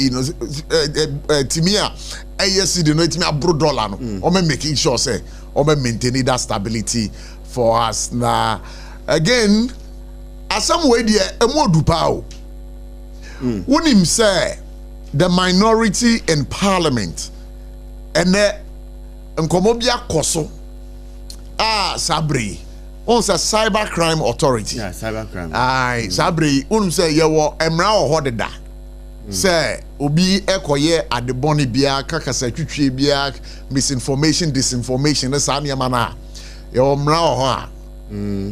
you know timia ASC no timia bro dollar no o making sure say o maintaining that stability for us na again as some way there emodu pa o wonim say the minority in parliament and nkomobia koso Sabri on sa cyber crime authority. Yeah, cyber crime. Aye, Sabri say yewo emra ohodeda. Say obi ekoye ade boni bia kakasa twitwe bia misinformation disinformation na sa niam na yewo mra oho a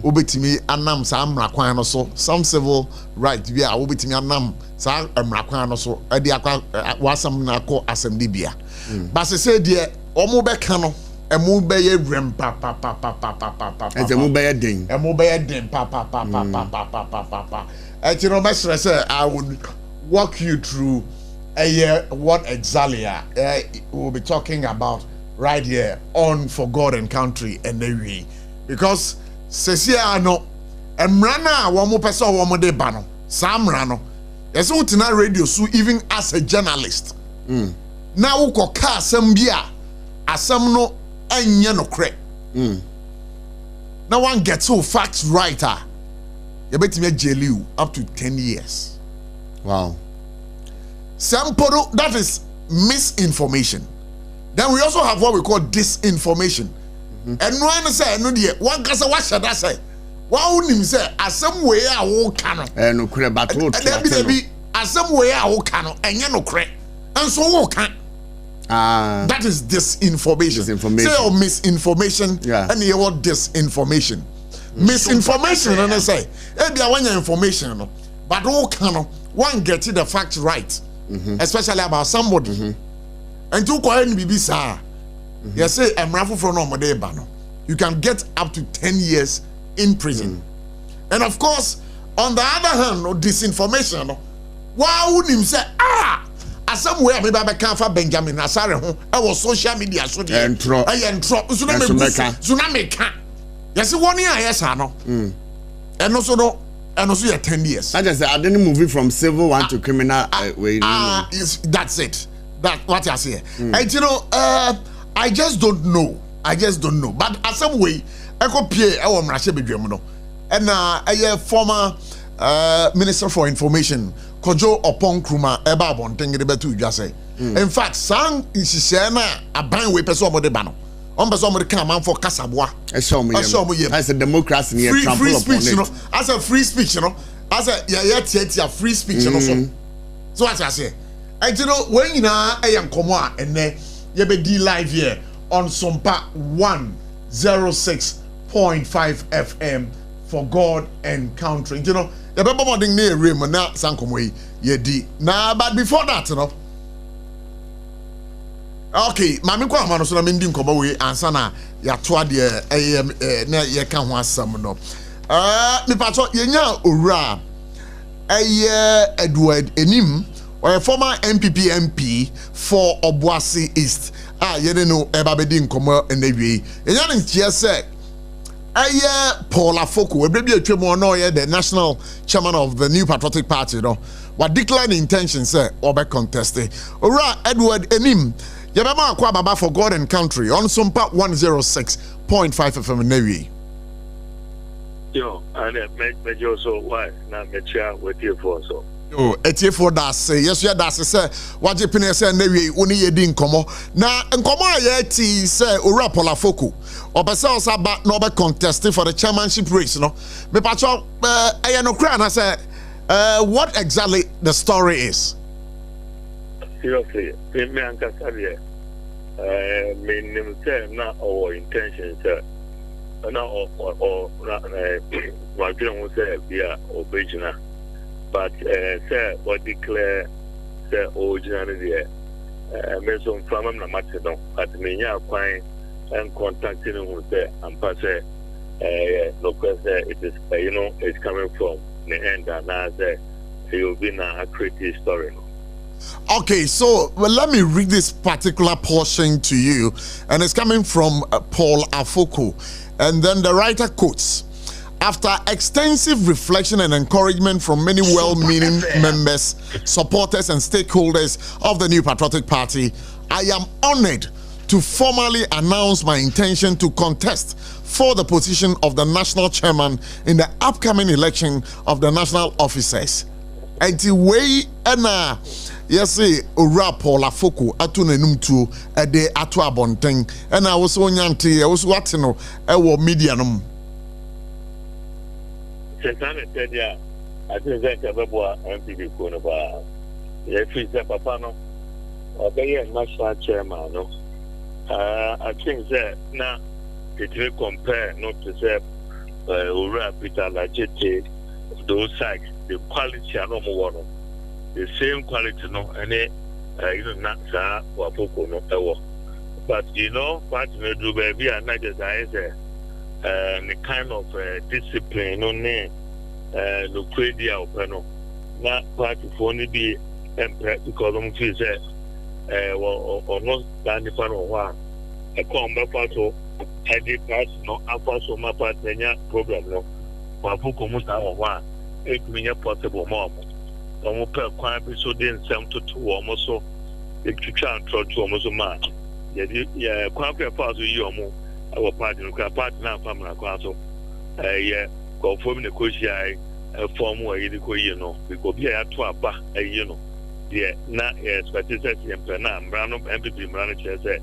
obetimi anam sa mra kwan no so some civil right bia obetimi anam sa mra kwan no so ade akwa wasam na akọ assembly bia ba se say de omo be ka no emu be ye rem pa emu be ye den pa you know my stress I would walk you through what exactly we'll be talking about right here on For God and Country and the way because sesia no emrana wo mo pese wo mo de ba no samra no yes utina radio so even as a journalist na wo koka asem bia asem no anya no kre now one gets so facts right you bet me jail you up to 10 years. Wow. Samporo, that is misinformation. Then we also have what we call disinformation. And one say no dear one kasa what should I say wa unim say asem we a wo ka no no kre battle there be asem we a wo ka no anya no kre and so wo ka that is disinformation. Say or misinformation and you want disinformation. Misinformation and I say e bia when your information no but wo ka no one get the facts right especially about somebody and to call any bibi sa you say emrafo from no mode ba no you can get up to 10 years in prison and of course on the other hand no disinformation no wow him say somewhere me ba kan fa Benjamin Asare ho e was social media so dey entro so na me ka yes one year yes no and also no and also 10 years I just say I didn't move it from civil one to criminal way that's it that what I say and you know I just don't know but as some way I go pay I want mrahye bedwam no and a former Minister for Information Kojo Opon Kruma eba abonten de betu dwa say in fact sang isise na aban we person omode ba no on person omode kan man for kasaboa as a democracy near trample free upon speech it. No as a free speech no as a ya free speech no so what I say and you know when na nkomo a ene ye be di live here on Sompa 106.5 FM For God and Country. You know, the people morning near rim na sankomwe ye di. Nah, but before that, you know. Okay, mami kwa mano so na mendi nkomo we ansa na ya toa de na ye ka ho asam no. Me pato ye nya owura Edward Enim or a former MPP MP for Obuasi East. Ye no eba bedi nkomo enwe. Ye nya ntia say Paul Afoko, the national chairman of the New Patriotic Party, you know, what declared intention say or contesting. Ora Edward Enim, Yabama Kwababa For God and Country on Sompa 106.5 FM Navy. Yo, and make you so why not make sure with you for so. Oh, etie for that say yes ya that say what you pin say na we oni yedi nkomo na nkomo ya ti say ora Paul Afoko obese osaba no be contesting for the chairmanship race no me pacho no kra na say what exactly the story is. Seriously, me anka sabe me nim say na our intention say na or na what you say via original. But say what declare say originally there me so from am na matedon but me nya kwan and contacting who say and pass no question it is you know it's coming from the end and now say it will be a creative story. Okay, so let me read this particular portion to you, and it's coming from Paul Afoko, and then the writer quotes. After extensive reflection and encouragement from many well-meaning members, supporters, and stakeholders of the New Patriotic Party, I am honored to formally announce my intention to contest for the position of the national chairman in the upcoming election of the national officers. Until we ena yes ora Paul Afoko atu nanum tuo ede atu abonten ena wo so nyante wo so wate no e wo media no Sentane tedia ati ze ka bebo MPP ko no ba ye fi se papa no obeye national chairman no I think that now it will compare not to say ora Peter Lajete those sites the quality are no more the same quality no any not wapoko no but you know what we do baby and not just the kind of discipline no ne no crazy open not party for only be because I'm feel say or not stand in front of one a come back to heady part no after so my part problem no wapoko muta one it mean possible mom on per quite so then some to two almost so if you try and throw to almost a man yeah quite a part of you our party now family so yeah go for me the question I form where you know because be at to aba you know yeah na expected na brand MPP brand say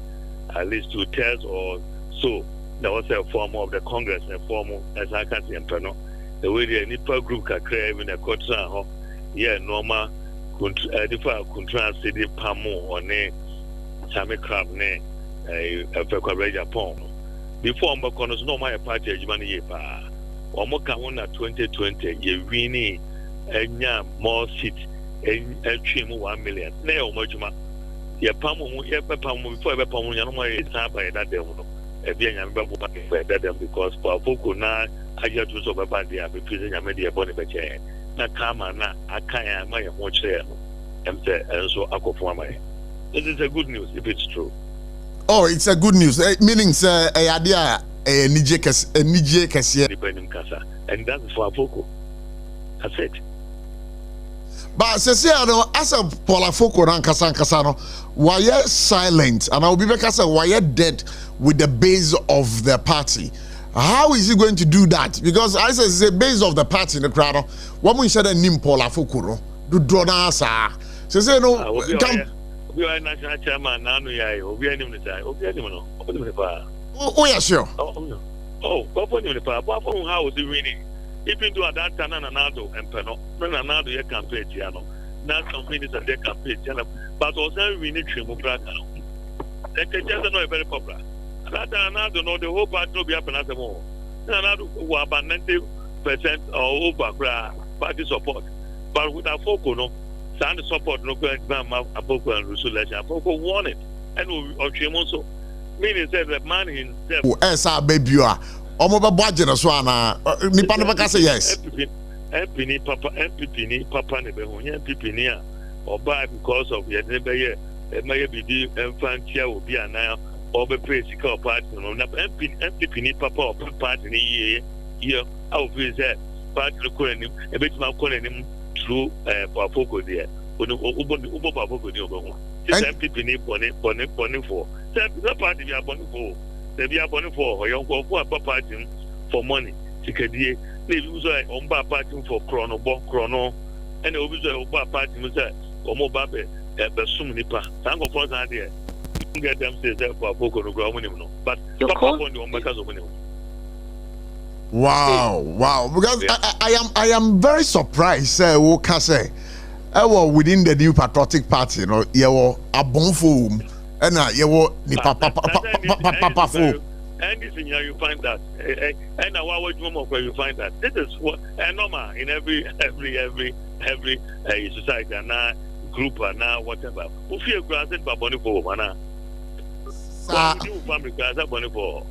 at least 2/3 or so there was a form of the Congress and form as I can see no the way the Nipa group can create in a quarter, yeah, normal, different contrast the Pamo or ne, Sammy Crab ne, a Fekwa Japan. Before Maconos, no my party, money, or Mokawona 2020, you really a more seat and trim 1 million. No, much more. Your Pamo, your Pamo before a Pamo, you know, it's not by that devil. A being a them because Pafoko now. I just was over by the president. I made the body better. Na kama na akaya my watch there. And so I go for my. This is a good news if it's true. Oh, it's a good news. Meaning, sir, a idea a Nije Kasiya. And that's for Afoko. That's it. But as a Paul Afoko and Kasano, why are silent? And I'll be back as a why are dead with the base of the party. How is he going to do that? Because I say it's the base of the party in the crowd. What we said in Paul Afoko do drona sa. Say no. We are national chairman now. We are him no. Oh yeah, sure. Oh, what him the power. How is he winning? Even to that time, Nanado and Peno, Nanado your campaign, Tiano. Now some ministers their campaign, but also we need to move back. They can just know very popular. That I don't know the whole party will be up and at the more. Another who are about 90% or over party support. But with our focus, no, sound support no going to Aboko and Rusulation. Aboko won it. And we also meaning that the man himself. Yes, our baby, you are. Omoba budget as one. Nipan Bakasa, yes. MPP Papa Nebehonia, MPP near or buy because of your neighbor here. It may be Infantia will be an now. Or be praise the party, no, MPP Papa or party here. I will be there. Party calling him a bit more calling him through Pafoko there. Ubo Pafoko, MPP Bonnie for. The party we are Bonnie for. They be a Bonnie for or young party for money. Tikadi, they use a Omba party for chrono, and they will use a Omba party, Mr. Omobabe, Besum Nipa. Tango for that idea. Get them say for but wow because I am very surprised within the New Patriotic Party, you know, you are bonfo and you papa and this you find that and where you find that this is what normal in every society and now group and now whatever who feel granted by bonnie for man. Family class up on the ball.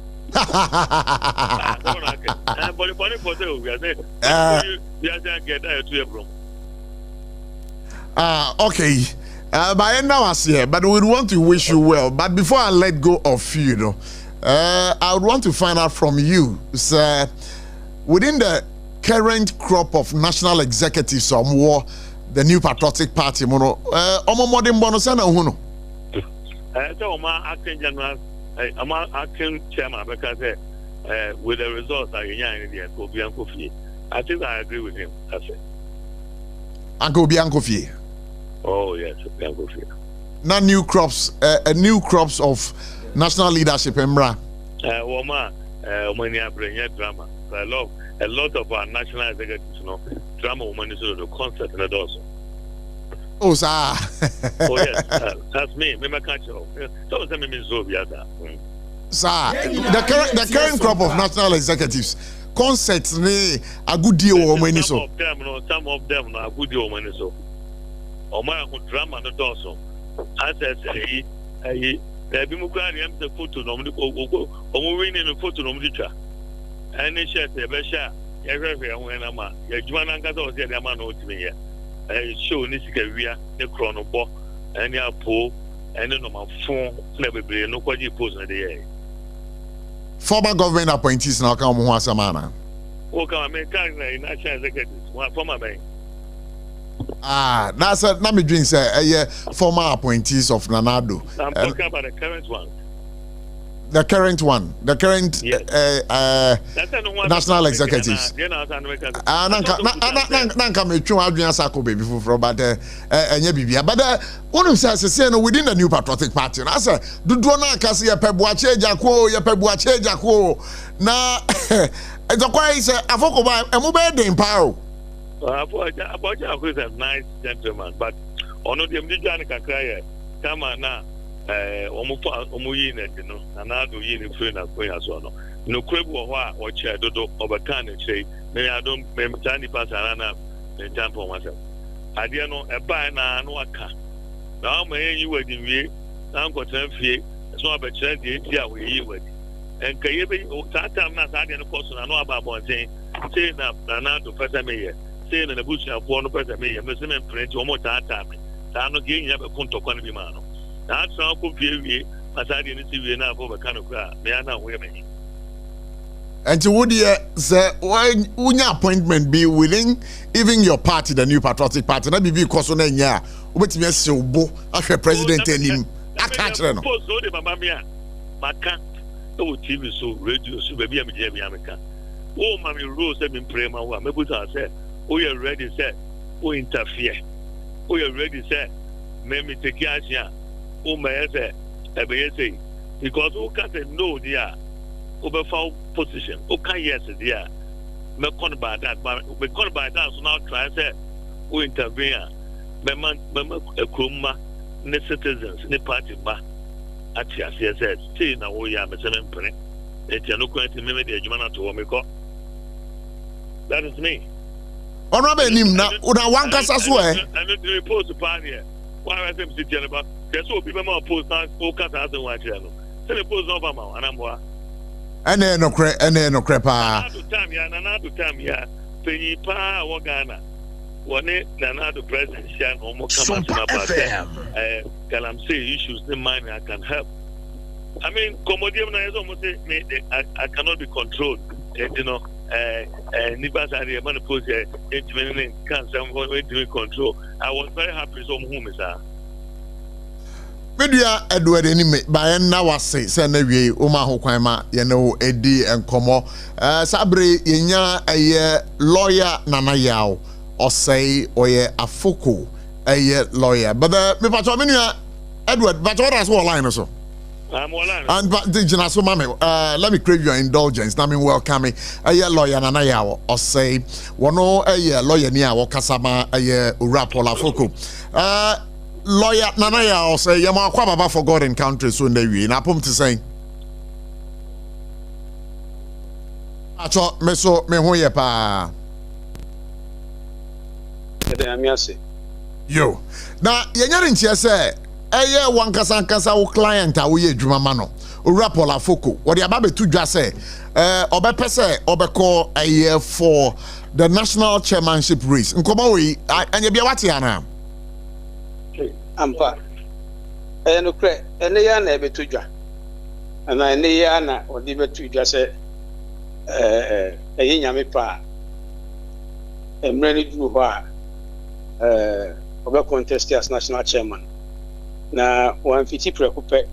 Okay. By now I see, but we want to wish you well. But before I let go of you, I would want to find out from you, sir, within the current crop of national executives, some war the New Patriotic Party, mono, modern bonus and uno. So, my acting general, I'm acting chairman because with the results, I think I agree with him. That's it. Uncle Bianco Fee. Oh, yes, Bianco Fee. Not new crops, new crops of national leadership, Embra. When you bring drama, a lot of our national executives, drama woman is the concert and also. Oh, sir. Oh, yes, that's me. Me catch you. Don't tell me so be that. Sir, the current crop of national executives, concerts, a good deal or money so. Some of them are good deal money so. Or my drama and also. As I say, the photo normally winning the photo normally. And they share the best share. When I'm a Juananga was the man to me. Show Nisika, the chrono book, and your pool, and then my phone, never be no quality post in the air. Former government appointees now come once a man. Oh, come on, make national executives. One former bank. Ah, that's a Nami Dream say former appointees of Nanado. I'm talking about the current one. The current yes. National executives. Nanka me twa adwuan sako baby for but enye bibia but one say no within the New Patriotic Party na say dudu na akase ye pebuache ejako na ezokwa say afoko ba emu be den pa o Abotchie is a nice gentleman, but ono dem di jani kakra ye kama na omo yi na di no na do yi ni free na ko ya so no no krebu ho a o che dodo obaka na che me adom me tani pasara na me tampo myself ade no e ba na no aka na o me yi wadi wie na nko tan fie so abekire de enti a we yi wadi enka ye be tatam na sa de no koso na no aba bonten say na do pesa me ye say na busu afo no pesa me ye me se me print o mo tata me ta no ge nya be konto kwa no bi ma no na tran ko wie asade ni ti wie na afo be kanu kra me ana ho ye me. And to would say unya appointment be willing even your party the New Patriotic Party na bibi koso na nya obetimi asewbo ahwe president anim aka kire no post so de mama me a maka o TV so radio so baby am je bi ameka o mami rose me pray ma wa me put say o you ready say o interfere o you ready say me take action o me say e be say because o can say no dia over foul position. Okay, yes, dear. Me con by that, but we con by that. So now try say we intervene. Me a kroma, ne citizens, ne party ba. Atia says, see now we are Mr. Mpene. It's no question. Me the Jumana to me call. That is me. Honorable him na una one kasa so eh. And the report to party. Why I them sit about? There's so people more post now. O kasa as one channel. Say the post over now. Anamwa. Ene no kre pa nanado time ya penyi pa wo Ghana wone nanado presidential no mo kama tuna ba kalam say issues the mind I can help. I mean comodium na yeso mo say I cannot be controlled, you know ni ba sa dey man pose intimate can some way control. I was very happy so mo me sir. Media Edward anime by na wase say na wie o ma ho kwan ma ye no edi enkomo sabre yenya eye lawyer Nana Yaw or say oye afoko eye lawyer but me pato me nua Edward but what as line so I'm online and but the jina so mama let me crave your indulgence na me welcome eye lawyer Nana Yaw or say wono eye lawyer ni a wo kasama eye urapo afoko lawyer Nana Yaw say yama kwa baba for God in country so na wi na pom te say acho me so me ho ye pa yo na yenyare ntia say eye wan kasa wo client a wo ye adwuma ma no owura Paul Afoko wo de aba betu dwa say obepese obeko eye for the national chairmanship race nkoma we anya bia wate ana ampa no kre ene ya na ebetu dwa ana ene ya na odi betu dwa se nyame pa emre ni duru ho a obe contest as national chairman na wan fiti prekupe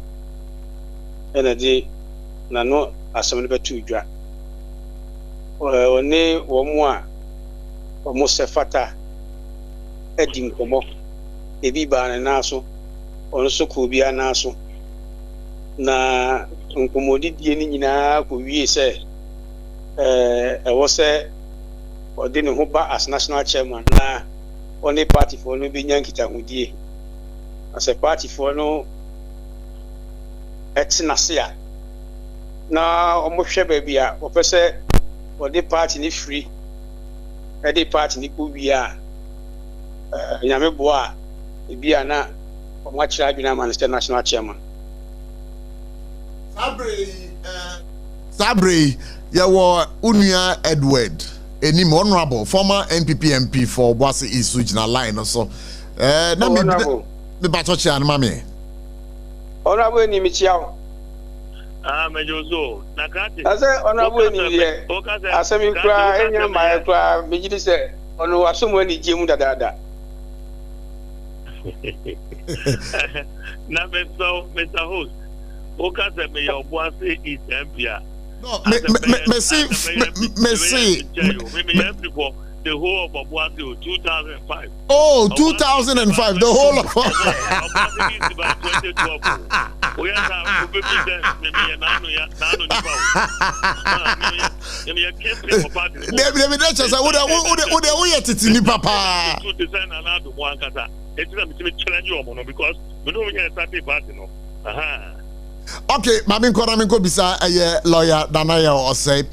ena di na no asem be tu dwa one wo mu a wo sefata edi nkomo ebi ba na naso ono so ko bia naso na nkomodi die ni nyina ko wie se wo se odi ne ho ba as national chairman na only party for no be nyankita hodie as a party for no etinasia na omo hwe ba bia wo pese odi party ni free edi party ni ko bia nyame boa bia na omo achira adwina man national chairman Sabre yawo unua Edward enim honorable former NPP MP for Boise East regional line so na me batoche an mame honorable enim chiao mejozo nakati ase honorable enim ye asemi kra enya mai kra mejidi se ono wasomo ani jemu dadada na Mr. Host Okase me your Boise East MP. No, me see. The whole of Boise 2005. Oh, 2005, the whole of. We have okay, Mami Koraminko bisa lawyer Danaya or say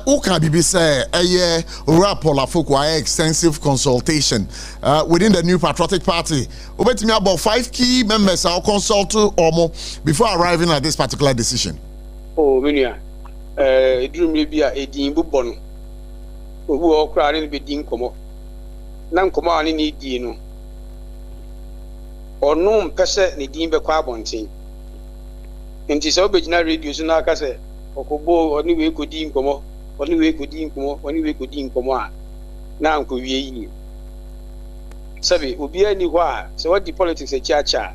Uka Bibi say Rapola Fukwa extensive consultation within the new patriotic party. Ubet me about 5 key members are consult or more before arriving at this particular decision. Oh, Minia, it drew me be a dean bubon who are crying be dean como. Nan command any dino or no person ni dean be quabonting. Nti se obegina radio so na aka se okobo oni we kodi nkomo a na nko wie yi sabe obi ani ho a se what the politics e chiacha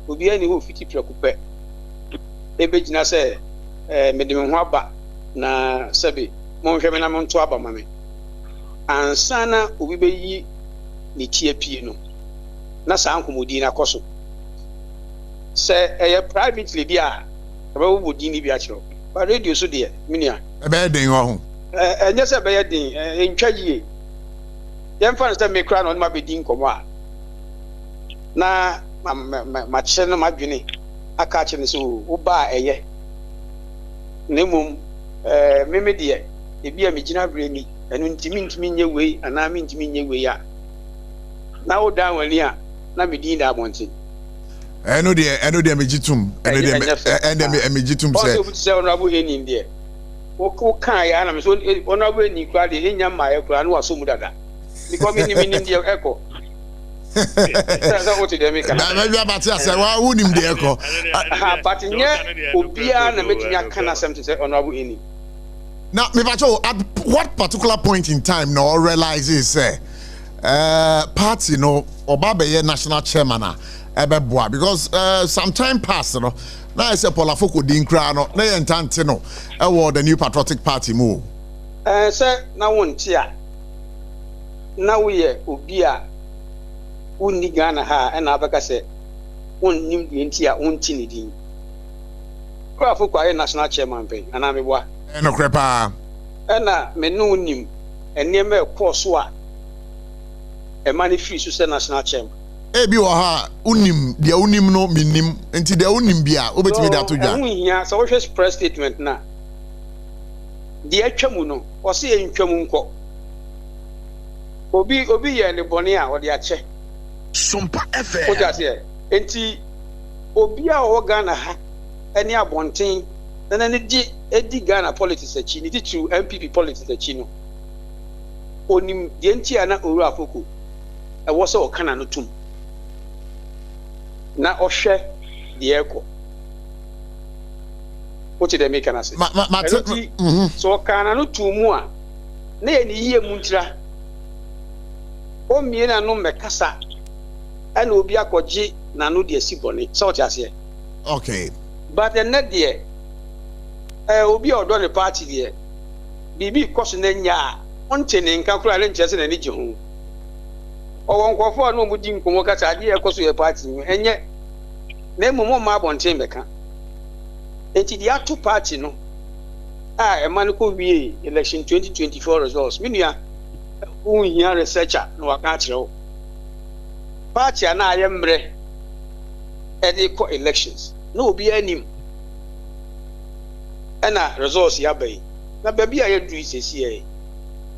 obi ani ho fiti prekupe ebegina se medem ho aba na sabe mo hweme na mo nto aba mame ansana obi be yi ni tie pie no na sa nkomodi na koso se privately dia about would ni bi achiro ba radio so de minia e be den ho enye se be den entwa yie yem fa nsta me kra no ma be din komo a na ma che no ma dwene aka che ne so wo ba eye nemum meme de e bia me gina bremi enu ntimi nye wei ana me ntimi nye wei a na wo dan wani a na me din da abonte eno de mejitum mejitum say honorable enin there wo kan ya na me so honorable enin kwa de enya maye kwa na waso mu dada because me nim de eko so what dey make na bia bati ase wa wunim de eko but nye obia na metunya kana something say honorable enin now me bacho at what particular point in time no realizes say party no obabeye national chairman ebeboa because some time passed no na say polafoko din kra no na yentante no the new patriotic party move say na wonti a na wo ye obi a wonni Ghana ha e na abaka say wonnim de nti a wonti ne din polafoko aye national chairman pe ana meboa no krepa na me no wonnim enema ekọ a e mani free so say national chairman ebi wo ha unim dia unim no minim enti dia unim bia obetimi da to dwa ehia so wo press statement na dia atwamu no o se entwamu nko obi ye ne bone a wo de ache SOMPA FM o ja se enti obi a wo Ghana ha eni abonten na ne di edi Ghana politics achi ni true MPP politics achi no onim die enti ana oru afoko e wo se o kana no tum na ohwe de eko What did they make an say? So can I not two more? Nay, ye muntra. O me and no mecassa. And will be a koji nanu de siboni. So just here. Okay. But the net dear. Will be done a party there. Bibi cautioning ya. On tending calculating just in any joke. Or one for no would you come work at idea because we are party. And yet, name more map on Chamberca. And the other party, no. A man could be election 2024 results. Minia, who here researcher, no, I can't know. Party and I am bre at the elections. No, be any. And results yabe. Na baby I do is a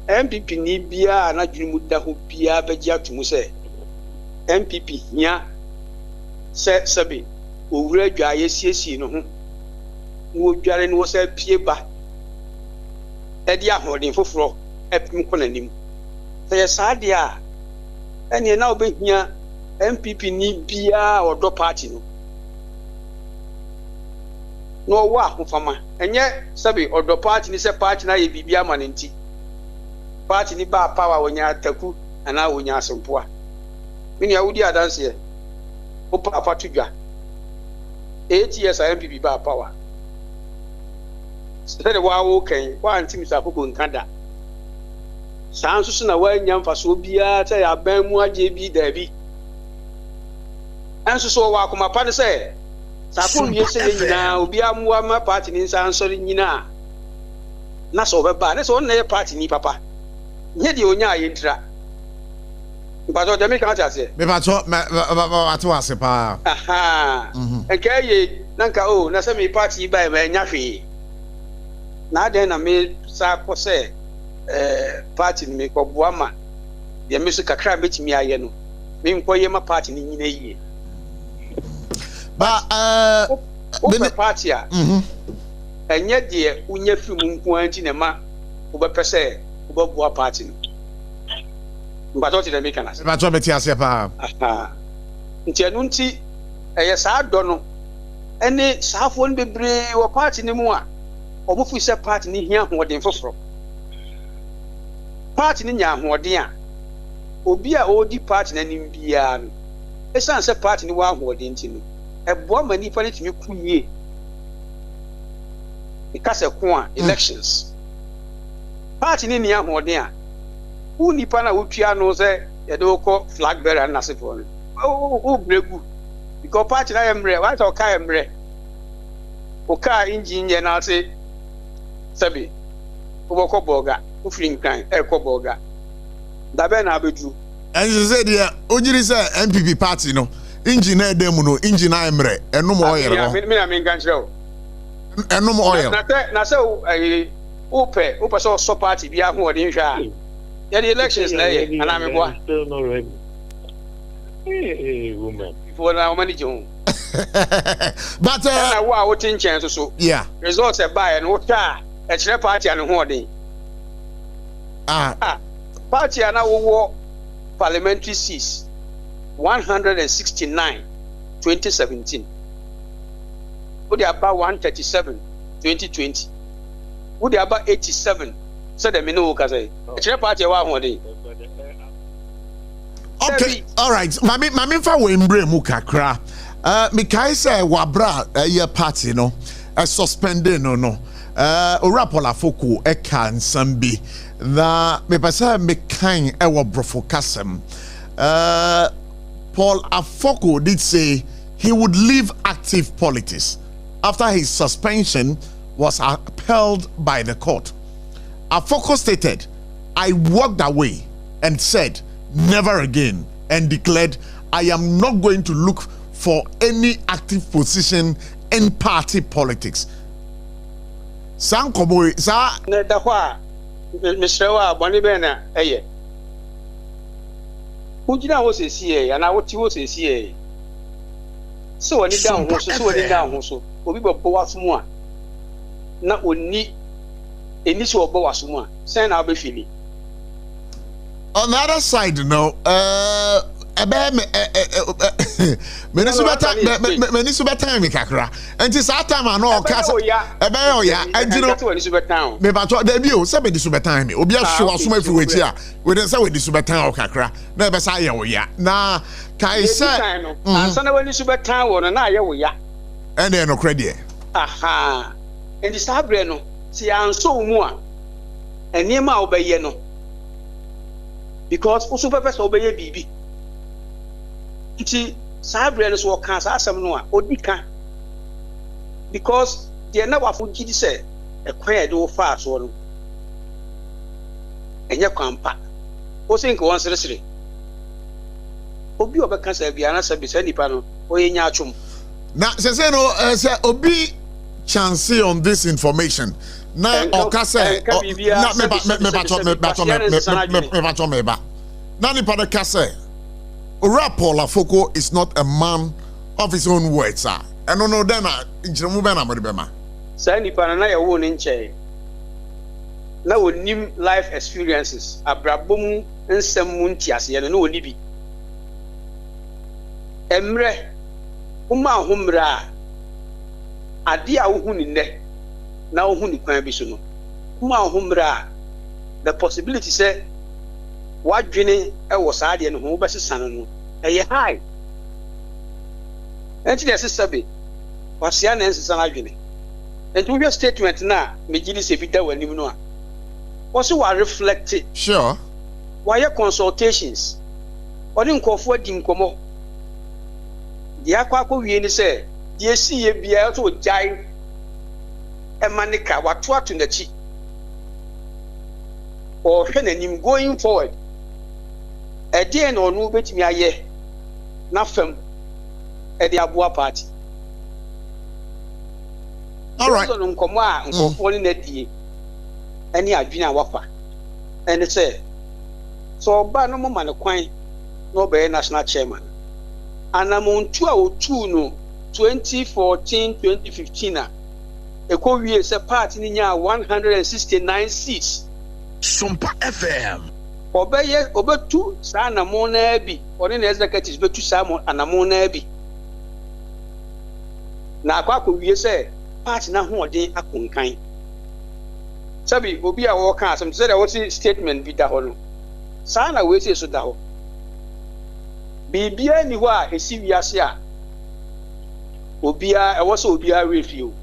MPP ni bia na dwumu da ho bia begia tumu se MPP nya se sabi owura dwa yesiesie no ho wo dware no se pie ba e dia hoden foforo epim konanim se ye saade a ene na obehia MPP ni bia odo party no wa hofama enye sabi odo party ni se party na ye bibia manenti party ni ba power wonya taku ana wonya asompoa mini awudi adanse o papa tudwa 8 years MPP ba power sɛ de wawo kan wa antim sapoko nkada sanso so na wanya mfaso bia sɛ ya ban mu agye bi dabi anso so wa akoma pa ne sɛ sapoko wie sɛ nyina obi amua ma party ni sansori nyina na so beba ne so na party ni papa nye di onya ayintra mpato de me kan ta se me pato ato ase pa aha enkaye nanka o na se me party ba me nya hwe na den na me sa ko se party ni me ko boama de me so kakra betimi aye no me nkoye ma party ni nyina yie ba be party a enye de unya fi mu nko anti ne ma wo be pese wo party no mbato ti de me kana se mbato beti ase pa aha nti anu nti eye saa do no ene saafo no bebre wo party ni mu a omo fu se party ni hia hoden foforo party ni nya hoden a obi a odi party na nim bia no esan se party ni wa hoden nti no ebo ma nipa ne timi kunye ikase ko a elections party ni nia hoden a u nipa na wotua no se ye de ko flag bearer na se for o bregu because party na emre wa ta ka emre o ka engineer na se sabi uboko boga ufrin kan eko boga dabe na abedu enzi se dia ojiri se MPP party no engine edem no engine emre enum oil no me na me nganchiro enum oil na se upe so party bia ho odin hwa ya the elections na ye ana me boa still not ready woman before na manage home but na wa wo tin chen so yeah results e buy no ta e chere party an ho odin party ana wo parliamentary seats 169 2017 would about 137 2020 would about 87 said the menu ka say e chere party wa ho odin okay all right mami fa we mbre mu kakra me kai say wabra ye party no suspended no ora pola foko e kan sambi na me pasa me kan e wo brofo kasem Paul Afoko did say he would leave active politics after his suspension was upheld by the court. Afoko stated, I walked away and said never again and declared I am not going to look for any active position in party politics. Sankoboy sa na da kwa Mr. wa boni be na eye ujina ho sesi e ana woti ho sesi e so woni down ho so woni down ho so obi bo wafumu a na oni eni so obo wafumu a sen na obe fili. On the other side, no, Many super time kakra. And this time I know casa. Ebe ya. And you know. Me ba to there be o say be super time. Obi a show asoma fi we here. We dey say we super time kakra. Na be say ya wo ya. Na kai say ansa na we super time wo na ya wo ya. And no credit. Aha. And this abre no. Si anso mu a. Enema obeye no. Because also purpose obeye bibi. Nti sabre no so kan sa asem no a odika. Because the na wafo gidi say ekwan e do fa so no. Enye kwampa. O se nko won seresere. Obi obeka sa bia na sabi sa nipa no oye nya atwom. Na say no say obi chance on this information. Na okase na me ba na ni pada kase Rapol Afoko is not a man of his own words sir eno no den na njiremu be na mo de be ma sa ni pa na ya wo ni nche na wonim life experiences abrabom nsem mu ntiase no woni bi emre uma homra ade a wo hu ni ne na wo hu ni kwan bi so no uma homra the possibility say wadwene e wo saade no ho besesane no eye high enti de sesabe wasia na ensesa na adwene enti wo statement na megidi se bida wanim no a wo so wa reflect sure why consultations odi nkofo di nkomo di akwa wie ni se di esiye bia to jai emanika watu atu nachi or hwenanim going forward ede na onu betimi aye na fam ede aboa party all right so nkomo a nkofo ni na die ani adwene a wafa ene se so ba no mo ne kwan no be national chairman anamuntu a otu no 2014 2015 a ekowie se party ni nya 169 seats SOMPA FM obetu sa anamona bi oni na executives betu sa anamona bi na akwa wie se party na hoɔden akonkan sabi obi a wo ka asem say that what statement bi da hɔ no sa na we say so da hɔ bibia ni hɔ a esi wiase a obia ɛwɔ so obia review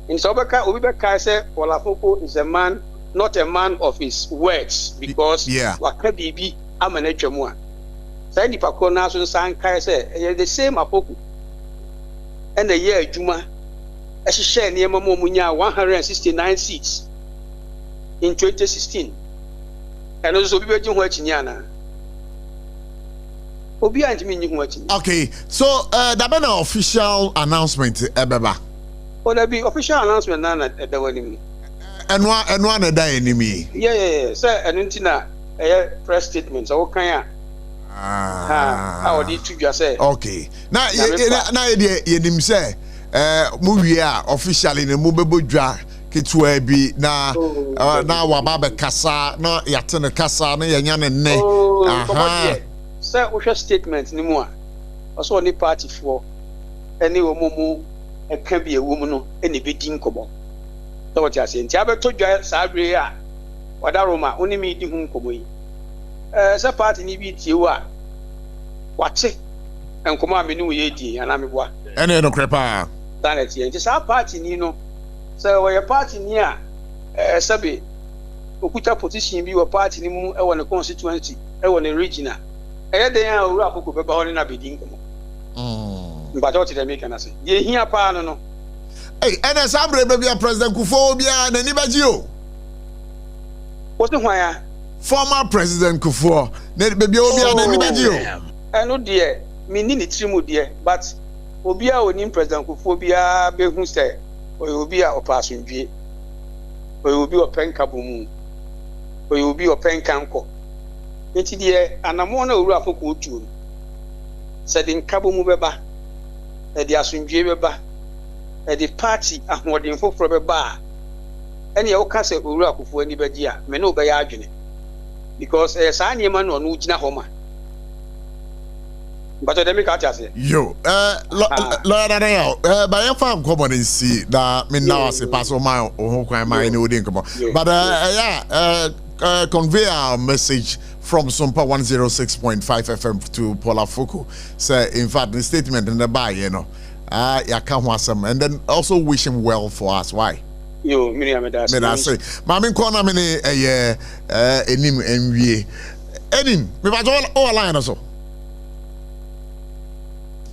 in sobeka obi beka say Olafoko is a man not a man of his words because waka bibi amana twam a say nipa ko na so san kai say the same Afoko and the year adwuma ehye niema mo munya 169 seats in 2016 and also obi beji ho achinya na obi antimi nyi ho achinya. Okay, so that been an official announcement ebeba or there be official announcement na da wani enwa na da enimi yeah sir enuntina press statement so kan a odi tudwa say okay na yenim say mu wie a officially na mu bebodwa ketwa bi na waba be kasa na yate ne kasa na yanya ne nne sir wo statement ni mu a so ni party for any omomu eka bi ewu mu no ene bedi nkomo so what you say ntia beto dwa sabre a wadaroma oni mi di hu nkomo yi sir party ni bi tie wa wache enkomo a me ni wo ye di ana me boa ene no krepa danet ye nti sa party ni no so we party ni a sabe okuta position bi wo party ni mu e wo ne constituency e wo ne regional e den a owura Afoko beba ho ne na bedi nkomo mbato ti dem kana se ye hia pa no hey ene sabre bia president Kufuor bia na ni baji o what the why former president Kufuor na bia obia na ni baji o eno de mi ni trimu de but obia oni president Kufuor bia be hu say obia opasundwie obi openka bomu obi openka nko enti de anamo na owura Afoko otu sedin kabomu beba e de asundwie beba e de party ahoden foforo beba ene ye wo ka se owura Kufuor ani baji a me no be ya adwene because sa niema no no gina homa But let me catch us. Yo, Lord, by your farm common and see that me now say pass on my own crime, I know didn't come on. But convey our message from SOMPA 106.5 FM to Paula Foko. Say, in fact, the statement in the bar, you know, I can't want some, and then also wish him well for us. Why? Yo, me say, Mammy Corner, many a year, enim MVA. Enim, we was all line or so.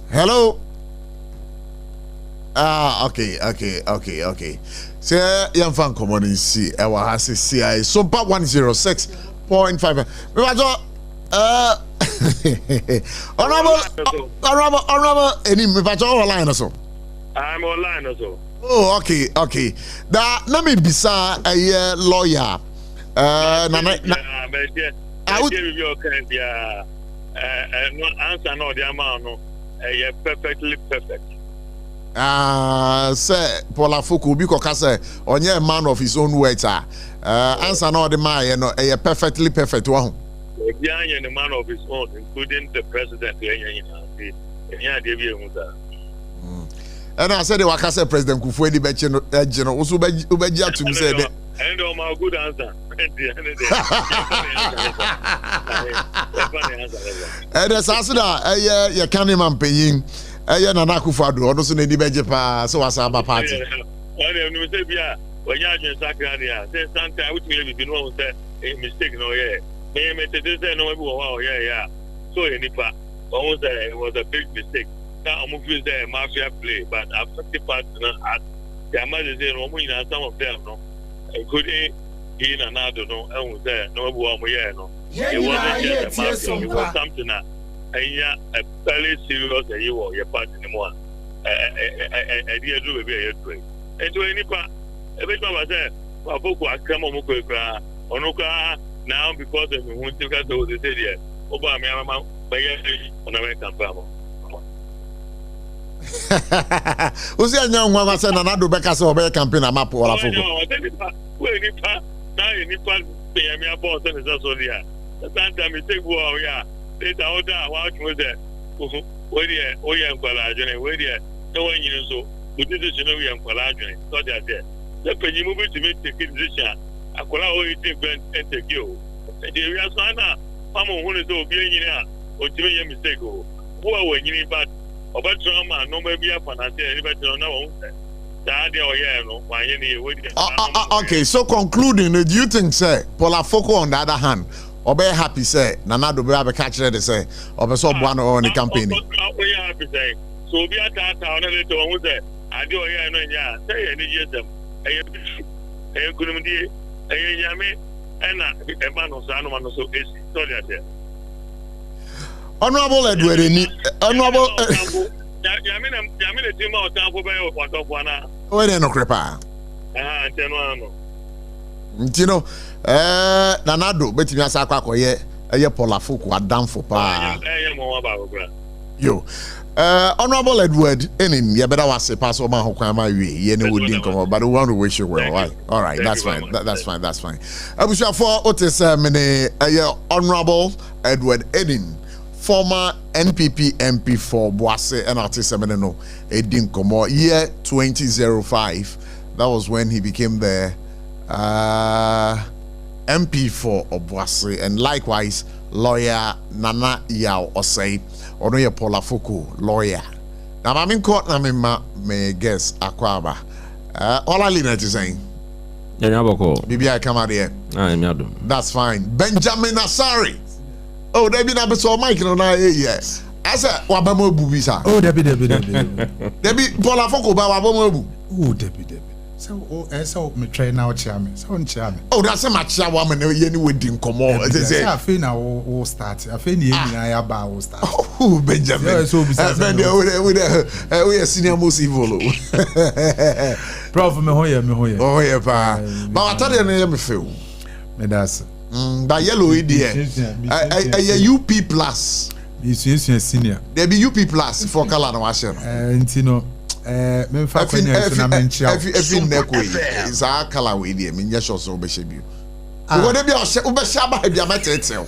Hello. Okay. Say, young fan come on and see. I was see SOMPA 106.5. We was honorable. Enim, we was all line or so. I'm online also. Oh, okay. That let me be a lawyer. I would give you a kind answer no the amount perfectly perfect. Say Paula Foko because say only a man of his own words. Answer no the man a perfectly perfect one. The man of his own, including the president. And I said, "What I said, President Kufuor Becino, also Ubeja to say that." And my good answer. And as I said, you can't even paying. Nana Akufo-Addo, also need the budget pa, so was our party. When you say, when you are in Sacramento, say sometimes which may be no say a mistake, no, yeah. May say no, wow, yeah. So, Nipa, almost it was a big mistake. I'm moving there, mafia play, but after the part, the mother say, no, some of them, no, including in another, no, and was there, no, no. It wasn't just a mafia, it was something that a fairly serious, you or your part anymore. I did do a very great. And to any part, every time I said, well, Boko, I come on, Onoka, now because of the winter, they said, yeah, Obama, by on American family. Who's the young one was saying another Becca or Bear campaign? I'm up for a football. Now, you need to pay me a boss and it's also there. The time you take, well, yeah, later, what was there? Where the Oyan Collagen, where the no one you know, so we did this, you know, Oyan Collagen, so they're there. The penny movie to make the position, I call out it and take you. And the real son, Mamma, who is obeying you now, or doing a mistake. Who are when you need bad? About drama, no maybe up and I say anybody don't know. Okay, so concluding, do you think, say, Paula Foko on the other hand, or be happy, say, Nana do be catch it, say, or be so one on the campaign? So be at that town and it was there. I do here and yeah, say any years them. I couldn't be a yammy and a man of Sanoman so is so that. Honorable Edward, honorable. Oh, they no crepa. Ntino, Nanado, bet me as a quack or ye, a Paula Foko, a damn for pa. Yo, honorable Edward, any, you better was a pass over who come my way, ye no would come, but I want to wish you well. All right, that's fine. That's fine. I wish you for Otis, honorable Edward Edin. Former NPP MP for Boise and Artisemeno Edin Komo year 2005. That was when he became the MP for Boise, and likewise lawyer Nana Yao Osei Onoye Paula Foko lawyer. Now I'm in court na me guess Akwaba. All I learned is saying. Bibi I come out here. That's fine. Benjamin Asari. Oh, they be na be so Mike no na yes. I said wabamo bubisa. Oh, Debbie. Debbie Paula Foko ba wabamo bu. Oh, Debbie. So me try now chairman. So on chairman. Oh, that's a match woman ye ni wedding komo. I feel now will start. I feel na ya ba will start. Oh, Benjamin. Yeah, so we are senior most evil. Prof me hoye. Oh, yeah pa. But I tell you me feel. Me that's that yellow idea. A UP plus. It's senior. There be UP plus for color no washer. Ntino me fa kwanya na menchia. Every neck way is our color way there. Me nyesho so be shebi. Wo dey be o be shaba be amatetel.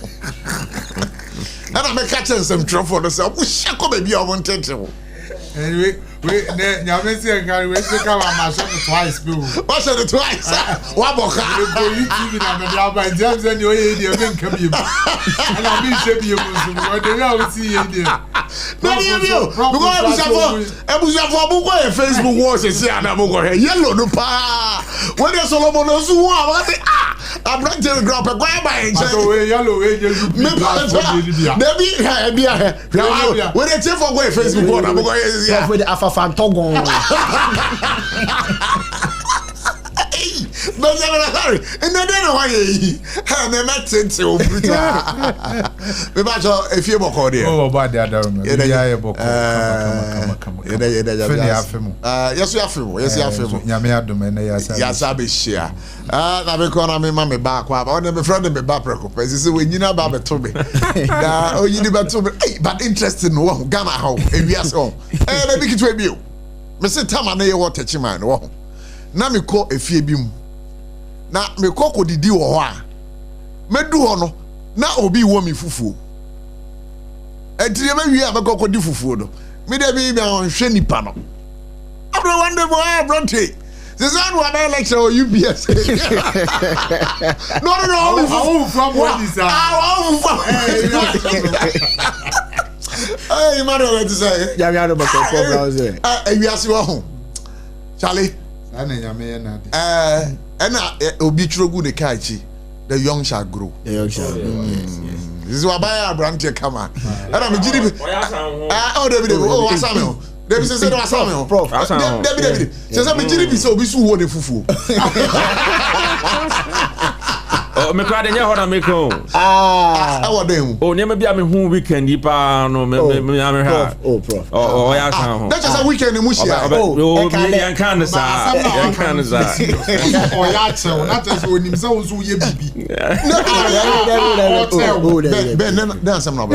And I make catching some trouble for the shako baby I wanted to. Anyway, Nyamesi and Gary, we take our machine twice, boo. What's it twice? Waboka. You know, by James and your idea, then come here. And I'll be shaping you, but they will see you there. No, you. Because I was a Facebook was a yellow no pa. When you're Solomon, I say, I'm not telling grab a guy by yellow. When they take away Facebook, I'm going with the Alpha Fantogon. And then why I met it to a few more cordial. Oh, but the other yes, you have film. Yes, you have film. Yes, I'll be share. I'm going to me back. I want to be friend of me back. This is when you know about to me. Oh, you need to me. But interesting one. Ghana home. If yes, oh, let me get to you. Mr. Tamane, you want to touch man. Now me call a few beam. Na me koko didi wo ho a me du ho no na obi wo mi fufu entire me wi a me koko di fufu no me da bi me hwe nipa no abro one day boy bronte this one wa be lecture o UBS no from what is hey man what to say ya me ado ba ko browser wi ase wo ho Charlie and obi churogu ne kaichi the young shall grow. The young shall grow. This is what buy a brand here come on. And I'm GDP. Oh, David. Oh, Samuel. David says, Samuel. Prof. David. Says, I'm GDP, so we su what the fufu. Oh, me kwade nya hoda me ko. Awodem. Oh, nyama bia me hu weekend pa no me am ha. Oh, Prof. Oh, ya kan ho. That's just a weekend in Mushia. Oh, me yan kan sa. Yan kan sa. Oh, ya che, na just onim se wo so ye bibi. Ben, that's some no.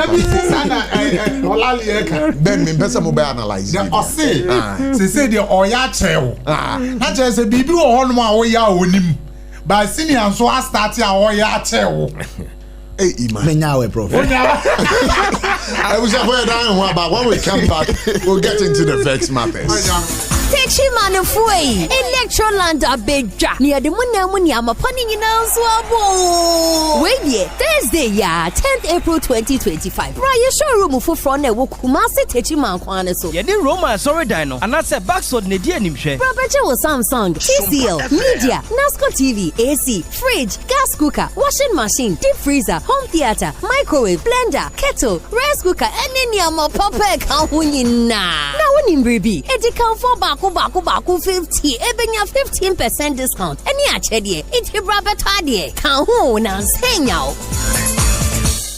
Olali e kan. Ben me pesa mo be analyze. Say the oya che wo. Na just say bibi wo ho no a wo ya onim. By senior and so I start here or ya tell. Hey, Iman. Menyawe, Prof. I was afraid I don't know about when we come back, we'll get into the vex matters. Techi manu fui Electroland abeja near the muni amapani swabo. Wait Thursday ya 10th April 2025. Raya showroom for front wo Kumasi Techi man kwane so. Ye di Roma sorry dino and that's a backsword ne dia nimhwe. Property was Samsung, TCL, Media, Nasco TV, AC, fridge, gas cooker, washing machine, deep freezer, home theater, microwave, blender, kettle, rice cooker, and any papa kan hunyina. Na wonim bribi. E di kan for baku 50 ebenya 15% discount eni achedie iti brabeto adie kan ho na nsenya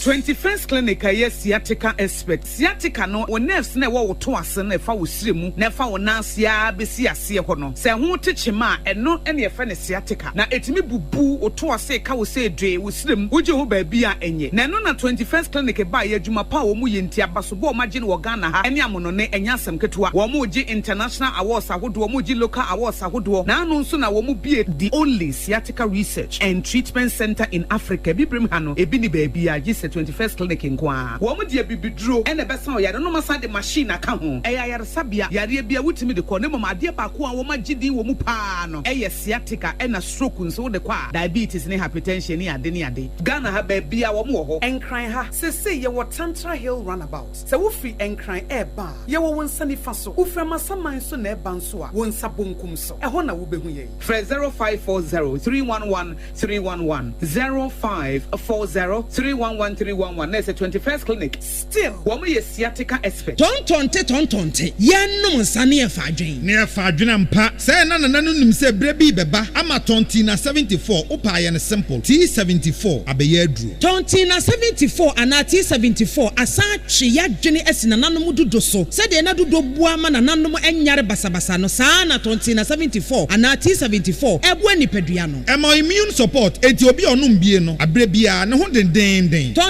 21st clinic aye sciatica expert sciatica no wo nerves na wo to ase na fa wo siremu na fa wo nansia besi ase ho no se ho techema eno ene ye fa ne sciatica na etimi bubu wo to ase ka wo se dwe wo siremu wo je ho ba bia enye na eno na 21st clinic ba ye adwuma pa wo mu ye ntia baso bo ma je ne wo Ghana ha ene amono ne enya asem ketewa wo mu je international awards ahodo wo mu je local awards ahodo na anu nso na wo mu bie the only sciatica research and treatment center in Africa bibrim ha no ebi ni ba bia je 21st clinic in Kwa. Woman dear bibidro and a besan ya no masa de machine aka ho. Eya sabia yare bia wutimi de ko ne mama de ba ko a wo magidi wo mu pa no. Eya sciatica and a stroke nso de kwa. Diabetes ne hypertension ne ade ne ade. Ghana ha ba bia wo mu ho. Enkran ha. Se ye wo Tantra Hill roundabout. Se wo free enkran eba. Ye wo wonsa ni fa so. Wo fra masaman so na eba nso a. Wonsa bonkum so. Eho na wo behu ye. Fra 0540 311 311 0540 311 There's a 21st clinic. Still, woman is sciatica expert. Tontonte. Yanum sani e fadwen. Ne fadwen mpa. Say na nim say brebi beba. Ama tontina 74. Opa ye ne simple. T74 abeye adru. Tontina 74 ana T74 asa twe yadwene esi na nanom dodo so. Say de na dodo bua ma na nanom enyare basabasa no. Sa na tontina 74 ana T74 ebo anipadua no. Ema immune support enti obi onum bie no. Abrebia ne ho den.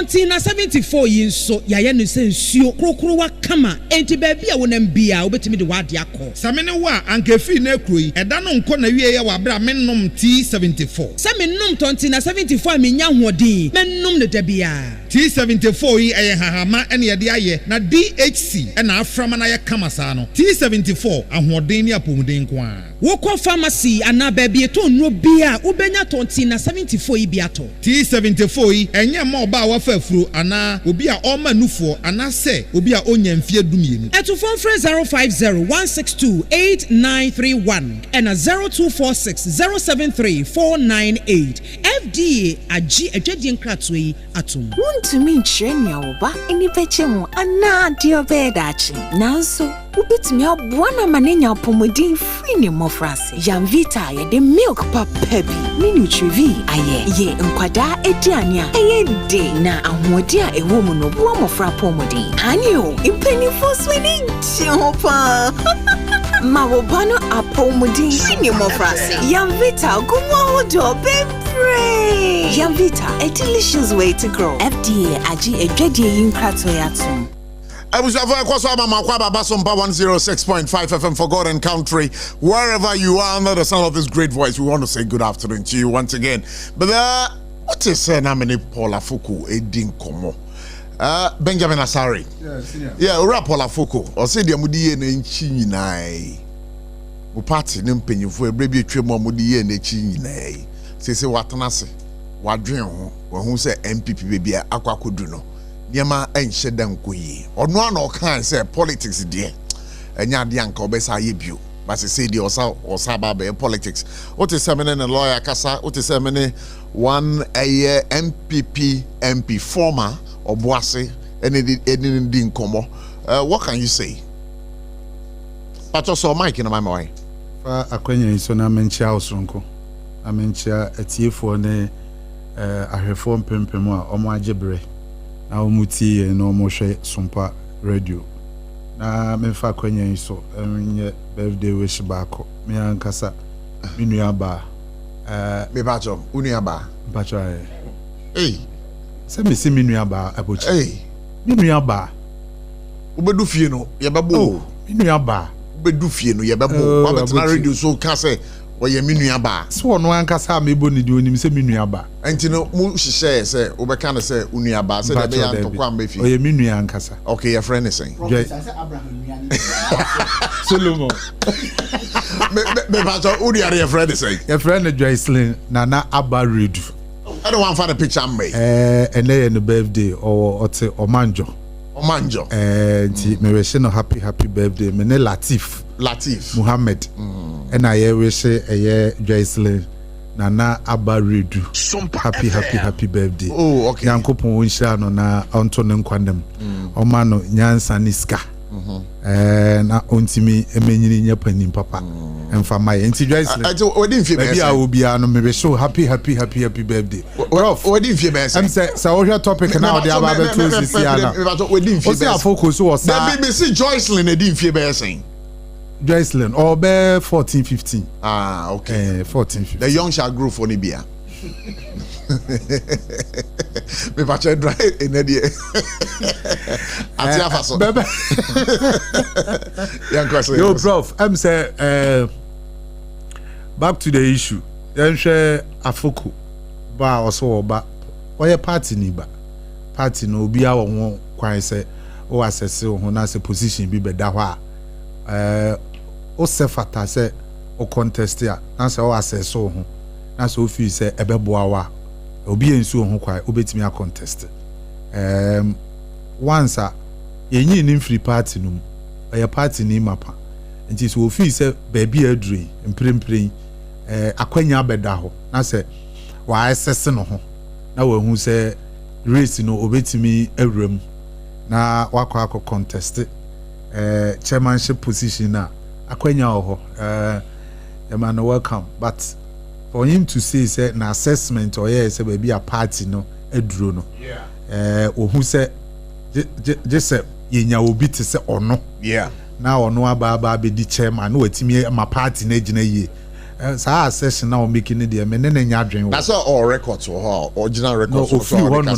Tontina 74 yin so yaya no se nsuo krokrowa kama enti baabi a wonam bia obetimi de wade akọ samene wa ankefi na ekroyi eda no nko na wie ya wa bra mennom T74 samennom Tontina 74 menya hodin mennom ne dabia T74 yi eye hahama ene ye de aye na DHC ena aframa na ye kama saa no T74 ahoden ni apomuden ko a wokọ pharmacy ana baabi eto nro bia ubenya Tontina 74 yi biato T74 yi enye ma oba wafa afuro ana obi a oma nufo ana se obi a onya mfie dumienu eto phone 050-162-8931 and 0246-073-498 FDA agi adwadi nkratwe yi atom wontumi nkyerɛ nea wo ba ani bɛkyɛ mu ana deɛ ɔbɛyɛ daakye nanso wobɛtumi aboa na ma n'anya apɔmuden firi ne mmɔfraase Yamvita yɛde milk papa bi ne Nutrivi ayɛ yɛ nkwadaa aduane a ɛyɛ de na ahoɔden a ɛwɔ mu no boa mmɔfra apɔmuden aneo mpanimfoɔ so ani gye ho paa ma wo ba no apɔmuden firi ne mmɔfraase Yamvita gumu ahodoɔ bebree Yamvita, a delicious way to grow. FDA agi adwadie yi nkratɔ atom Abushafa Kwasama Makwaba SOMPA 106.5 FM for God and country. Wherever you are under the sound of this great voice, we want to say good afternoon to you once again. But what is Namene Paula Fuku Edin Komo? Benjamin Asari. Yeah, Ura Paula Fuku. Or say the Mudi and Chinai. Upati Nimpenyu for a baby tremor Mudi and Chinai. Say Watanase. Wadrion, who say MPP baby Aquacuduno. Yama and Shedam Kui. Or no one can say politics, dear. And Yadianka Obesa Yibu. But I say the Osaba politics. What is seminar a lawyer Casa? What is seminar one a year MPP MP former or Boise and it didn't come. What can you say? But also Mike in my mind. Akwenya is on a mencha osronko. A mencha a tea for ne a reform pimpemo or my jebre. Na umuti no moshe SOMPA radio na memfa kwanya iso enye birthday wish baako me ankasa me nua ba me bacho unua ba bacho se me si me nua ba abochi me nua ba ubedu fie no ye bebo me nua ba ubedu fie no ye bebo wa betna radio so ka se oye me nua ba so no ankasa me bo ni di onim se me nua ba enti no mu hihye se obeka no se unua ba se de be ya ntokwa mba fi oye me nua ankasa okay your friend is saying Abraham nua Solomon me bacho unua your friend is saying your friend Joycelyn Nana Abaredu I don't want for the picture me and then the birthday or ote Omanjo nti me wish no happy birthday me ne Latif Muhammad and I wish Joycelyn Nana Abaredu happy birthday. Oh, okay. Yankopon wonhyira no na onto ne nkwandem oma no nyansa niska na ontimi emenyini nyapanim papa emfa mai nti Joycelyn odi mfie be a obia no me wish happy birthday. Prof odi mfie be say say wo hwe topic na odi aba beto sisi ana odi mfie be say focus wo sa the BBC Joycelyn edi mfie be saying Joycelyn or be 14-15. Ah, okay. 14-15. The young shall grow for Nibia. Me pacha dry in the Atia faso. Yo, Prof, I'm say back to the issue. Then share Afoko ba also ba. Oye party ni ba. Party no obi a won kwan say o assess o na say position bi beda hɔ a o sefata say o contest ya na say o assess o ho na say o feel say ebeboa wa obi ensu ho kwai obetimi a contest once a yenyi ni free party no oye party ni mapa nti so o feel say baby adure mprempren akwanya beda ho na say wa assess no ho na wa hu say race no obetimi awram na wakwa contest chairmanship position na akwanya ho the man welcome but for him to say na assessment or say baby a party no eduro no who say just say yenya obi te say ono na ono aba be di chairman no watimi ma party na gina ye saa session na o making it there me ne nya adwen. That's all records or original records.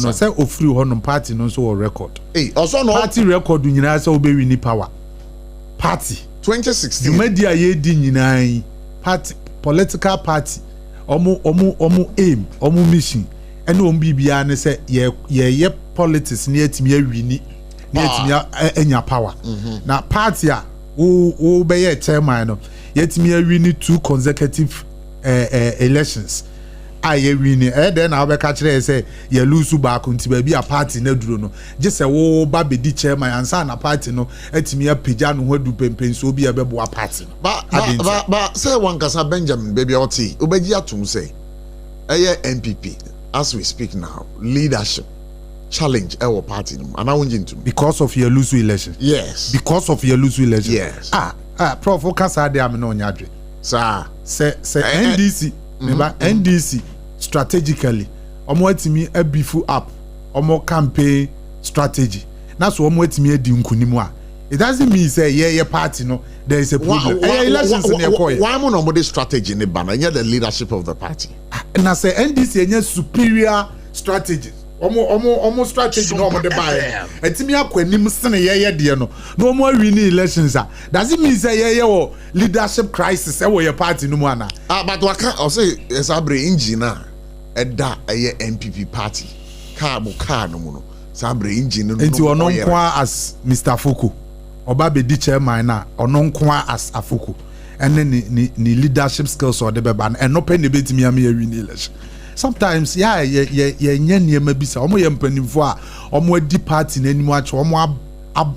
No, say ofiri ho no party no so record. Also no party record nyina say obewi ni power. Party 2016. Media ye di nyina party political party. Omo aim, omo mission. Ene om bibia ne say ye politics ne atimi awini. Ne atimi enya power. Na party a wo be ye chairman no yetimi awini 2 consecutive elections. Aye wini then na obeka kire say ye lose back nti ba bi a party na duro no je se wo ba be di chairman ansa na party no atimi apija no hodu pempen so bi abebo a party no ba say one kasa Benjamin baby oti obeji atum say NPP as we speak now leadership challenge our party no ana wonji ntum because of your lose election. Yes, because of your lose election. Yes. Prof kasa de am no nyadwe sir say NDC remember NDC strategically omo atimi abifu up omo campaign strategy na so omo atimi adi nkunimu a it doesn't mean say ye party no there is a problem elections in your why mo no mo strategy ne ba na the leadership of the party na say NDC enya superior strategy omo strategy no omo de buy etimi akwanim sene ye de no no omo win elections does it mean say ye wo leadership crisis e wo your party no mu ana but waka I say sabre engine eda ye NPP party car no mu no sabre engine no enti ono nko as Mr. Fuku oba be di chairman na ono nko as Afuku ene ni leadership skills or de beba na eno pe ne betimi am ye win election. Sometimes ye nyema bisa omo ye mpanimfo a omo adi party na animu ache omo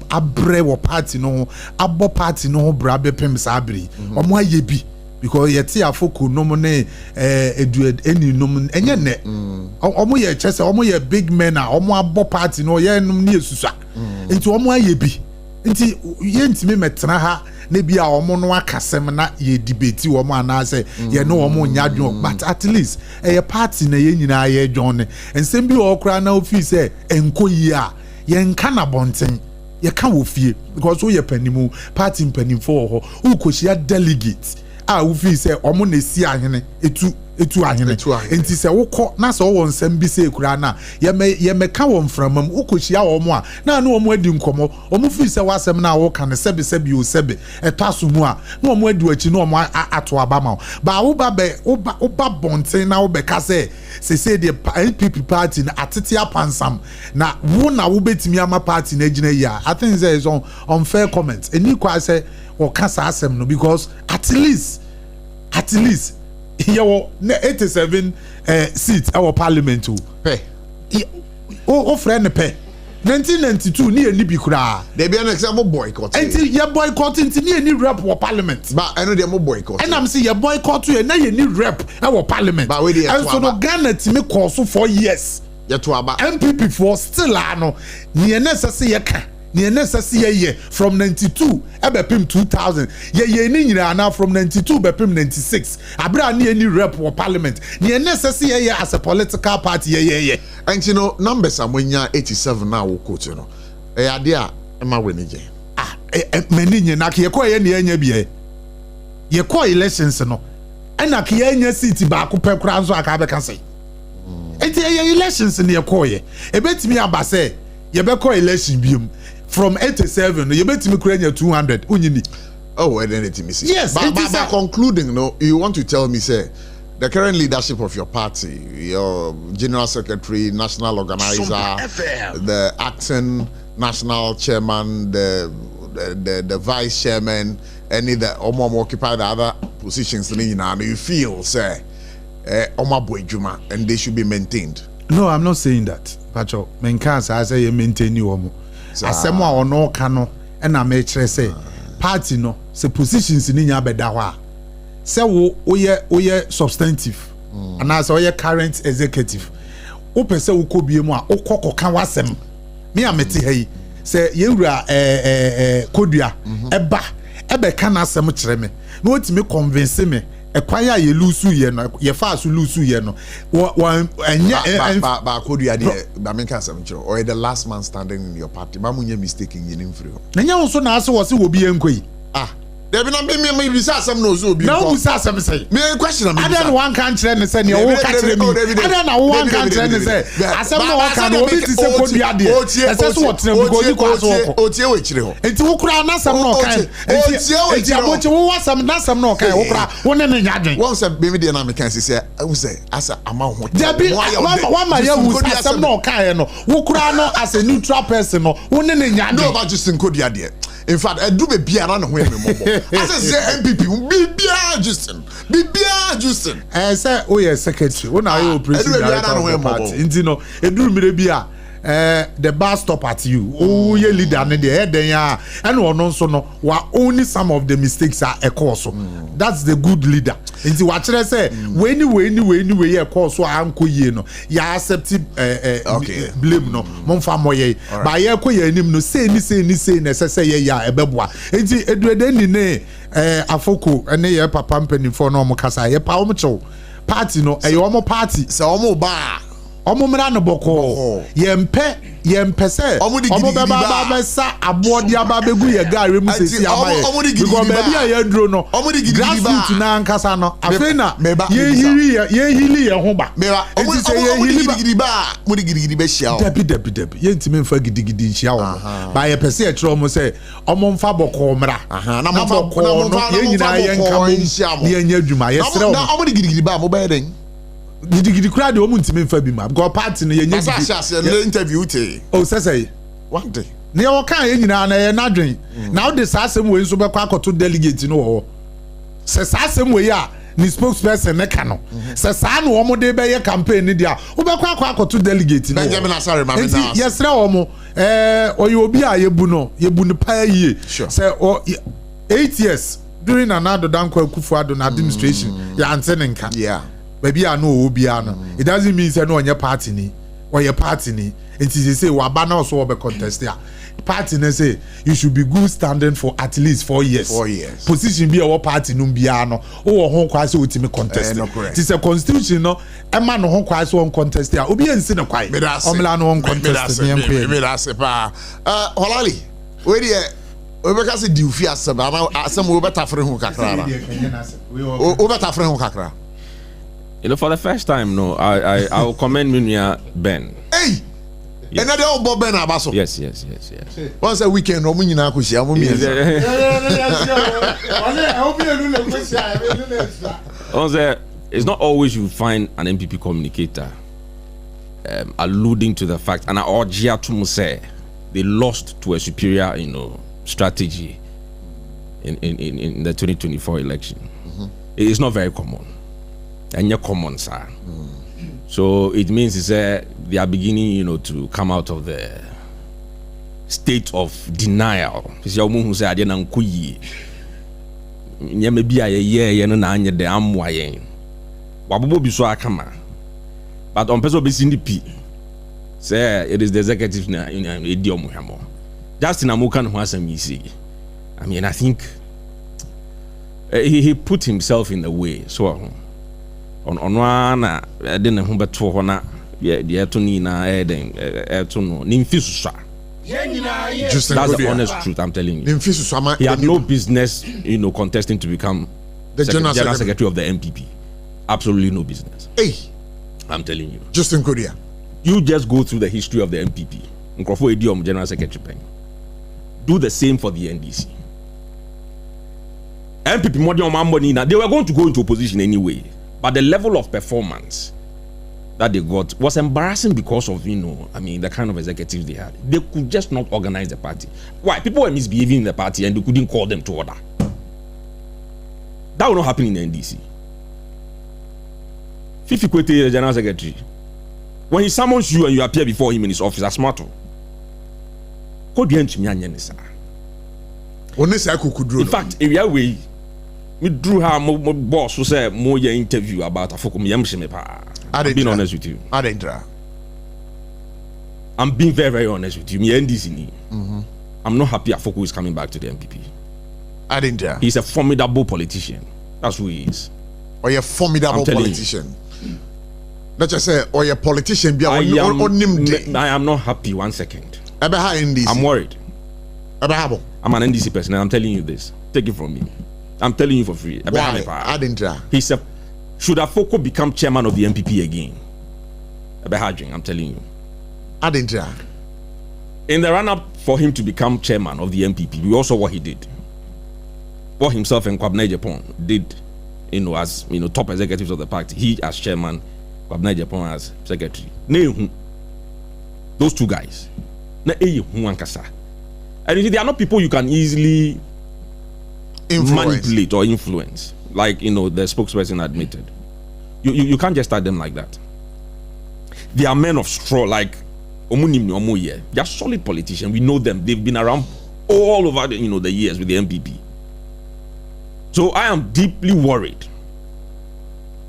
abre wo party no abo party no bra bepem sabri omo aye bi because ye ti Afoko no mo ne eni no enye ne omo ye chese omo ye big men a omo abo party no ye num ne esusa enti omo aye bi enti ye ntimi metena ha ne bia omo no akasem na ye debate omo anase ye no omo nyadwon but at least a party na ye nyina ye dwon ensem bi okra na ofi se enkoyi a ye nka na bonten ye ka wo fie because wo ye panimu party panimfo ho ukohia delegate a ofi se omo na si ahene etu ahene enti se wokọ na se wo nsem bi se kura na ye meka wo mframam ukohia wo mo a na omo adi nkomo omo fi se wasem na wo ka ne sebe o sebe etaso mu a na omo adi achi na omo ato abama ba wo ba bonten na wo be ka se the NPP party na atete apansam na wo betimi ama party na gina ya I think there is unfair comment eni kwa se wo ka sa asem no because at least here 87 seats our parliament o friend pe 1992 ni eni bi kura there be an example boycott enti ye boycott enti ni eni rep wo parliament ba eno dey mo boycott and am say ye boycott ye na ye ni rep our parliament ba we dey and so no Ghana ti me call so for years ye to aba MPP for still ano ni necessary ye ka ni necessary ye from 92 ebepim 2000 ye ni nyina na from 92 bepim 96 abra ni any rep for parliament ni necessary ye as a political party ye and you know numbers amanya 87 na wo quote no e ade a ma weni je mani nyina ka ye ko ye ni anya bia ye ko elections no ena ka ye anya seat ba ko pe kura nso aka be ka sei enti ye elections ni ye ko ye ebetimi abase ye be ko election biom from 87 you bet me kura 200 unyini and then it me see yes but concluding no you want to tell me say the current leadership of your party your general secretary national organizer the acting national chairman the vice chairman any the occupy the other positions you feel say and they should be maintained. No, I'm not saying that pacho menka say I say you maintain you omo asemo a ono ka no e na me kire say party no se positions ni nya beda ho a se wo ye substantive and as oye current executive wo pese wo kobie mu a okokoka wasem me amete hai se yewura kodua ebe ka na asem kire me na otimi convince me ekwaya ye lusu ye no ye fa so lusu ye no ba kodua de ba menka asem kire or the last man standing in your party ba munye mistake in yin mfiri na nya so na ase wo se wo bi enkoi There be not me be some no so be. No, some say. Me question I don't one country and say you won't catch me. I don't know one country and say. I said no one can obi ti say could be ade. That's what you go you kwaso oko. Otie we kire ho. Enti wo kura na sam no kan. Enti aboche wo wasam na sam no kan wo kura wo ne ne nyadwen. Won say be me dey na me kan say wo say asa ama ho. Debi one ma ya wu sam no kan no. Wo kura no as a neutral person no wo ne ne nyadwen. No ba just nko dia de. In fact, I do be bia na ho em mo. I say MPP be bia Justin. Be bia Justin. Say oh yes secretary. Una you president of the party. Inti no eduru mire bia the bar stop at you. Oh ye leader na dey head ya. And ono so no wa only some of the mistakes are a cause. That's the good leader. Inti wa kire say we ye cause so anko ye no. Ya accept blame no. Momfa moye. Ba ye ko ye anim no say ni na say ye ya ebeboa. Inti eduede ni ne afoko ene ye papa mpanimfo no mo kasa ye pa omo chew. Party no e omo party. Se omo ba omo mra no boko yempe se omo beba sa abodi aba begu ye gare mu sesi amaye because baby ya duro no grassroots na ankasa no afena ye hili ye ho ba omo digidi ba hia debi ye ntime mfa gidigidi hia wo ba ye pese e kire omo se omo mfa boko mra na boko no ye nyina ye nka mo ye nya adwuma ye sere omo digidi ba mo ba den gidi kura de omu ntime mfa bi ma because party no ye nya gidi interview te oh say one day ne o kan ye nyina na ye nadwen na o de sasem we nso be kwa akoto delegate no wo se sasem we ya ni spokesperson ne ka no se sa na wo mo de be ye campaign ni dia wo be kwa akoto delegate no Benjamin Asare ma me na yesre wo mo oye obi a ye bu ni pa ye se 8 years during another Danko Akufo-Addo administration ya antenenka yeah baby I know obiano it doesn't mean say no onye party ni or your party ni it is say wa ba na so be contest ya party na say you should be good standing for at least 4 years position be our party no bia no wo ho kwa say otimi contest it is a constitution no e ma no ho kwa say on contest ya obi ensi ne kwai omla no on contest ni enko me da se pa holali we dey we be ka say di ufi asem we better free ho kakra we better free ho kakra. You know, for the first time, no, I will commend Minya Ben. Hey, yes. Another old Bob Ben Abaso. Yes. Once a weekend, no money na kushi. It's not always you find an MPP communicator alluding to the fact, and Orgia to say they lost to a superior, strategy in the 2024 election. It is not very common. And your common sir. So it means they are beginning, to come out of the state of denial. Because your mum say I didn't kuyi. Maybe a year no na anye de amwaye. Wabobo biso akama. But on person be in the P. Say it is the executive na idiom hamo. Just in Amukan who has a see. I mean, I think he put himself in the way. So on one didn't ho beto ho na ye to ni na to no nimfisuswa. That's the honest truth I'm telling you. He had no business contesting to become the general secretary of the MPP. Absolutely no business. Hey, I'm telling you. Justin Korea, you just go through the history of the MPP. Nkrofo Ediom general secretary. Do the same for the NDC. MPP more than money now. They were going to go into opposition anyway. But the level of performance that they got was embarrassing because of, the kind of executives they had. They could just not organize the party. Why? People were misbehaving in the party and they couldn't call them to order. That will not happen in the NDC. Fifi Kwete, the general secretary, when he summons you and you appear before him in his office, as smart. In fact, area way. We drew her boss who said more interview about Afokum Yamshimepa. I'm being honest with you. I'm being very, very honest with you. I'm not happy Afoku is coming back to the MPP. He's a formidable politician. That's who he is. Or a formidable politician. Let's just say, or a politician. I am not happy 1 second. I'm worried. I'm an NDC person and I'm telling you this. Take it from me. I'm telling you for free. Why? I didn't try. He said, should Afoko become chairman of the MPP again? I'm telling you. I didn't try. In the run-up for him to become chairman of the MPP, we also what he did. What himself and Kwabena Japan did, as top executives of the party. He as chairman, Kwabena Japan as secretary. Those two guys. And you see, they are not people you can easily manipulate or influence, like the spokesperson admitted. You can't just start them like that. They are men of straw, like they are solid politicians. We know them. They've been around all over the years with the MPP. So I am deeply worried.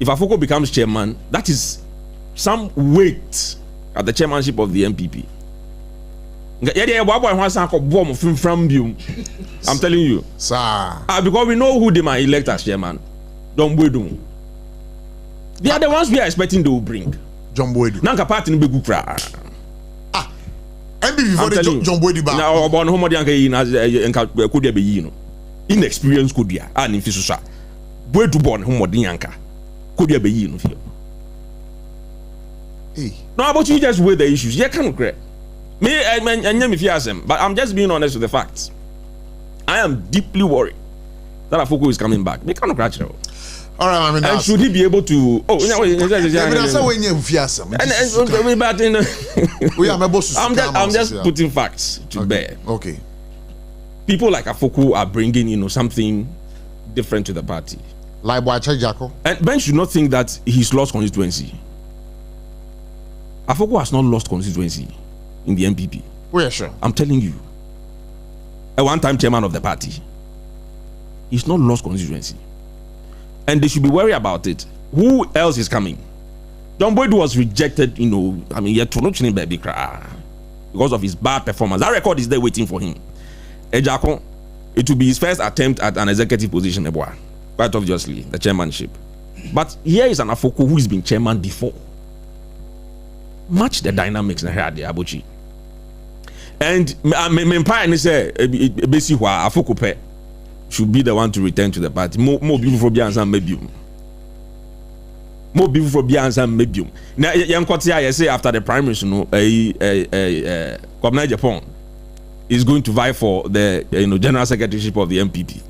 If Afoko becomes chairman, that is some weight at the chairmanship of the MPP. I'm telling you, sir. Because we know who they might elect as chairman. John Boydu. They are the ones we are expecting they will bring. John Boydu. Nanka party be good cry. MPP before the John Boydu ba. Now about how much yanka could there be inexperienced could ya and if you Boydu born who modern yanka could there be No, about you just weigh the issues. You can't regret. Me, but I'm just being honest with the facts. I am deeply worried that Afoko is coming back. They can't crash. All right, and should he be able to? I'm just putting facts to bear. Okay. People like Afoko are bringing, something different to the party. Like Boache Jacko. And Ben should not think that he's lost constituency. Afoko has not lost constituency in the MPP. Well, sure. I'm telling you. A one-time chairman of the party. He's not lost constituency. And they should be worried about it. Who else is coming? John Boydu was rejected, because of his bad performance. That record is there waiting for him. Ejako, it will be his first attempt at an executive position, quite obviously, the chairmanship. But here is an Afoko who has been chairman before. Match the dynamics in the Abotchie. And Empire say basically Afoko should be the one to return to the party. More beautiful Bians and Mebium. More beautiful Bians and Mebium. Now, I say after the primaries, Kwabena Japan is going to vie for the general secretaryship of the MPP.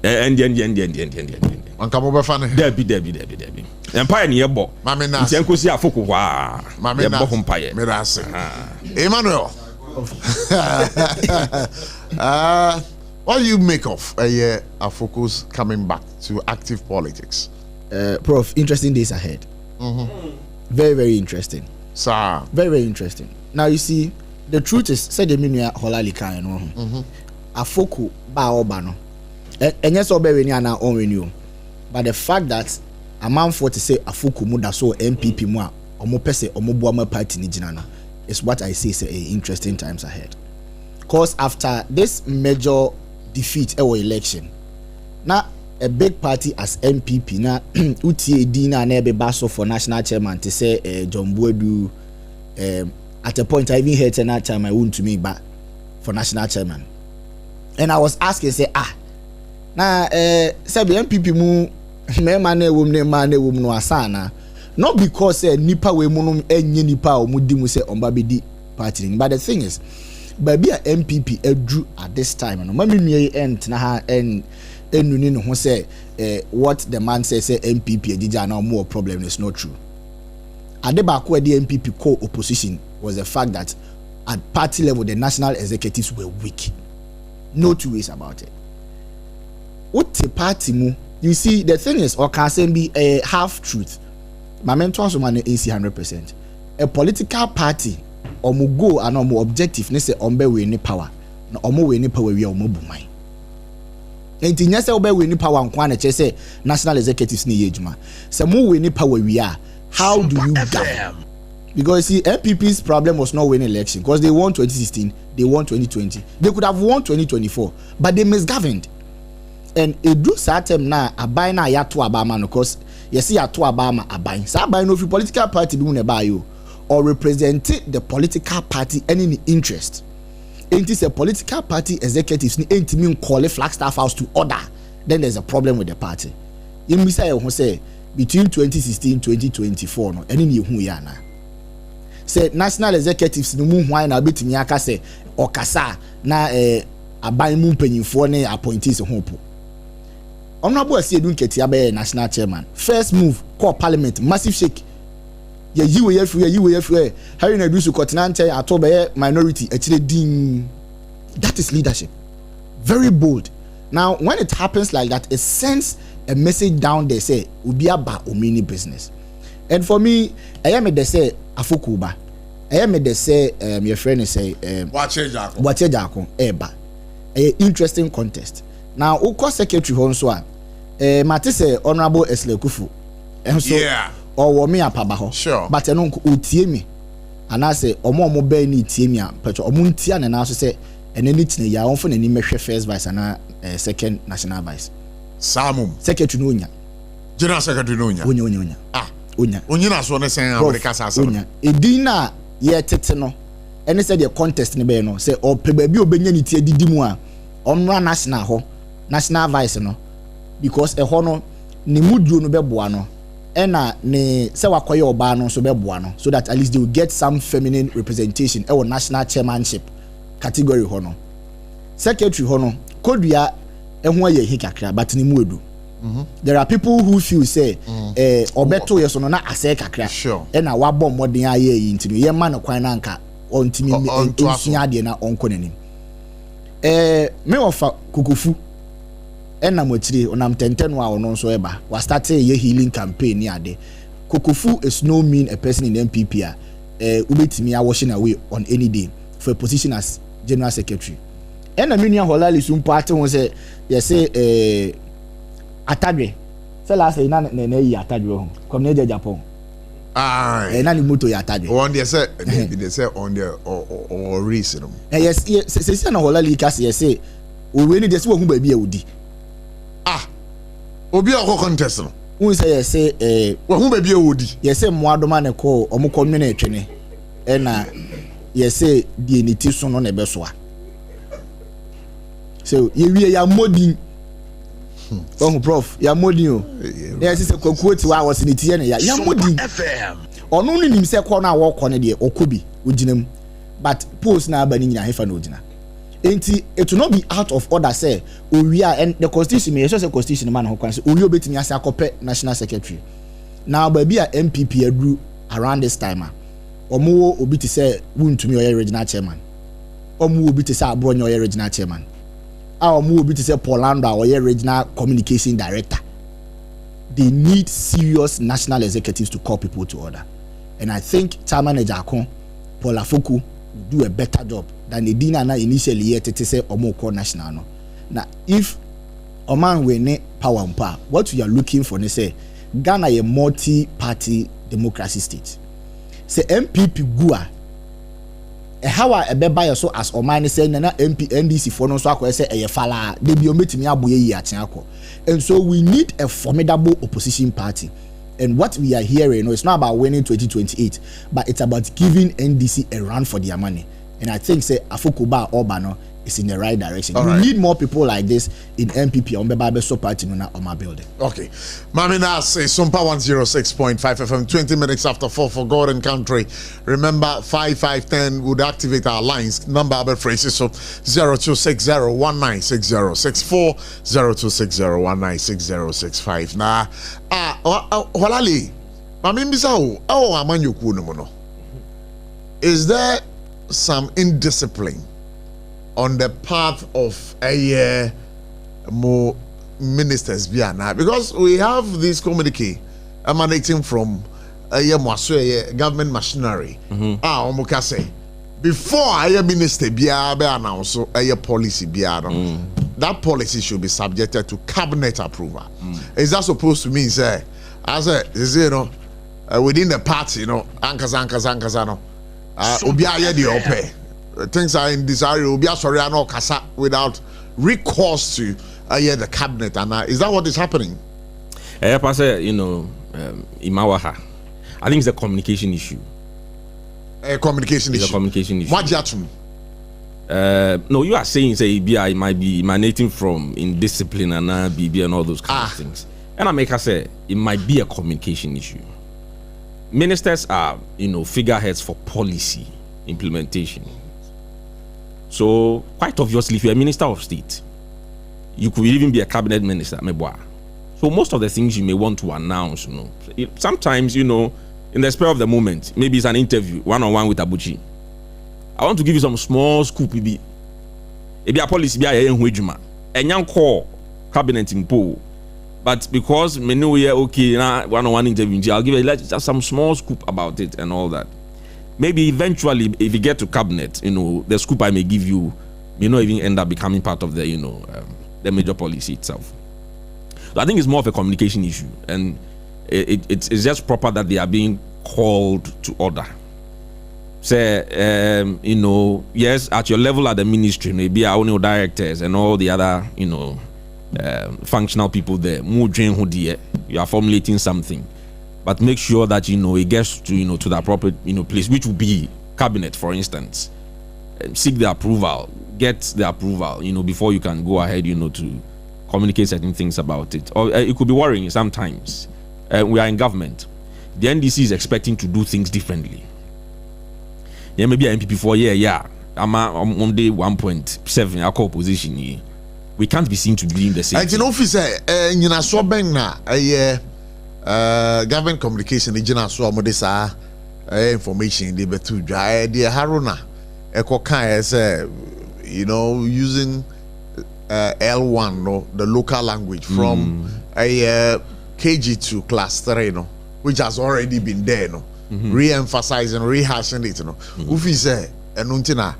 Debbie. Empire near Bo. Mamina. It's Afoko. Emmanuel. What do you make of Afoko's coming back to active politics? Prof, interesting days ahead. Very, very interesting. Sir. Very, very interesting. Now you see, the truth is, said the Minya Holalika, Afoko ba obano. And yes, obey na on renew. But the fact that a man for to say Afoko muda so MPP moi, omo pese omo buama party ni jinana. Is what I say is interesting times ahead. Because after this major defeat our election, now a big party as MPP now utie dina na ebe baso for national chairman to say John Boydu at a point I even heard that time I wouldn't to me back for national chairman. And I was asking say na say MPP mu me mane wum no asana. Not because nipa we munum enye nipa o mudi mu se omba bedi party, but the thing is baby a MPP edru at this time no mami nue entna ha enuni no ho say what the man say MPP edija na more problem is not true. Adeba ko the MPP co-opposition was the fact that at party level the national executives were weak. No two ways about it. What the party mu, you see the thing is or can be a half truth. My mentor so man is 100%. A political party or mu go and or mu objective ne say ombe we ni power. Na omo we ni power we omo bumai. Enti nya say obe we ni power nkwa na che say national executives ni yejuma. Say mu we ni power we are. How do you govern? Because see MPP's problem was not winning election because they won 2016, they won 2020. They could have won 2024, but they misgoverned. And it do certain na abai na ya to abama no cause you see ya to abama abai. Sa abai no fi political party bi mu ba yo or represent the political party any interest. It is a political party executives ni enti mean call Flagstaff House to order then there's a problem with the party. You say between 2016 2024 no any hu ya na say national executives no mu hwan na betimi aka say okasa na aban mu mpanyimfo ne appointees hopo honorable Asiedu Nketia be national chairman first move call parliament massive shake ye yiwe Harry na dusu continental atobe minority actually din. That is leadership, very bold. Now when it happens like that, it sends a message down there say ubi aba omini business. And for me, I am they say afukuba. I am they say your friend say wache jako eba. Interesting contest. Now uko secretary honswa mate say honorable Esle Kufu. So or me apaba ho. Sure. But eno utie me. And I say omo be ni tie me a pecho omuntia na na so say and then it's ya on for any measure first vice and second national vice. Samum secretary no nya. General secretary no nya. Onya. Onya na so ne sen America sasa. Onya. Edina ye tete no. Any say the contest ne be no say o pe ba bi obenya ni tie didi mu a onra national ho national vice no because e ho no ne muduo no be boa no ena ne se wakoye oba no so be boa no so that at least they will get some feminine representation e national chairmanship category hono secretary hono kodua ehun aye hi kakra but ni mu edu there are people who feel say obeto yeso no na ase kakra e na wabọ modern aye yi ntino ye ma no kwan na nka ontimi nsua de na onko nanim me ofa kukufu na mochiri onam tenten wa ono so eba wa start ye healing campaign ni ade kukufu is no mean a person in MPP ubetimi a washing away on any day for a position as general secretary and Amunia Holali soon party was say atadwe say last say na yi atadwe come near Japan na ni moto ya atadwe on they say on the or reason yes say na Holali ka say we need dey say wo hu ba bi awudi obi a contest no we say wo hu ba bi awudi yes say mo adoma ne ko omukọ nwene etwene na yes say the unity so no na be so a so ye ya modin prof ya modin o yes say kwakuoti wa was ni tie na ya modin onu ni nim say ko na wo ko ne de okobi oginam but post na aba ni nyina hefa na ogina enti it will not be out of order say owia and the constitution me say constitution man ho kwan say owia obetimi ase akope national secretary now baby a MPP adru around this time omo obi ti say wuntumi oye regional chairman omo obi ti say abronyo oye regional chairman omo obi ti say Polando oye regional communication director. They need serious national executives to call people to order, and I think Chairman Ejakon Paul Afoku will do a better job than the dinner initially yet to say omo call national no. Now if oman we ne power mpa, what we are looking for, they say Ghana a multi-party democracy state. Say MPP gua how a beba so as oman say na MP NDC for no so akọ say e fala de bi o metimi aboye yi atenako. And so we need a formidable opposition party. And what we are hearing, it's not about winning 2028, but it's about giving NDC a run for their money. And I think say Afokuba Obano is in the right direction. We need more people like this in MPP on the so party on my building. Okay. Mamina say SOMPA 106.5 FM 20 minutes after 4 for God and country. Remember 5510 would activate our lines. Number of phrases so 0260196064 0260196065. Nah Holali Mamimisa amanyoku no. Is there some indiscipline on the path of more ministers because we have this communique emanating from government machinery. Before a minister be announced a policy that policy should be subjected to cabinet approval. Is that supposed to mean say as within the party, anchors things are in this area without recourse to the cabinet, and is that what is happening? Imawaha, I think it's a communication issue. A communication issue. What No, you are saying say it might be emanating from indiscipline and BB and all those kind of things. And I make her say it might be a communication issue. Ministers are, figureheads for policy implementation. So quite obviously, if you're a minister of state, you could even be a cabinet minister. So most of the things you may want to announce, sometimes, in the spur of the moment, maybe it's an interview, one-on-one with Abotchie. I want to give you some small scoop. Maybe a policy be a young call cabinet in pool. But because me know okay, one-on-one interview, I'll give you just some small scoop about it and all that. Maybe eventually, if you get to cabinet, the scoop I may give you may not even end up becoming part of the, the major policy itself. So I think it's more of a communication issue, and it's just proper that they are being called to order. Say, yes, at your level at the ministry, maybe our own directors and all the other, functional people there, you are formulating something, but make sure that it gets to to the appropriate place, which will be cabinet, for instance. Seek the approval, get the approval, before you can go ahead, to communicate certain things about it. Or it could be worrying sometimes. We are in government. The NDC is expecting to do things differently. Yeah, maybe an MPP for I'm on day 1.7. I call position here. We can't be seen to be in the same. Government communication, information, they betu dry. The Haruna, using L1, the local language from KG to class 3, which has already been there, re-emphasizing, rehashing it, Ufi say, enuntina,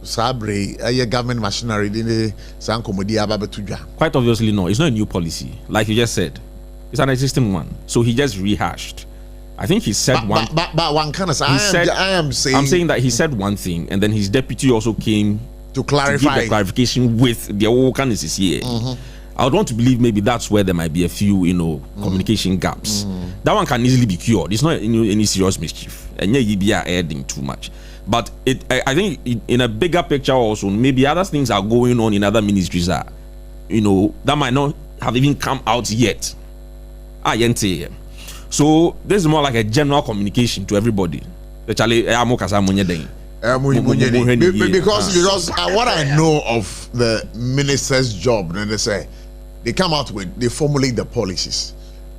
Sabre, government machinery, quite obviously, no, it's not a new policy. Like you just said, it's an existing one. So he just rehashed. I think he said one. But one kind of. I'm saying that he said one thing, and then his deputy also came to clarify, to give the clarification with the whole kind of here. I would want to believe maybe that's where there might be a few, communication gaps. That one can easily be cured. It's not any serious mischief, and you be adding too much. But I think in a bigger picture also, maybe other things are going on in other ministries that might not have even come out yet. So this is more like a general communication to everybody. Because what I know of the minister's job, then they come out with, they formulate the policies.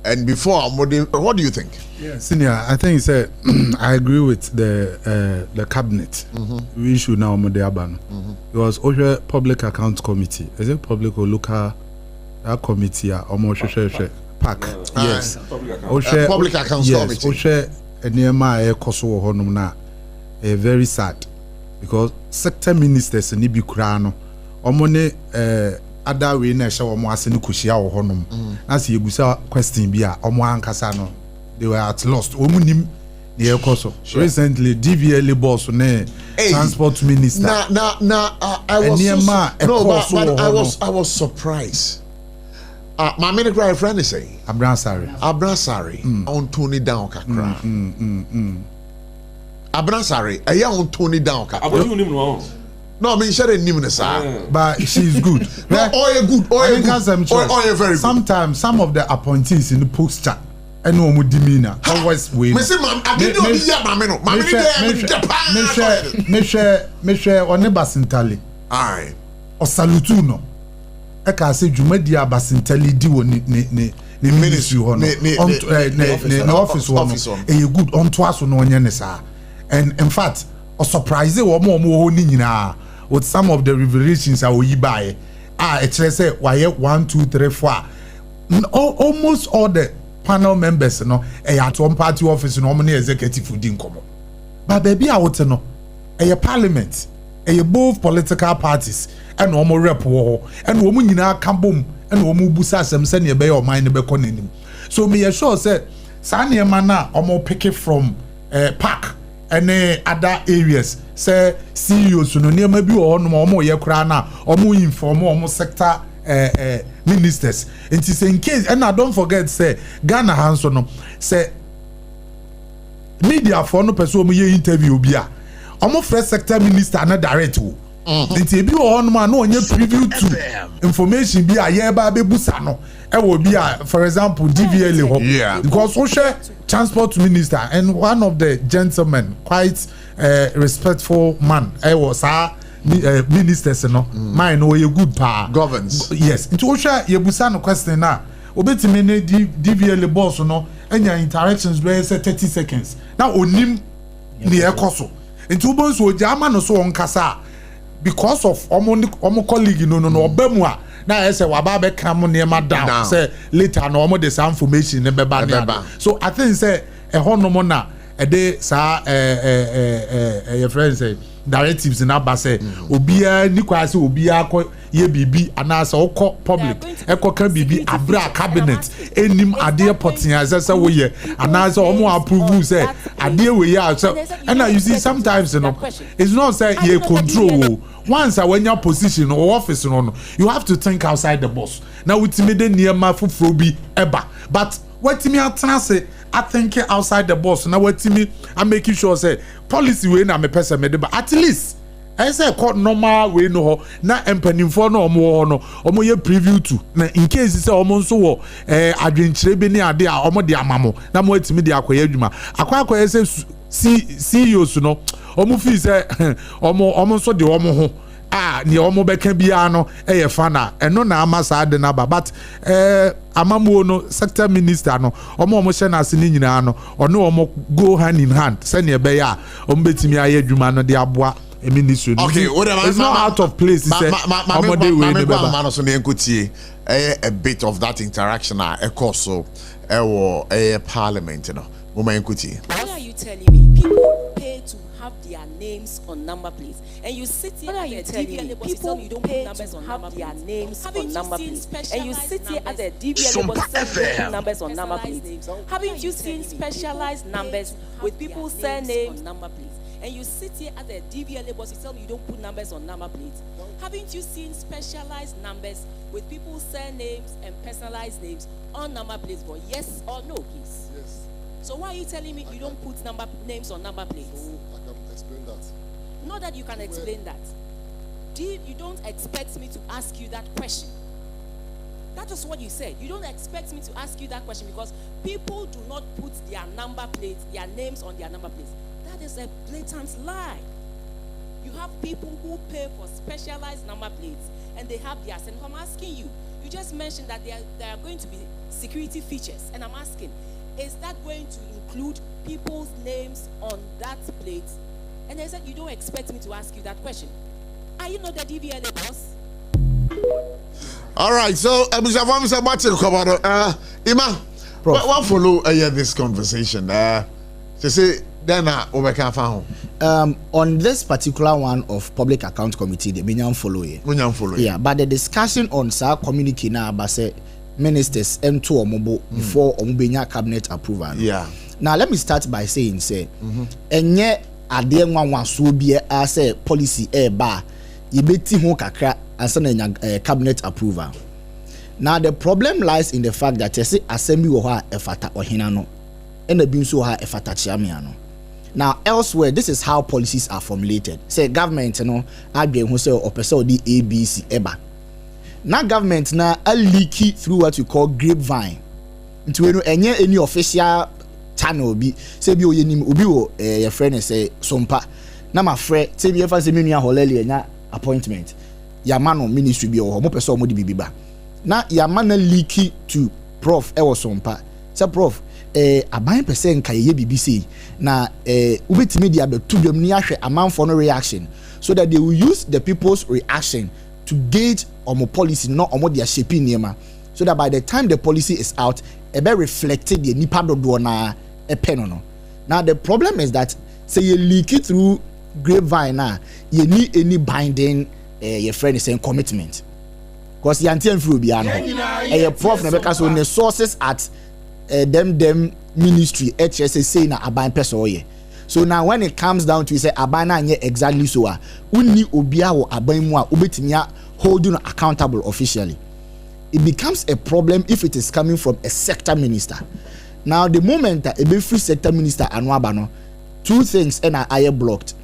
And before, what do you think? Yeah, Senior, I think it's I agree with the cabinet. We issue now it was over Public Accounts Committee. Is it public or local committee? PAC. Yes. Public Accounts Committee. Very sad because sector ministers ni bi kura no omone other way na sha omo ase ni kushia wo honom na se yebusa question bi a omo ankasa no they were at lost omunim ne ekoso recently DVL boss ne transport minister I was surprised. My minister friend is saying Abrasari on Tony down kakra Abrasari on Tony down kakra. No, I mean she didn't name her, but she's good. Good. Very good. Sometimes some of the appointees in the posture and no demeanor always win. Me share on Basintali. Aye. O salutuno. Eka se dwumadi abasintali di wo ne ministry ho no ne office ho no e good on to aso no onye ne sa. And in fact, o surprise wo mo ho ni nyina with some of the revelations I will buy. It say why 1 2 3 4 almost all the panel members at one party office no money executive din komo. But baby out no parliament both political parties and omo rep wo and omo nyina ka bom and omo busa asem se ne be your mind be konanim. So me sure say sane man na omo pick it from park and other areas say CEOs no near maybe omo ye kra na omo inform omo sector ministers. It is in case, and I don't forget say Ghana Hanson no say media for no person ye interview bia almost first sector minister na direct wo nti ebi wo hono ma na onye preview to information bi a ye ba be busa no e wo bi a for example DVL ho because we share transport minister and one of the gentlemen quite respectful man e was ministers no mine no ye good pa governs yes nti we share ye busa no question na obetime ne DVL boss no enya interactions where say 30 seconds na onim ne ekoso nti ubon so jama no so onkasa because of omo colleague no obamu a na say waba be come near down say later no omo the same information ne beba ne so I think say e hono na e dey sa your friend say directives na ba say obia ni kwa say obia ko ye bibi anasa okọ public ekoka bibi abra cabinet enim ade potia say we ye anasa omo approve say ade we ya so and you see sometimes you know it's not say ye control once when your position or office no you have to think outside the box now with me the near ma fufuro bi eba but what me atana say I think outside the box now what me I'm making sure say policy we na me person me but at least I say court normal we no na empanimfo no omo ye preview to na in case say omo nso wo adwenkyere bi ne ade a omo de amamo na mo atimi de akoye adwuma akoye say CEOs no omo fi say omo nso de omo ho ni omo beka bia no eye fana eno na amasa de na ba but amamuo no sector minister no omo hye na ase ni nyina no ono omo go hand in hand say ne be ya omo betimi aye adwuma no de aboa ministry okay it's not out of place say omo dey we ne baba man so ne enkotie a bit of that interaction a course so wo parliament no mo enkotie. What are you telling me? People pay to have their names on number plates, and you sit here at the DVL people you don't pay to have their names on number plates, and you sit here at the DVL numbers on number plates. Haven't you seen specialized numbers with people's surnames on number plates? And you sit here at the DVL boss, you tell me you don't put numbers on number plates. Haven't you seen specialized numbers with people's surnames and personalized names on number plates? But yes or no, please. Yes. So why are you telling me you don't put names on number plates? So I can explain that. Not that you can explain that. You don't expect me to ask you that question. That is what you said. You don't expect me to ask you that question because people do not put their number plates, their names on their number plates. That is a blatant lie. You have people who pay for specialized number plates and they have theirs. And I'm asking you, you just mentioned that there are going to be security features. And I'm asking, is that going to include people's names on that plate? And they said, you don't expect me to ask you that question. Are you not the DVLA boss? All right, so Mr. Martin, Ima, what follow this conversation? To say, then on this particular one of Public Account Committee, the Minyan follow it. Yeah, but the discussion on sa communique na abase ministers M2 or mobile before Omubenya cabinet approval. Yeah. Now let me start by saying, say, enye ade nwa so bi a say policy ba yebeti ho kakra ansa na cabinet approval. Now the problem lies in the fact that say assembly wo ha efata ohina no and the bin so ha efata chiamia no. Now elsewhere, this is how policies are formulated. Say government no adwen ho say opese di ABC eba. Now government na a leaky through what you call grapevine. Into we no enye any official channel bi say bi oyenim obi wo your friend say SOMPA. Na my friend say bi efa say menua holele enya appointment. Yamano ministry bi o mo pese o mo di bibi ba. Na yamana leaky to prof e wo SOMPA. Say prof aban pese nka ye BBC na ubetimi dia betu dwam ni ahwe amanfo no reaction so that they will use the people's reaction to gauge omo policy no omo dia shaping niema so that by the time the policy is out e be reflected the nipa dodo na e pen no. Now the problem is that say you leak it through grapevine na you need any binding your friend is saying commitment because yantian fru bia no prof na beka so the sources at them ministry HSA say na aban person oye. So now when it comes down to say aban na nye exactly so unni obia wo aban mu a obetimi hold you accountable officially, it becomes a problem if it is coming from a sector minister. Now the moment that a free sector minister anwaba no, two things and are blocked.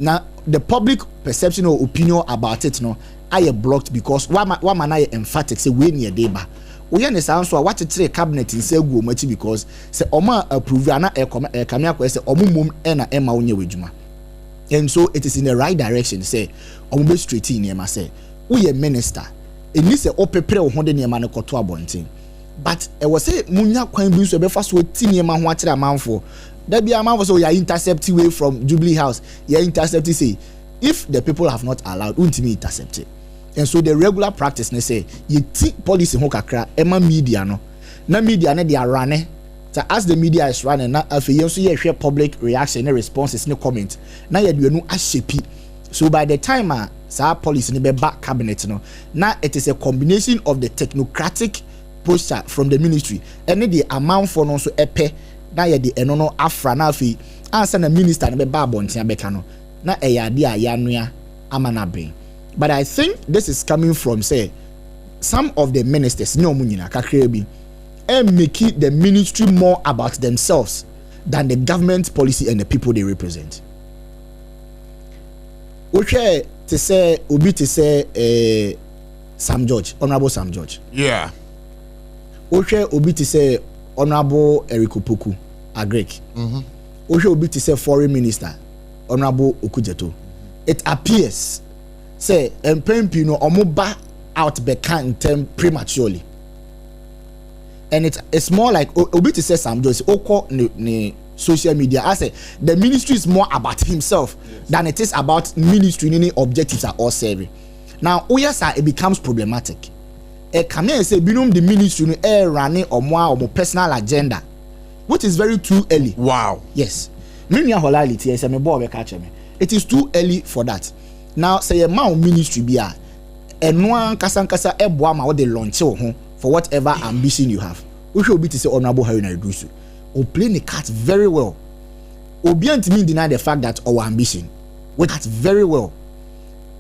Now the public perception or opinion about it no I blocked because one man I emphatic say we near deba. We understand so what the cabinet in say go much because say oma approve na kamia ko say omumum na ema onye wejuma. And so it is in the right direction say omo straight in here say we a minister it needs a opepre o honde ne ma ne koto abonten but e was say munya kwan bi so be fa so ti ne ma ho akere amanfo da bia amanfo so ya intercept way from Jubilee House ya intercept say if the people have not allowed untimi intercept it. And so the regular practice ne say you think policy ho kakra ema media no na media ne they are running so as the media is running na afi so ye hwe public reaction and responses ne comment na ye de anu ahyepi so by the time sa policy ne be back cabinet no now it is a combination of the technocratic posture from the ministry and the amount for no so epe na ye de eno no afra na afi answer na minister ne be ba bontia beka no na e ya de ya noa amana ben. But I think this is coming from say some of the ministers no munyina kakra bi and making the ministry more about themselves than the government policy and the people they represent. Okay, to say obi to say Sam George, Honorable Sam George. Yeah. Okay, obi to say Honorable Eric Opoku Agrek. Okay, obi to say Foreign Minister Honorable Okujeto. It appears say MPP no omoba out beka in term prematurely. And it's more like obi to say Sam George oko ne social media. I say the ministry is more about himself than it is about ministry any objectives are all serving. Now oyasa it becomes problematic. Come here say binum the ministry no running or more personal agenda, which is very too early. Wow. Yes. It is too early for that. Now say a man ministry be a no kasa eboa ma the launch for whatever ambition you have. We should be to say Honorable Harry Naidusu or play the card very well. Obiant mean deny the fact that our ambition, which is very well.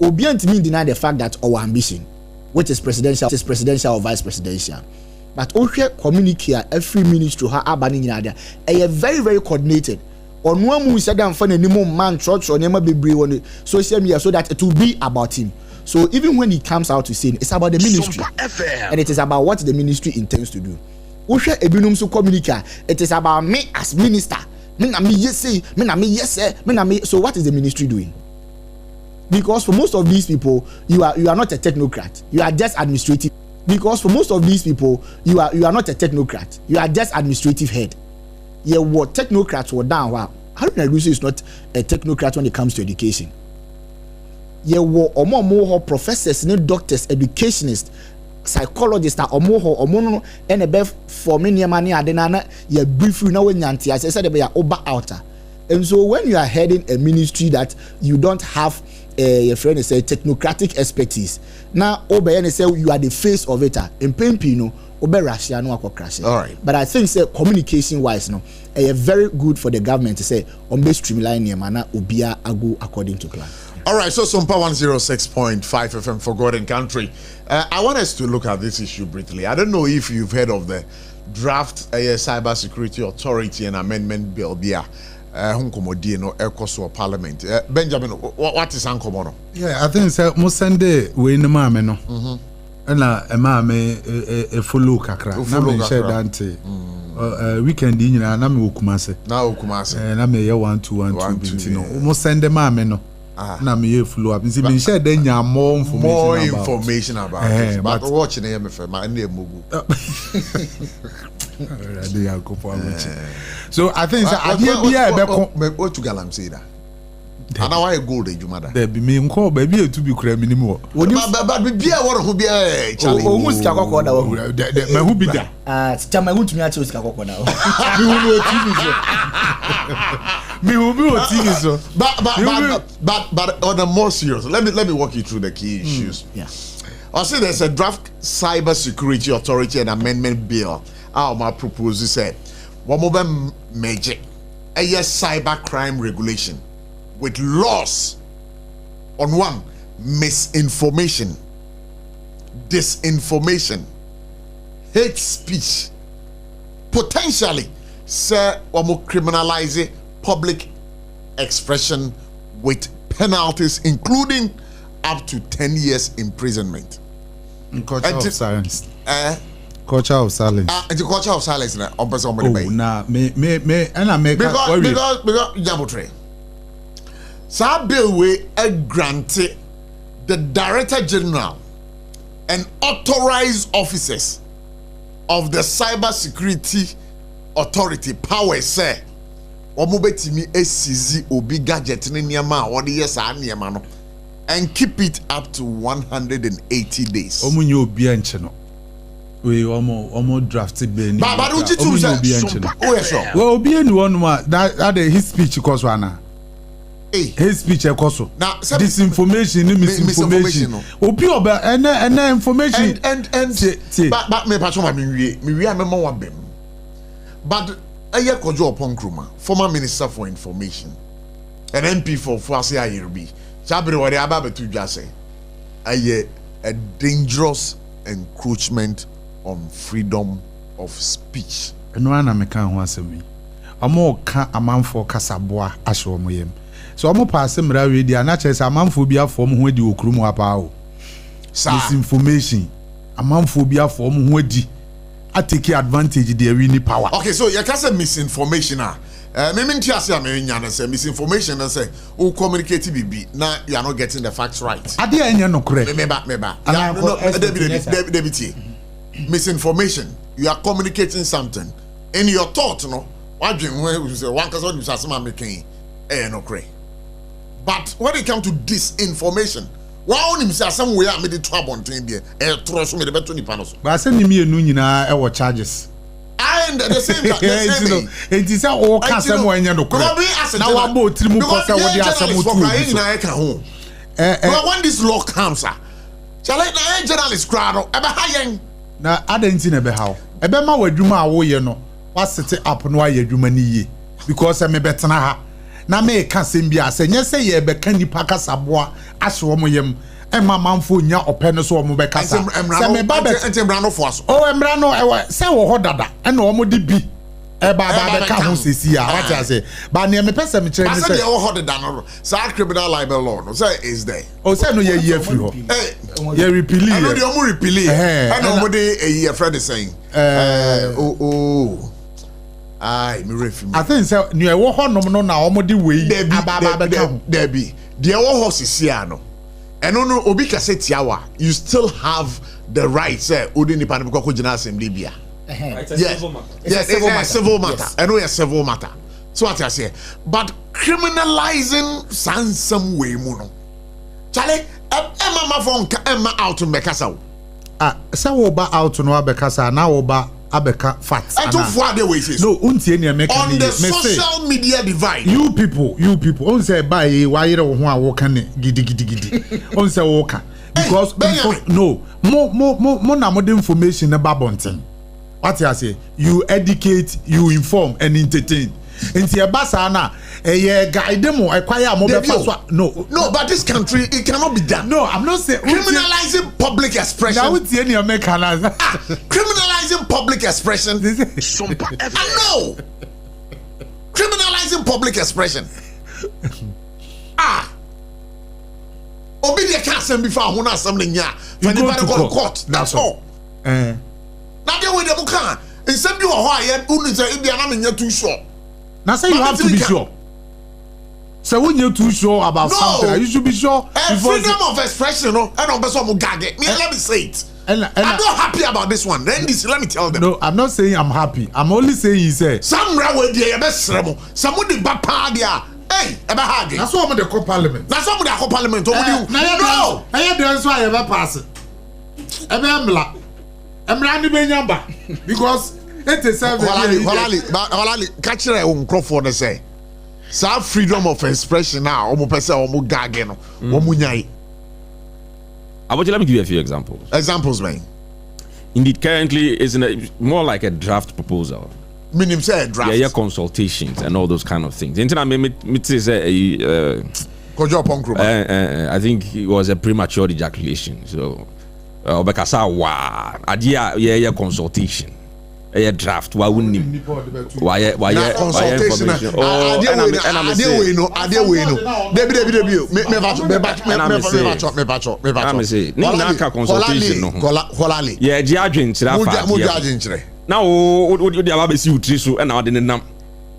Obiant mean deny the fact that our ambition, which is presidential or vice presidential. But okay, communicate every ministry ha abani nyina there. Very very coordinated. On one move said and find a man church or never be brave on social media so that it will be about him. So even when he comes out to say it's about the ministry and it is about what the ministry intends to do. Usha ebinum so communicate. It is about me as minister. Me na me yes say, me na me yes sir, me na me. So what is the ministry doing? Because for most of these people, you are not a technocrat. You are just administrative. Because for most of these people, you are not a technocrat. You are just administrative head. Yeah, what technocrats were down. Wow, Harry Naidusu is not a technocrat when it comes to education. Yeah, what more professors, doctors, educationists, psychologists are omo and a bef for many money adenana ye brief you know when yanti as I said they are over outer. And so when you are heading a ministry that you don't have your friend is a technocratic expertise, now obey say you are the face of it in Pempino obe Russia no crash. All right, but I think say communication wise no very good for the government to say on be streamline your manner obia ago according to plan. All right, so SOMPA 106.5 FM Forgotten Country. I want us to look at this issue briefly. I don't know if you've heard of the draft Cyber Security Authority and Amendment Bill. Yeah, Parliament. Benjamin, what is Ankomono? Yeah, I think it's most Sunday we in the mame no. And a mame a follow kakra. Na share dante. Weekend in na me Kumase. Na Kumase. Na me 1-2-1-2 no. Most Sunday mame no. Na me follow up. See, me share then ya more information about it. But watching him for my name Mugu. So I think what to galam say that. And now I go there, you mother. There be me call baby to be creme anymore. But be a what who be a Charlie. Who's Kakoko now? Who be that? Chama who to me to Kakoko now. Me who be what TV so. But on a more serious, let me walk you through the key issues. Yeah. I say there's a draft Cyber Security Authority and Amendment Bill. My proposal said, one more major a cyber crime regulation with laws on one misinformation, disinformation, hate speech, potentially criminalize public expression with penalties, including up to 10 years imprisonment. Culture of silence. Culture of silence. The culture of silence. Nah, because Jabotre. Sa bill we granted the Director General and authorized officers of the Cyber Security Authority power say omobetimi esizi obi gadget ni niama a wode yesa niama no and keep it up to 180 days. Omunye obi enche no. We omo drafted be ni. But uchi tu say oh yes sir. Well obi enu one ma that his speech cause one. His speech cause. Now disinformation ni misinformation. Obi oba ene information and but me patcho ma me wie amema wa bem. But Aye Kojo Upon Kruma, former Minister for Information, an MP for Fuasi Ayerbi, Sabri Wari Ababe to just say, Aye, a dangerous encroachment on freedom of speech. No one American wants me. A more a man for Casaboa, Ashwamuyem. So I'm a passing radio, and not as a man phobia form who do Krumu Apao. Misinformation, a man phobia form who di. I take advantage of the really power. Okay, so you can say misinformation. Maybe you say misinformation and say, oh, communicate BB. Now you are not getting the facts right. I didn't know correct. Misinformation. You are communicating something. In your thought, no. What do you say? One person who says, making no correct. But when it comes to disinformation, why only say somewhere made it trouble on there? Trust me, the better ni panos. But I send me a new na charges. And the same thing. It is all custom when you know. Now I'm about 3 more what they are some two. But when this law comes, shall I journalist crowd eba hayen? Na adentin ebe how. Ebe ma wadwuma awo ye no. Wa set up no aye adwuma ni ye. Because me betena ha. Na me ka sembia se nye se ye be kan nipa kasaboa ahwe mo yem e ma manfo nya ope no so o mo be kasa se me ba be emra no fo aso o emra no e se wo ho dada e na o mo di bi e ba be ka ho sesi a what I say ba ne me pese me kire me say wo ho dada no sa criminal libel law no say is there o say no ye ye free ho ye repeal e no dey o mo repeal e na o mo dey e ye friend saying I think so. Near Wohon no now, Omodi way, Debbie, dear Wohosisia no. And no Obika Setiawa, you still have the right, sir, Udini Panaboko Jinas in Libya. Yes, it's a civil matter. I know it's a civil matter. So what I say, but criminalizing some way, Muno. Charlie, Emma phone, Emma out to Mekasa. So about out to no Abekasa, now about. Abeka facts. And to for the ways. No, unti any American. On the social media divide. You people. On say buy why you don't want walk and gidi. On say walk because no more na more information about bunting. What I say? You educate, you inform, and entertain. Into your basana, guide them or acquire more. No, but this country it cannot be done. No, I'm not saying criminalizing public expression. Now it's any American. Criminalizing public expression. No. Criminalizing public expression. Obedi can't send before who not something ya. When you go to court, that's all. Now they way they can. In some you are here, only say if they are not too sure. Now say you have to be sure. So when you're too sure about something, you should be sure. Freedom of expression, no, and on person gag. Let me say it. I'm not happy about this one. Then this, let me tell them. No, I'm not saying I'm happy. I'm only saying he said. Some railway there, best remo. Some would be bapa there. Hey, ever hard. That's what I'm the co-parliament. That's what I'm the co-parliament. No, I have done so. I ever pass it. I'm running benyamba because it is a Holali. Catch your own Crawford say. Some freedom of expression now. Omo pese omo gageno. Omo nyai. Let me give you a few examples. Examples, man. Indeed, currently it's more like a draft proposal. Meaning say a draft. Yeah, consultations and all those kind of things. I think it was a premature ejaculation. So, Obekasa wa adia consultation. a draft. Why wouldn't him? Why consultation? Now,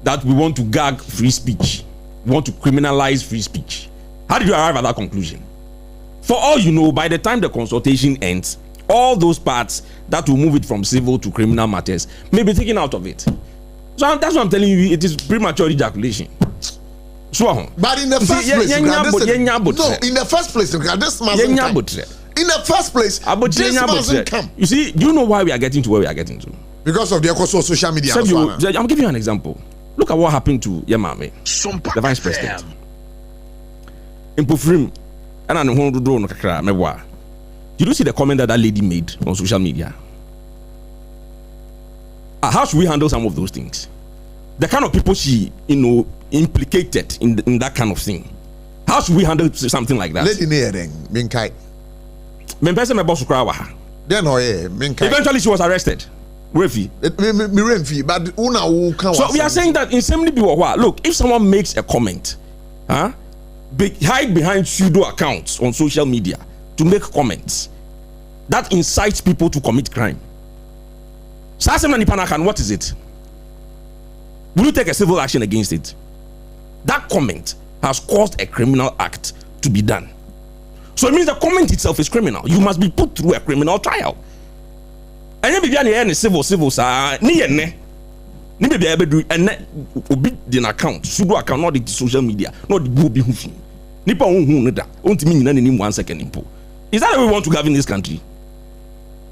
that we want to gag free speech, we want to criminalize free speech. How did you arrive at that conclusion? For all you know, by the time the consultation ends, all those parts that will move it from civil to criminal matters may be taken out of it. So that's what I'm telling you. It is premature ejaculation. So, but in the first place, in the first place, this mustn't come. In the first place, this mustn't come. You see, do you know why we are getting to where we are getting to? Because of the social media. I'm giving you an example. Look at what happened to Yemame, the vice president. In Pufrim, and I know no kakra mewa. Did you see the comment that lady made on social media? How should we handle some of those things? The kind of people she, implicated in that kind of thing. How should we handle something like that? Lady Neering, Minkai. Eventually, she was arrested. Refi. So we are saying that in some people, look, if someone makes a comment, hide behind pseudo accounts on social media to make comments that incites people to commit crime. What is it? Will you take a civil action against it? That comment has caused a criminal act to be done. So it means the comment itself is criminal. You must be put through a criminal trial. And you be civil ni be able do and obi din account pseudo account not the social media not the be hu nipa hu da ontimi nyina nanim 1 second impo. Is that what we want to have in this country?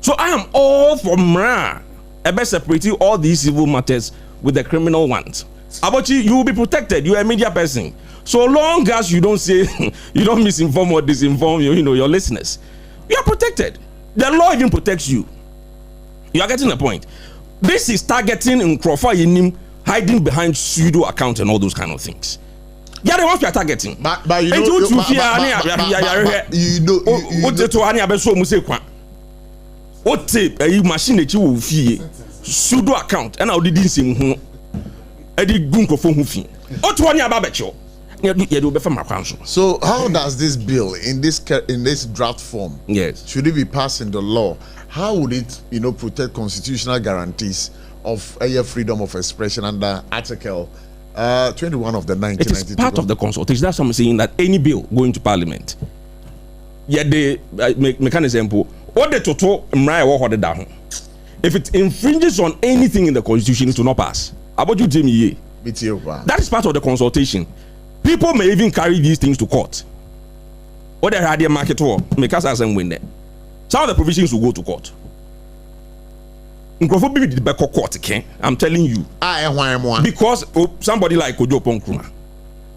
So I am all for mra about separating all these civil matters with the criminal ones. Abotchie, you will be protected. You are a media person. So long as you don't say you don't misinform or disinform your listeners, you are protected. The law even protects you. You are getting the point. This is targeting in PROF Abotchie, hiding behind pseudo accounts and all those kind of things. Yeah, the ones we are targeting. But you know, machine that you will fee pseudo account and I didn't see who Eddie Gunko for who fee. So how does this bill in this draft form? Yes. Should it be passed in the law? How would it, protect constitutional guarantees of freedom of expression under Article 21 of the 1992? It is part of the consultation. That's what I'm saying, that any bill going to Parliament, the mechanism, what the total if it infringes on anything in the constitution, it will not pass. About you, Jamie? That is part of the consultation. People may even carry these things to court. What they had their market war, make us as and win there. Some of the provisions will go to court. I'm telling you. Because somebody like Kojo Ponkruma,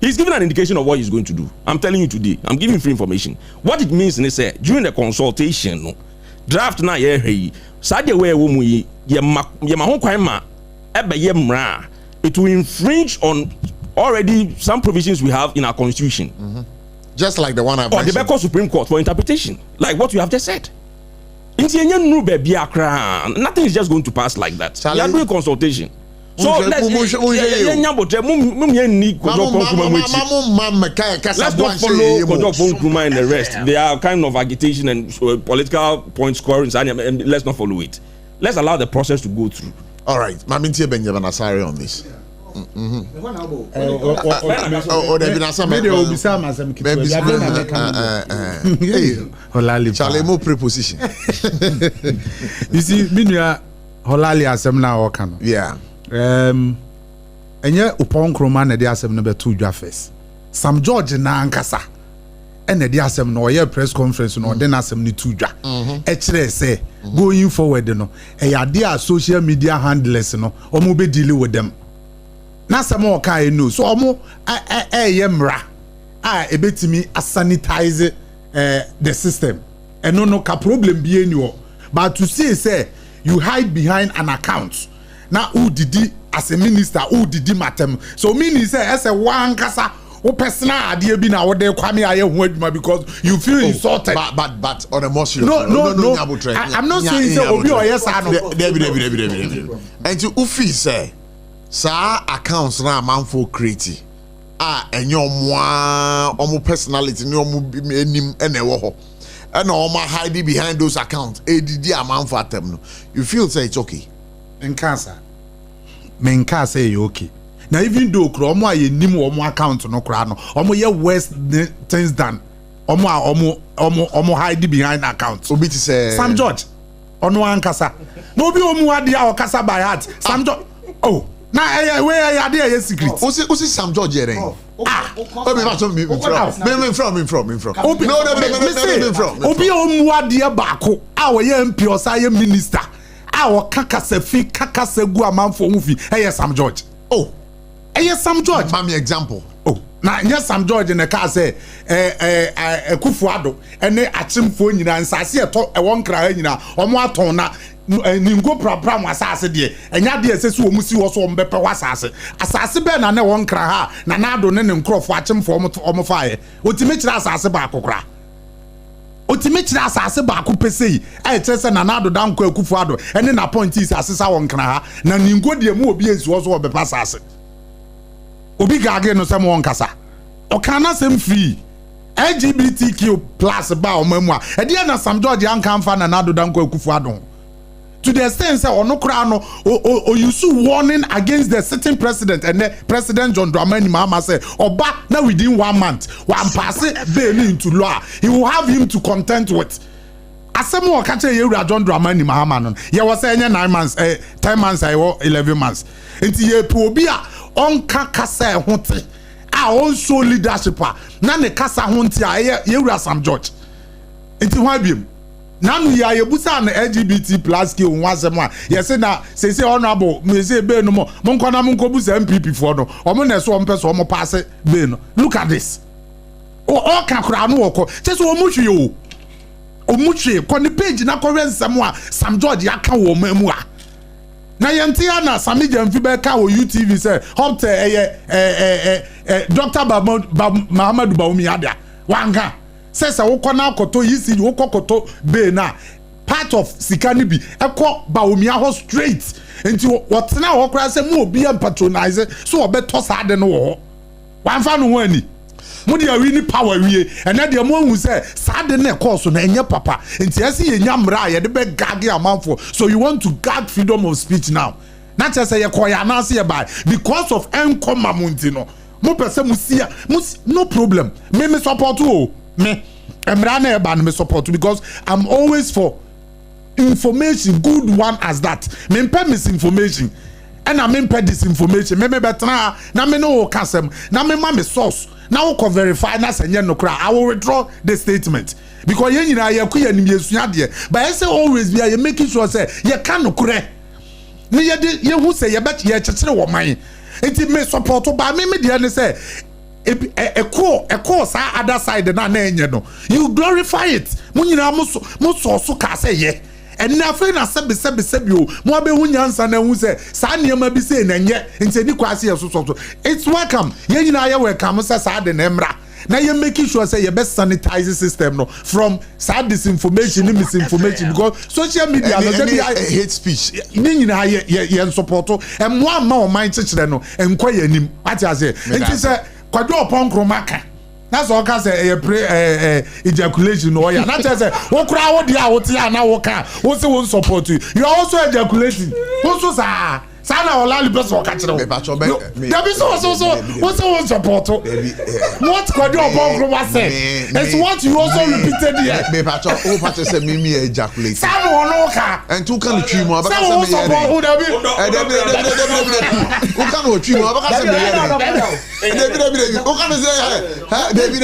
he's given an indication of what he's going to do. I'm telling you today. I'm giving free information. What it means is that during the consultation, draft na it will infringe on already some provisions we have in our constitution. Mm-hmm. Just like the one I've mentioned. Or the Supreme Court for interpretation, like what you have just said. Nothing is just going to pass like that. We are doing consultation. So let's not follow Kodok and the rest. They are kind of agitation and political point scoring, and let's not follow it. Let's allow the process to go through. All right, Maminti Benjamin Asari on this. Charlie, more preposition. You see, Minya Holali asem na wakano. Yeah. Enye upon kroma na de asem number 2 Jafes. Sam George na ankasa. Ene de asem no ye press conference no de na asem ni 2 Jwa. E kire say going forward no. E ya de social media handlers no. Omo be deal with them. Na samo kai no. So omo ye mra. Ebetimi sanitize the system. And no ka problem be any. But to say you hide behind an account. Now who did it as a minister? Who did it matter? So meaning say as a one kasa What personal idea be now? What they come here because you feel insulted. But on a more serious no. I'm not saying say obi or yes I know. And to ufi say, sa accounts na manfo create. Enyo mwa omo personality ni omo enim ene wo ho. And omo hide behind those accounts. ADD amanfo atem no. You feel say it's okay. Menka say you okay. Now even though omo aye nim omo account no kra no, omo ye worse things than omo hide behind accounts. Obi to say Sam George ono ankasa. No be omo ade a okasa by heart. Sam George. Oh, na where are there secret? Osi Sam George here. No. Obi omo ade baako a wo ye MP o say minister. Our kakasefi kakasegu amanfo hufi Sam George. Oh, Sam George. Mami example. Oh, na Sam George in the car say Kufuado ene achimfo nyina nsase eto ewon kra nyina omo aton na ningo prapra mo asase de enya de sese omu si wo so ombepe wasase asase be na won kra ha na ado ne nkrofo achimfo omo faaye otime kira asase ba akokra otime kira asase ba akopesei kire na ado danko Kufuado ene na pointis asesa won kra ha na ningo de mu obi ensi wo so obepa asase obi gage no sem won kasa o kana sem free LGBTQ+ ba o mamu a e de na Sam George an kan fa na ado danko Kufuado to the extent say onokra no o use warning against the sitting president and the President John Dramani Mahama say oba na within 1 month one pass bail into law he will have him to contend with asem o ka che yewura John Dramani Mahama no ye was say 9 months 10 months 11 months enti ye po obi a onka kasa hote a on show leadership na ne kasa honte a yewura Sam George enti ho abiem nanu ya yebusa na LGBT+ ki onwasem a yesi na say honorable me say be no mo nkwana mo nkobusa MPP for no omo na so ompe so omo pass be no look at this o ka kura no woko cheso omuhwe o omuhwe ko ni page na ko nsem a Sam George aka wo mamu a na yente ya na Sami Jamfi be ka wo UTV say hopte Dr. Muhammadu Bawumi ada wanga says a wokona koto yisi wokokoto be na part of sikani bi ekọ Bawumi ho straight enti wotena ho kra say mu obi am patronize so obeto sa de no ho wanfa no ho ani mu de awi ni power wie ena de mo hu say sa de na course na enye papa enti ase ye nyamra ye de be gag amanfo so you want to gag freedom of speech now not just say ye koya na say by because of encomamunti no mo pese musia no problem me support o me emrana eba no me support because I'm always for information good one as that me pay misinformation and I mean pay disinformation me betra na me no kasem na me ma me source na we can verify na senye no kra I will withdraw the statement because yen nyina ye kuya nim yesua de but I say always be you making sure say ye kan no kra me ye hu say ye bet ye chekere wo man enti me support ba me de ne say a call sa other side na enye no you glorify it munyina mo so ka say ye and na fe na sebe o mo abe hu nyansa na hu say sa niam bi say na enye nti ni kwase ye so it's welcome ye nyina ye welcome say sa de na emra na ye making sure say ye best sanitize system no from sad disinformation and misinformation because social media no dey hate speech ni nyina ye support e mo ama o man chechire no enko ye nim ati ase nti say kwado opon kromaka na so ka say ejaculation no ya na say wo kura wo dia wo ti ana wo ka wo say wo support you are also ejaculating wo so sa na olali person ka kire wo there be so wo say support what kwado opon kroma say it's what you also repeated here me pacho o pacho say me ejaculate sa no no ka and tu kan twi mo abaka say me support there be o kan o twi mo abaka say me David o kan say David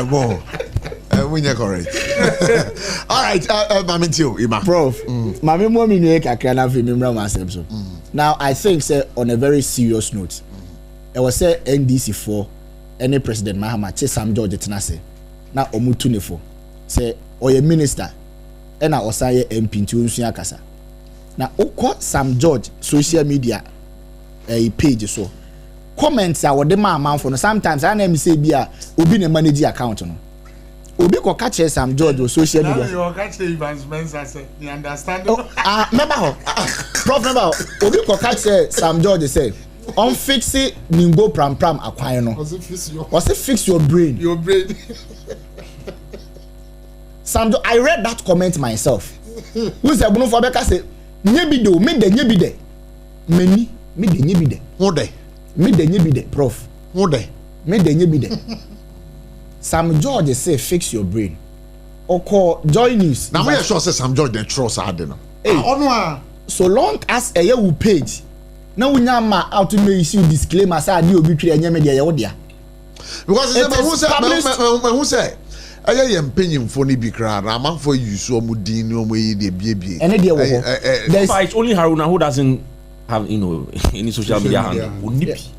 bon we are correct. All right, Mami Tio, Ima. Prof, Mami mo mi ne kakra na fi mi mra masem so. Now I think say on a very serious note, I was say NDC for any President Mahama che Sam George tenase. Na omutu ne for say oye minister ena osaye MP nti onsua kasa na okọ Sam George social media page so comments a wode ma amanfo no sometimes I na me say bia obi na manage account no obi ko catch Sam George on social media you catch Evans Mensa say you understand remember prof remember obi ko catch Sam George say on fix it ningo pram akwan no was it fix your brain Sam I read that comment myself who say bunu for beka say nyebi de me de nyebi de meni me de nyebi de who de me de nyebi de prof who de me de nyebi de Sam George say fix your brain oko Joy News now we sure say Sam George the trust are there now so long as a you page na wunya ma out to me issue disclaimer say ade obi twa enye me de ye wo dia because who say aye yem penyimfo ni bi kra na amanfo use omudin ni omoyi de biebie ene de wo ho it's only Haruna who doesn't have any social media handle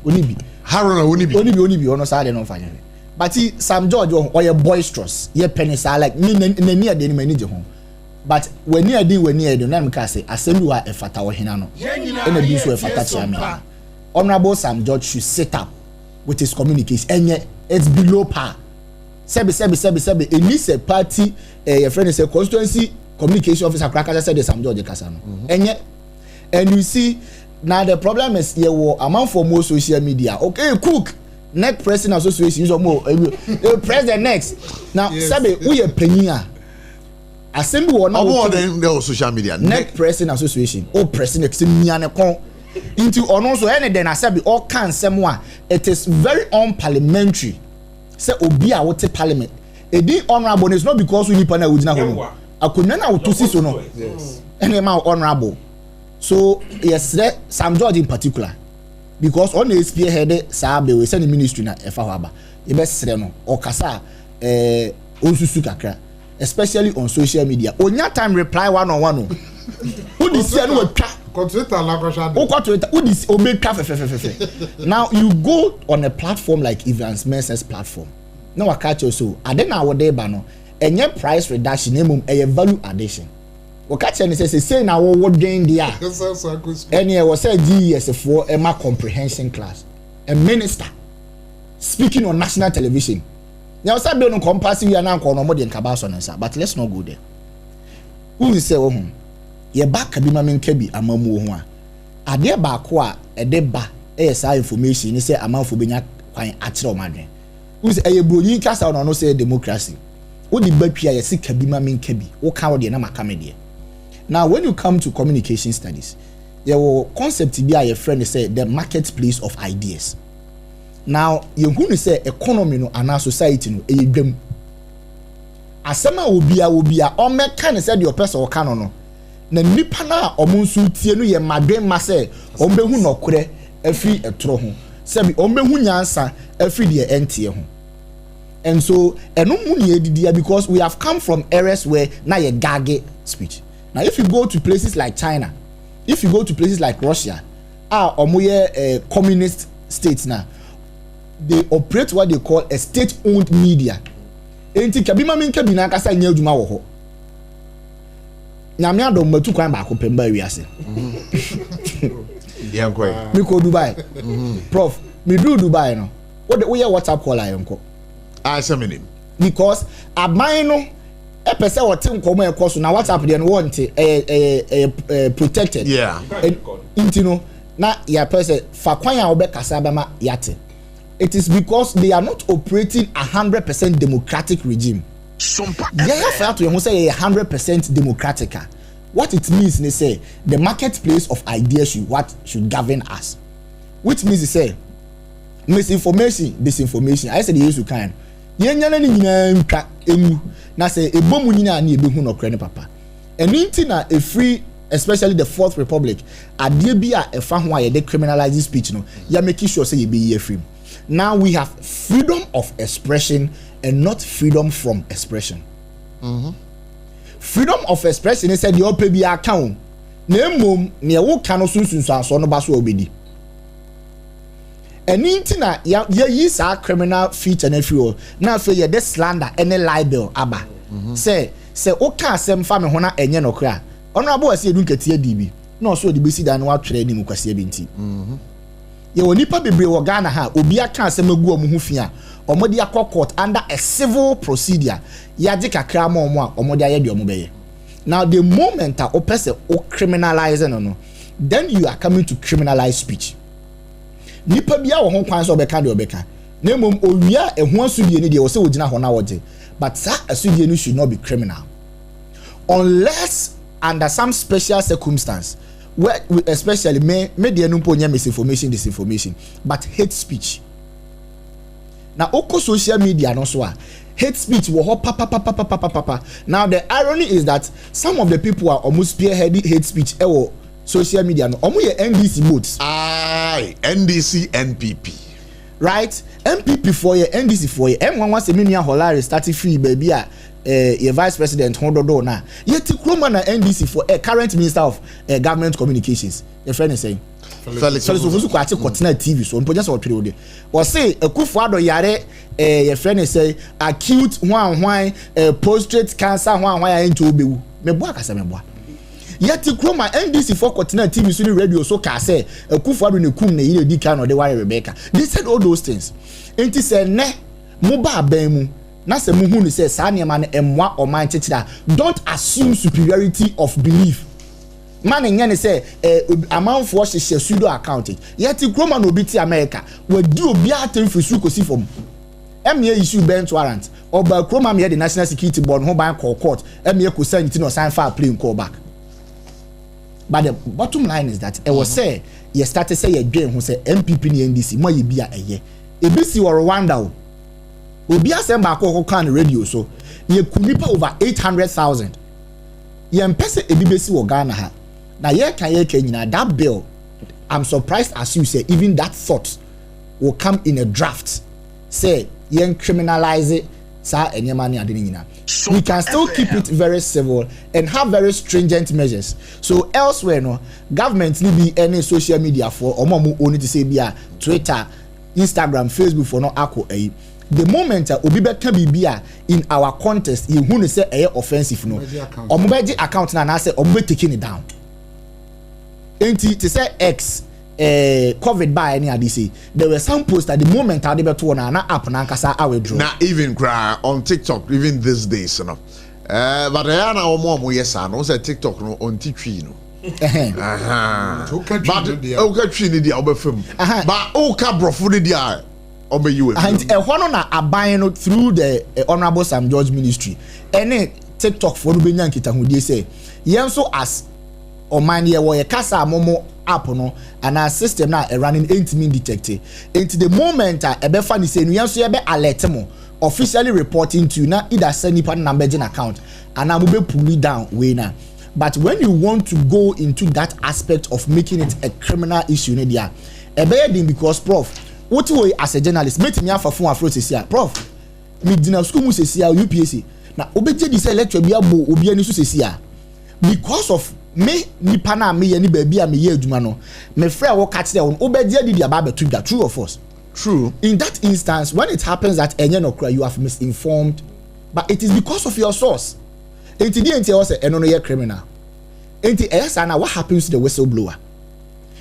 onibi Haruna onibi ono sa de no fanya but Sam George or your boisterous ye penny sa like me nani ade ni mani je ho but when you ade na me ka say asemi wa efata wo hena no ena bi so efata chairman honorable Sam George should sit up with his communication enye it's below par sebe it needs a party your friend is a constituency communication officer kraka said Sam George kasa no enye and you see now the problem is you amount for more social media okay cook neck pressing association use more press the next now sebe we are penny assembly or now the social media neck pressing association o pressing the miane kon into ono so any then asabi all can semwa it is very unparliamentary say obi a wote parliament e di honorable is not because we need pana wudina ho akonya na wotosi so no any man honorable so yes Sam George in particular because on the spearhead sabe we send the ministry na efa ho aba e be sere no okasa onsusu kakra especially on social media onya time reply one on one who dis say no twa Twitter la ko sha Twitter who dis obetwa fe now you go on a platform like Evans Mensa's platform now I catch you so ade na wo dey ba no enye price reduction emum eye value addition wo catch any say na wo dwen dia any was say GS for a comprehension class a minister speaking on national television now say be no compulsory ya na no more than kabaso nsa but let's not go there who say wo ye back bi ma menka bi amamu ho a ade ba ko a ede ba sa information ni say amanfo benya kwan akire o madwen who say eye bronyi kasa no say democracy wo di batwa ye sika bi ma menka bi wo ka wo de na maka me de now when you come to communication studies your concept bi a your friend say the marketplace of ideas now you who say economy no and society no eye dwam asema obi a o meka ne say the person o ka no na nipa na omunsu tie no ye madwen ma se ombehu nokure afiri etro ho se bi ombehu nyansa afiri de entie ho and so eno mu ne edidia because we have come from areas where na ye gage speech now if you go to places like China if you go to places like Russia omoye communist states now they operate what they call a state owned media enti kabima minka bi na kasa nya adwuma wo ho nyame adom matu kwan ba ko pemba wiase yeah kwai mi ko Dubai prof mi do Dubai no we hear WhatsApp call ayenko aseminim because aban no e pese wote nkomo e koso na WhatsApp de no wonte protected yeah intino na ya pese fa kwan a obe kasa ba ma yate it is because they are not operating 100% democratic regime. Yeah, for to you say 100% democratic. What it means, they say the marketplace of ideas should govern us. Which means they say misinformation, disinformation. I said the use kind. Na say a bomb nyina na ebehu no kra ne papa. And na a free, especially the Fourth Republic, ade bi a efa ho a ye de criminalize speech no. Ya make sure say ye be free. Now we have freedom of expression and not freedom from expression. Freedom of expression is said the ope bi account. Na mom ne wo ka no sunsun so no ba so obedi. And na ya yi criminal feature na free na fe ye de slander any libel aba. Say se oka asem fa me ho na enye no kra honorable ase edu nketie dibi na so de besi da na wa twere anim kwase benti ye woni pa bebre wo Ghana ha obi aka asem agu omo ho fi a omo de akọ court under a civil procedure ya de kakra ma omo a omo de aye de omo beye. Now the moment a opese o criminalize no then you are coming to criminalize speech. Nipa bia wo ho kwan so obeka de obeka na mom owia eho asudie ni de wo se wo gina ho na woje but that asudie ni should not be criminal unless under some special circumstance where especially media no ponya misinformation disinformation but hate speech. Now oko social media no so hate speech wo ho papa. Now the irony is that some of the people are almost spearheading hate speech ewo social media no omo ye NDC votes. NDC NPP. Right? MPP for ye NDC for ye M1 se menua Holari starting free baby a your vice president hondo na yet kroma na NDC for a current minister of government communications your friend is saying Felix Ofosu kwate kotena TV so mpoja so period o say Akufo-Addo yare your friend is say acute hwan prostate cancer hwan ya into obewu mebo akasa mebo yet kroma NDC for kotena TV so ni radio so ka say Akufo-Addo ne kum na yire di kan no de ware Rebecca they said all those things enti say ne mo ba ban mu na se mu hu ni say sa niam na emwa oman chichira don't assume superiority of belief man nya ni say amanfo hye pseudo accounting yet kroma no biti America we di obi atem fisu kosi fom emye issue bench warrant oba kroma me the national security board ho ban court emye ko say nti no sign file plane call back. But the bottom line is that it was say you started say you dwen ho say MPP ni NDC mo ye bia eye ebisi wo Rwanda o obi asem ba ko kan radio so ye kunipa over 800,000 ye mpese ebibesi wo Ghana ha na ye kan nyina that bill I'm surprised as you say even that thought will come in a draft say ye criminalize it sa enyema ni ade nyina. We can still keep it very civil and have very stringent measures. So elsewhere no government need be any social media for omo only to say bia Twitter, Instagram, Facebook for no ako the moment obi beka bibia in our contest you who say offensive no omo beji account na say omo taking it down. Enti to say X COVID by any adisi there were some posts at the moment I did to na app na nkasa I withdraw na even cry on TikTok even these days you know but I na omo yes no say TikTok no on titwi no but okay twi ni dia obefam but okay brofo ni dia obe you and hono na aban no through the honorable Sam George ministry any TikTok for no benya nkita hodie say yenso as oman ye wo ye kasa momo app no and our system now running 8 min detect into the moment ebefa ni say no yanso ye be alert mo officially reporting to you na either send nipa number in account and am be pull it down we na but when you want to go into that aspect of making it a criminal issue ne dia ebe din because prof what way as a journalist make me afa phone afro say prof me dina school mu say UPSC na obeje di say lecture bia bo obi ani so say because of me nipa na me ye ni ba bia me ye aduma no me frɛ wo catch there on obeje di aba betu da true or false. True. In that instance when it happens that enye no cry you have misinformed but it is because of your source. Enti di enti say eno no ye criminal. Enti esa na what happens to the whistleblower?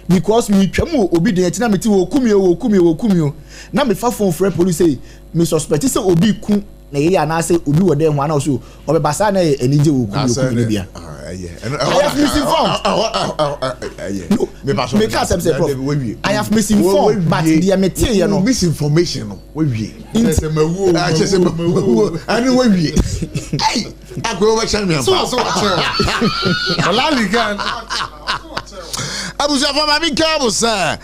Because me twam obi de enti na meti wo kumio na me fa phone frɛ police say me suspect say obi ku na ye na say obi wo dem ho na so obebasa na enije wo kumio bia. I have misinformed. I have misinformed, but the material no misinformation no we anyway hey I go over channel so Abuja for my cable sir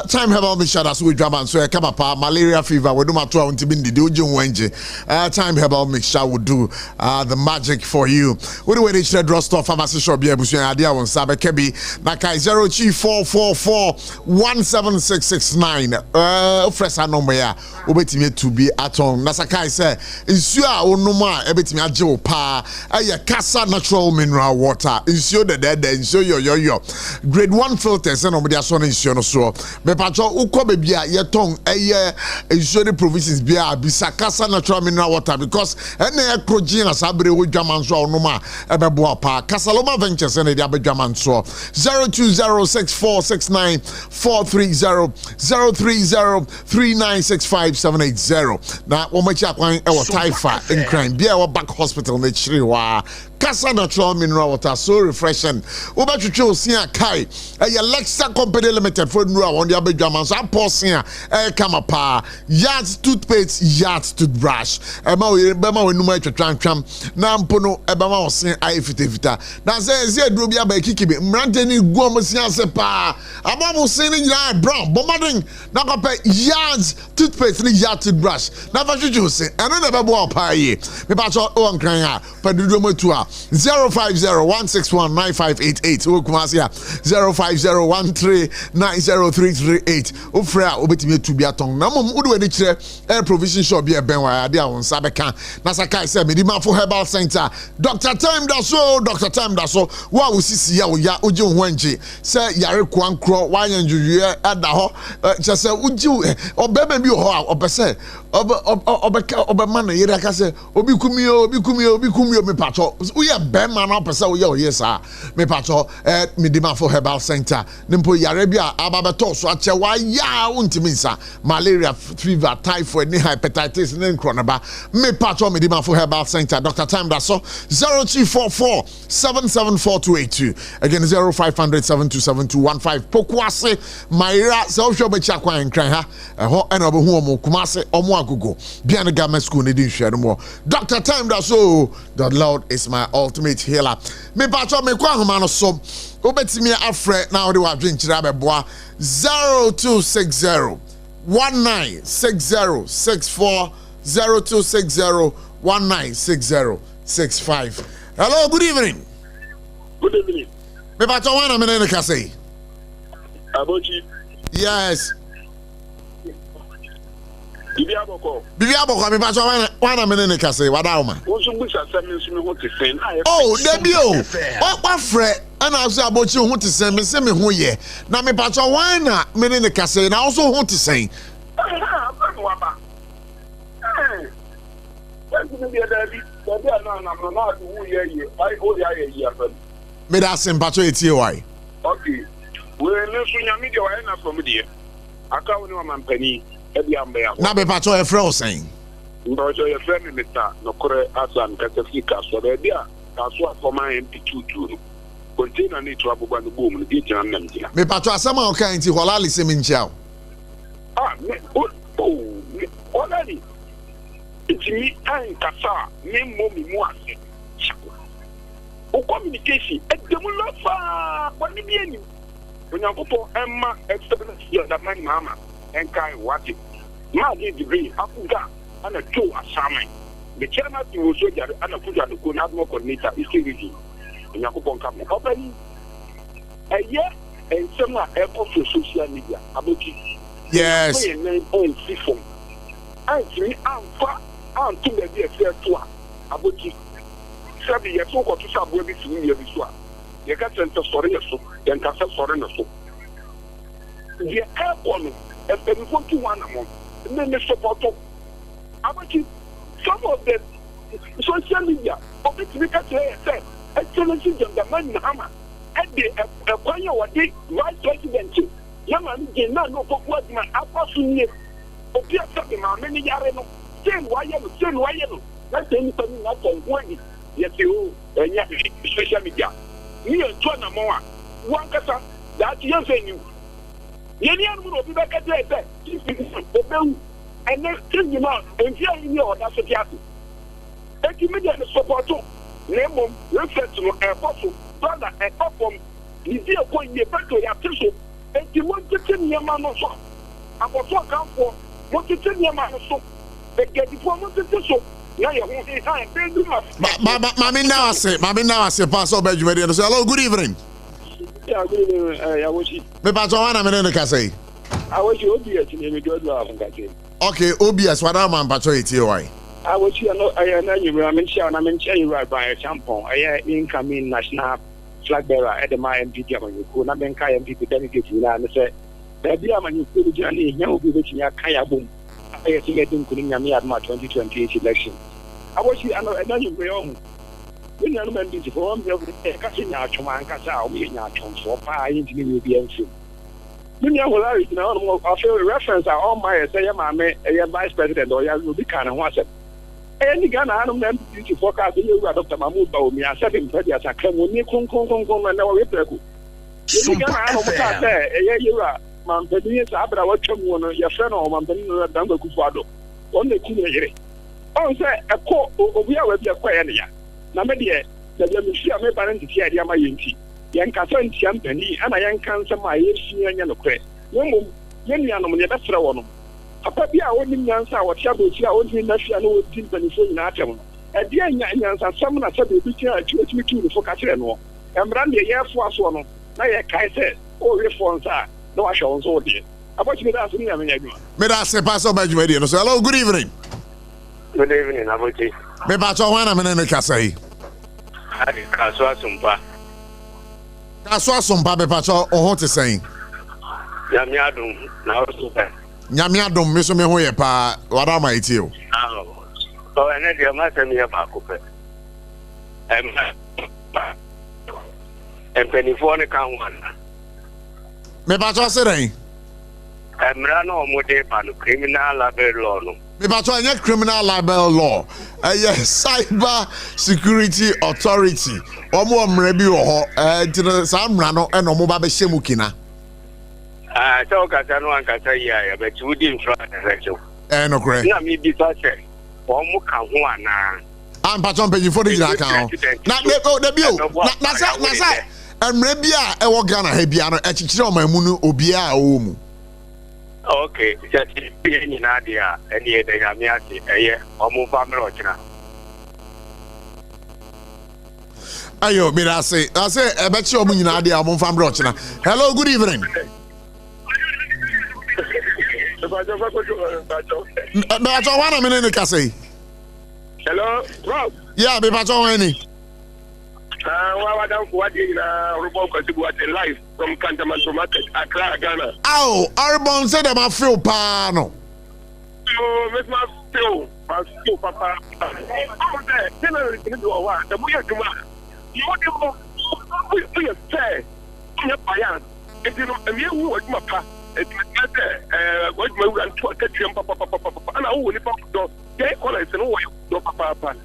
time herbal mixture that's we drama so come up malaria fever we do my 2 until the ojunwenje time herbal mixture would do the magic for you we do we share draw stuff pharmacy shop bia busu adia won sabe kebi na kai 03444176669 fresh number ya obetimi to be aton na sakai say nsu a onum a ebetimi age wo pa kasa natural mineral water nsu de nsu yo grade 1 filters and so no nsuo so me pacho ukọ baby a yeton eye nsuo provisions bia bisa kasa natural mineral water because ene ekrogen asabre wo dwaman so onoma ebebo pa Kasaloma Ventures ene dia bedwaman so 0206469430 030396578 na wo machi akwan e wo Taifa in crime bia wo back hospital na chiri wa Kasa natural mineral water so refreshing. Oba chuchu osia kai. Lexa Company Limited for nura on the abedwaman so aposia kama pa. Yards toothpaste, yards toothbrush. Bema we numa twatwam na mpono ebama osia fita. Na say duro bia ba kikibe. Mrante ni gu omosia se pa. Ama mo se ni nyina brown. Bomading na ko pe yards toothpaste ni yards toothbrush. Na fa chuchu se eno na bebo pa ye. Me pa so o nkran ha. Pa dudu mo tu 050-161-9588 Okumasi 050-1390338 Ofra obetimi etubi atong na mom udu eni kire air provision shop bi eben wa ade awon sabeka na saka say medima for herbal center Dr. Time Daso wa usisi ya oya oje ho anje say yare kwankro wa yanjuye ada ho che say uji obeba bi ho a obese obema na yere aka say obi kumio me pacho we are bema na pesa we yes me pacho medima for herbal center nimpo yare bia ababeto so ache wa ya untiminsa malaria fever typhoid ni hepatitis ni nkronaba me pacho medima for herbal center Dr. Time Daso 0244-774-282 again 0500-727-215 pokwase maira so hwe becha kwan nkran ha ho ena obo hu kumase omo agogo bia na government school ni din hwe mo Dr. Time Daso the Lord is my ultimate healer. Me pacho me kwa homa no so obetimi afre na ode wa dwenkyira beboa 0260 196064 0260 196065. Hello, good evening. Good evening. Me pacho wana me ne ka say. Abochi. Yes. Bibi aboko me pacho wana me ne ka say wada uma. Oh, debio. What fre and I say about you want to send me who ye. Na me pacho wana me ne ka say na also want to say. Me da sem pacho etie why. Okay. We no so nya media why na from there. Aka woni wa mampani na be pacho e frɛ saying Mbojo ye frɛ me meta no kore asan kasafika so be dia kaso afoma MP2 turu container ni to abogba no boom no di tina nam dia me pacho asama o kan ti holali se me nchia me olali itimi an kasa me momi mu ase o communication e demu lofa wani bi ani onyankopɔ emma experience ya da man mama enkai wati ma di degree afuga ana to assignment the chairman to also jare ana fuja no ko na admo coordinator isirizi onyankopɔ nka mo obani eye ensem a e social media aboki yes on sifon antimi amfa antu be bi efe to a aboki sabi ye so ko to sabo bi sinu ye bi so a ye ka center story ye so ye ka story no so ye airport and before to one among then the support about some of them social media of it we can say excellence in the man hammer at the acquire what they vice president yaman again no for what my apostle obia sabi ma many yare no same why that's anything not on one yes you social media me and John Amoa one kasa that you say you yeni anu no bi beka dey be obewu and then you know and here you know that so tiato eki media no support na mom reflect no apostle brother e perform ni die ko ye beto ya tiso eki mo tete niam no so apostle kan for mo tete niam no so e get before mo tete so na ye ho e ha be du mami na ase pass over jumedi so hello good evening. Yeah, good evening. I wish you. Me pacho wana me ne ka say. I wish you OBS ni me god love nka. Okay, OBS wada man pacho etie why. I wish you no I na you I mention you right by champon. I incoming national flag bearer at the my MPP Amanyuku, na benka MPP delegate na and say there be Amanyuku journey here will be which ya kaya boom. I think I didn't couldn't me at my 2028 election. I was here and then you go. When you remember the form of catching out to my casa, we in our terms for pie into the UBNC. When you will I feel reference are all my say, a vice president or you will be kind of what's it. Any Ghana, I don't know to forecast you got Dr. Mahmoud Baumi. I said him, as I came when you come and now we play. I say, you are Mampanians, Abra, what your friend or Mampanian Dango Kufado. Only Kuni. Oh, say a court we are with your quiet. Namadia, the Yamishia may parent here, Yamayinti. Yankasan Champany, and I am cancer my issue and Yanokre. No, Yanyanum, that's one. Apabia only answer what Shabu only national team in Atom. At the end, someone said the picture at me too for Catrano. And ran the Air Force one. Now, I said, oh, reforms are no, I shall also dear. About you asking me, Medase Paso Bajmedian. Hello, good evening. Good evening, Abuchi. Me bacho wana menene kasai. Kaswa Sumpa. Kaswa Sumpa be bacho oho te saying. Nyamiadum na osupa. Nyamiadum me so me ho ye pa wada ma iti o. So ene dia ma se me ba ko pe. Penifo ne kan wan. Me bacho se den. Emra no mo de pa no criminal libel law no. Me bacho anya criminal libel law. Yes, Cyber Security Authority. Omo omre bi wo ho sa mra no e no mo ba be hyemu kina. So kasa no ankasa ya be ti wudi infra direction. No correct. Na mi bi sa che. Omo ka ho ana. Am pacho mpanyifo de jira kan. Na de bi o. Na sa emre bi a e wo Ghana ha bia no e chichire omamu no obia a wo mu. Okay, just being in Adia, and yet they have me at a omu family ochina. Ayo, I say, I bet you omu Adia, omu family ochina. Hello, good evening. Bacho wana menene kase. Hello, Prof. Yeah, be bacho wani. What in live from Cantamanto Market, Accra, Ghana. Oh, Arbon said I'm a feel pano. Oh, Miss Phil, Papa. The boy, you want to say, in a payan. If you know, and you would my pa, it's what my run to a catching papa, and I will pop. They call it and no papa.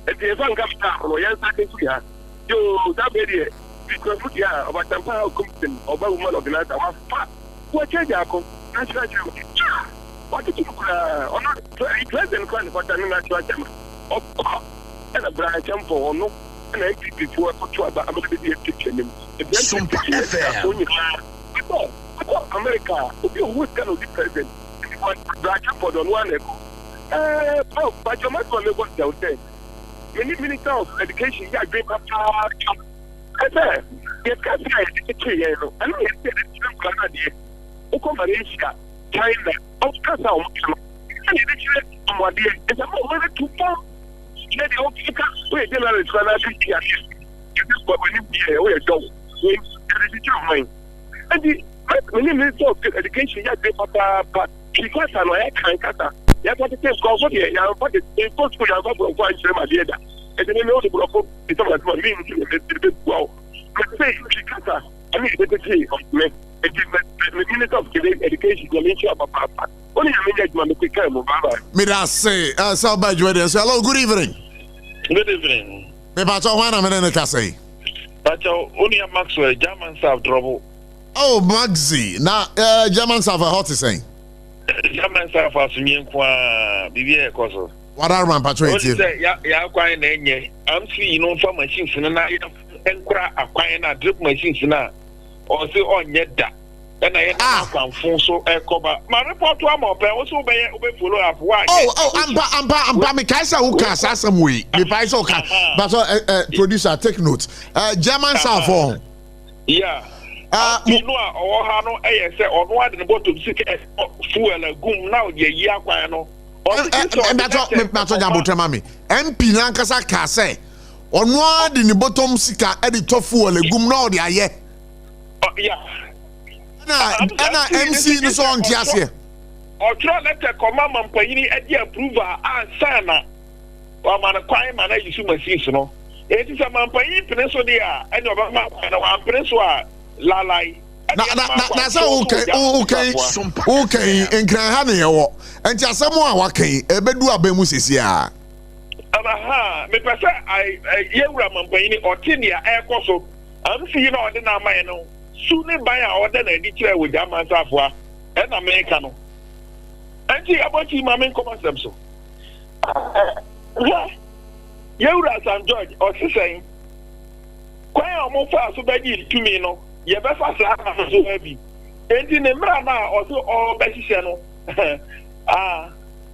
If you haven't got that, or yes, I think we are. Yo, that baby, because we are about the power company or woman of the night. I was what change I come. What did you or not? President Kwan, but I'm not sure. And a branch for no, and I keep it for I'm going to be a kitchen. SOMPA FM. America, who can be president? Branch for the one. Oh, but your mother was down there. Many Minister of Education, yeah, great up. I said, you can't say it. I know you said it's Malaysia, China, Australia, and it's a more too far. Let the old people wait till I try to see it. You just got when you be away, go. And the Minister of Education, yeah, great up, but she got an eye can't. Ya kwa tete kwa vodi ya kwa tete kwa school ya kwa kwa nchini madieda. Ete nime odi kwa ito mwa tuma mimi nchini kwa say kikata. I mean the say me. The Minister of Education kwa mention about papa. Only ya menja juma mekika mo baba. Mira say so by Jordan. Hello, good evening. Good evening. Me bacho wana menene kase. Bacho only ya Maxwell German staff trouble. Oh, Maxi. Na German staff hot is saying. German staff asumie kwa bibie ekoso. What are man patrol here? Ya kwa na enye. I'm see no for machines na enkura akwan na drip machines na. O se onye da. Na ye na kwanfo so ekoba. Ma report to am open wo so be follow up why. Ampa me kaisa who can asem we. Me paisa o ka. But producer take note. German staff on. Yeah. You know, or Hano, say, or what in the bottom fuel a goom now, ye aquano. And that's what Mato Yabutamami. MP Lankasa Kase. Onwa di ni bottom sika e di tofu ole gum na odi aye. Yeah. Na MC no so onti ase. Otro letter koma mampanyini e di approval ansana. Wa man kwan man ayisu machines no. E ti sa mampanyini preso dia e no ba ma wa preso a lalai. Na say okay enkran ha ne yewo. Enti asemo a wakan ebedu abemu sesi a. Aha, me pese yewura mampanyini otinia e koso. Am fi na ode na man no. Sune ban a ode na di kire we jama safo a. E na America no. Enti aboti mama nkoma semso. Yewura San George o sisen. Kwan o mo fa so baji tumi no. Ye be fa sa so abi. Enti ne mra na o so o be hihye no.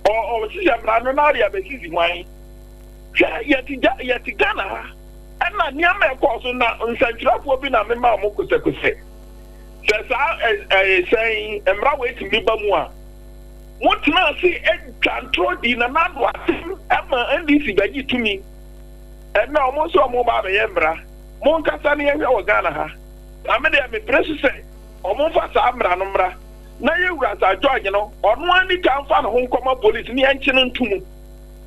O hihye mra no na ya be sisi mwan. Yeti Ghana. Ena niam e ko so na nsantrafo bi na me ma mo kusekuse. Sesa saying emra wait mi ba mu a. What now see a control di na na do atem ama NDC baji tumi. And now mo so mo ba be emra. Mo nkasa ne ye wo Ghana ha. Ame de me press say o mo fa sa amra no mra. Na ye wura sa George no ono ani kan fa no nkoma police ni enche no ntumu.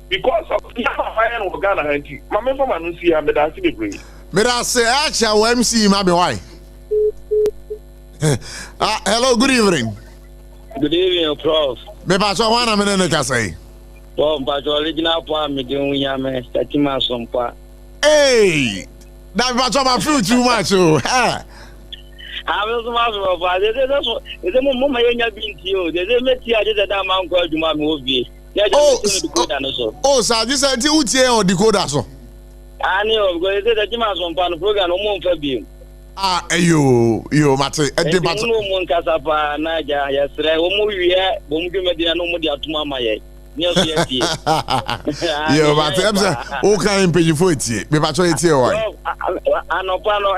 Because of the fire in Ghana anti. Mama for man see am da see be bring. Me da say acha o MC ma be why. Hello, good evening. Good evening, Prof. Me ba so wana me ne ka say. Prof, ba so original po me de unya me statima sompa. Hey! That ba so ma feel too much oh. Ha. I was so much of they mo ma yenya binti o. They meti ade da man ko aduma me obi. Oh, sir, this is the or decoder so. I know, because the Jimas on Pan program, no more for being. You, Matty, a debate. No one Casapa, Naja, yesterday, Medina, no more to Mamma yet. Yo, Matty, okay, pay you for it. Me ba so eti o. Anopano,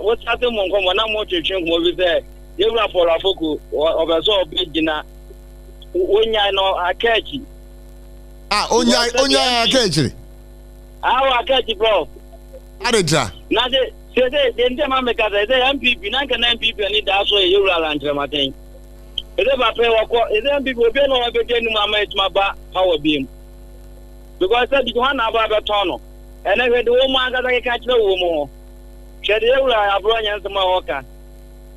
what's happening when I'm watching movie there? You are for a focal or so big dinner. When I know a catchy. Onya akechi. Akechi bro. Adeja. Na de se ma me ka se MPP na ka MPP ni da so e yura la ntre maten. Ede ba pe wako ede MPP obi no wa be nu mama etuma ba power beam. Because said you want aba be tono. Ene we de wo ma ga ka ka kire wo mo. Che de yura abro nya nsema hoka.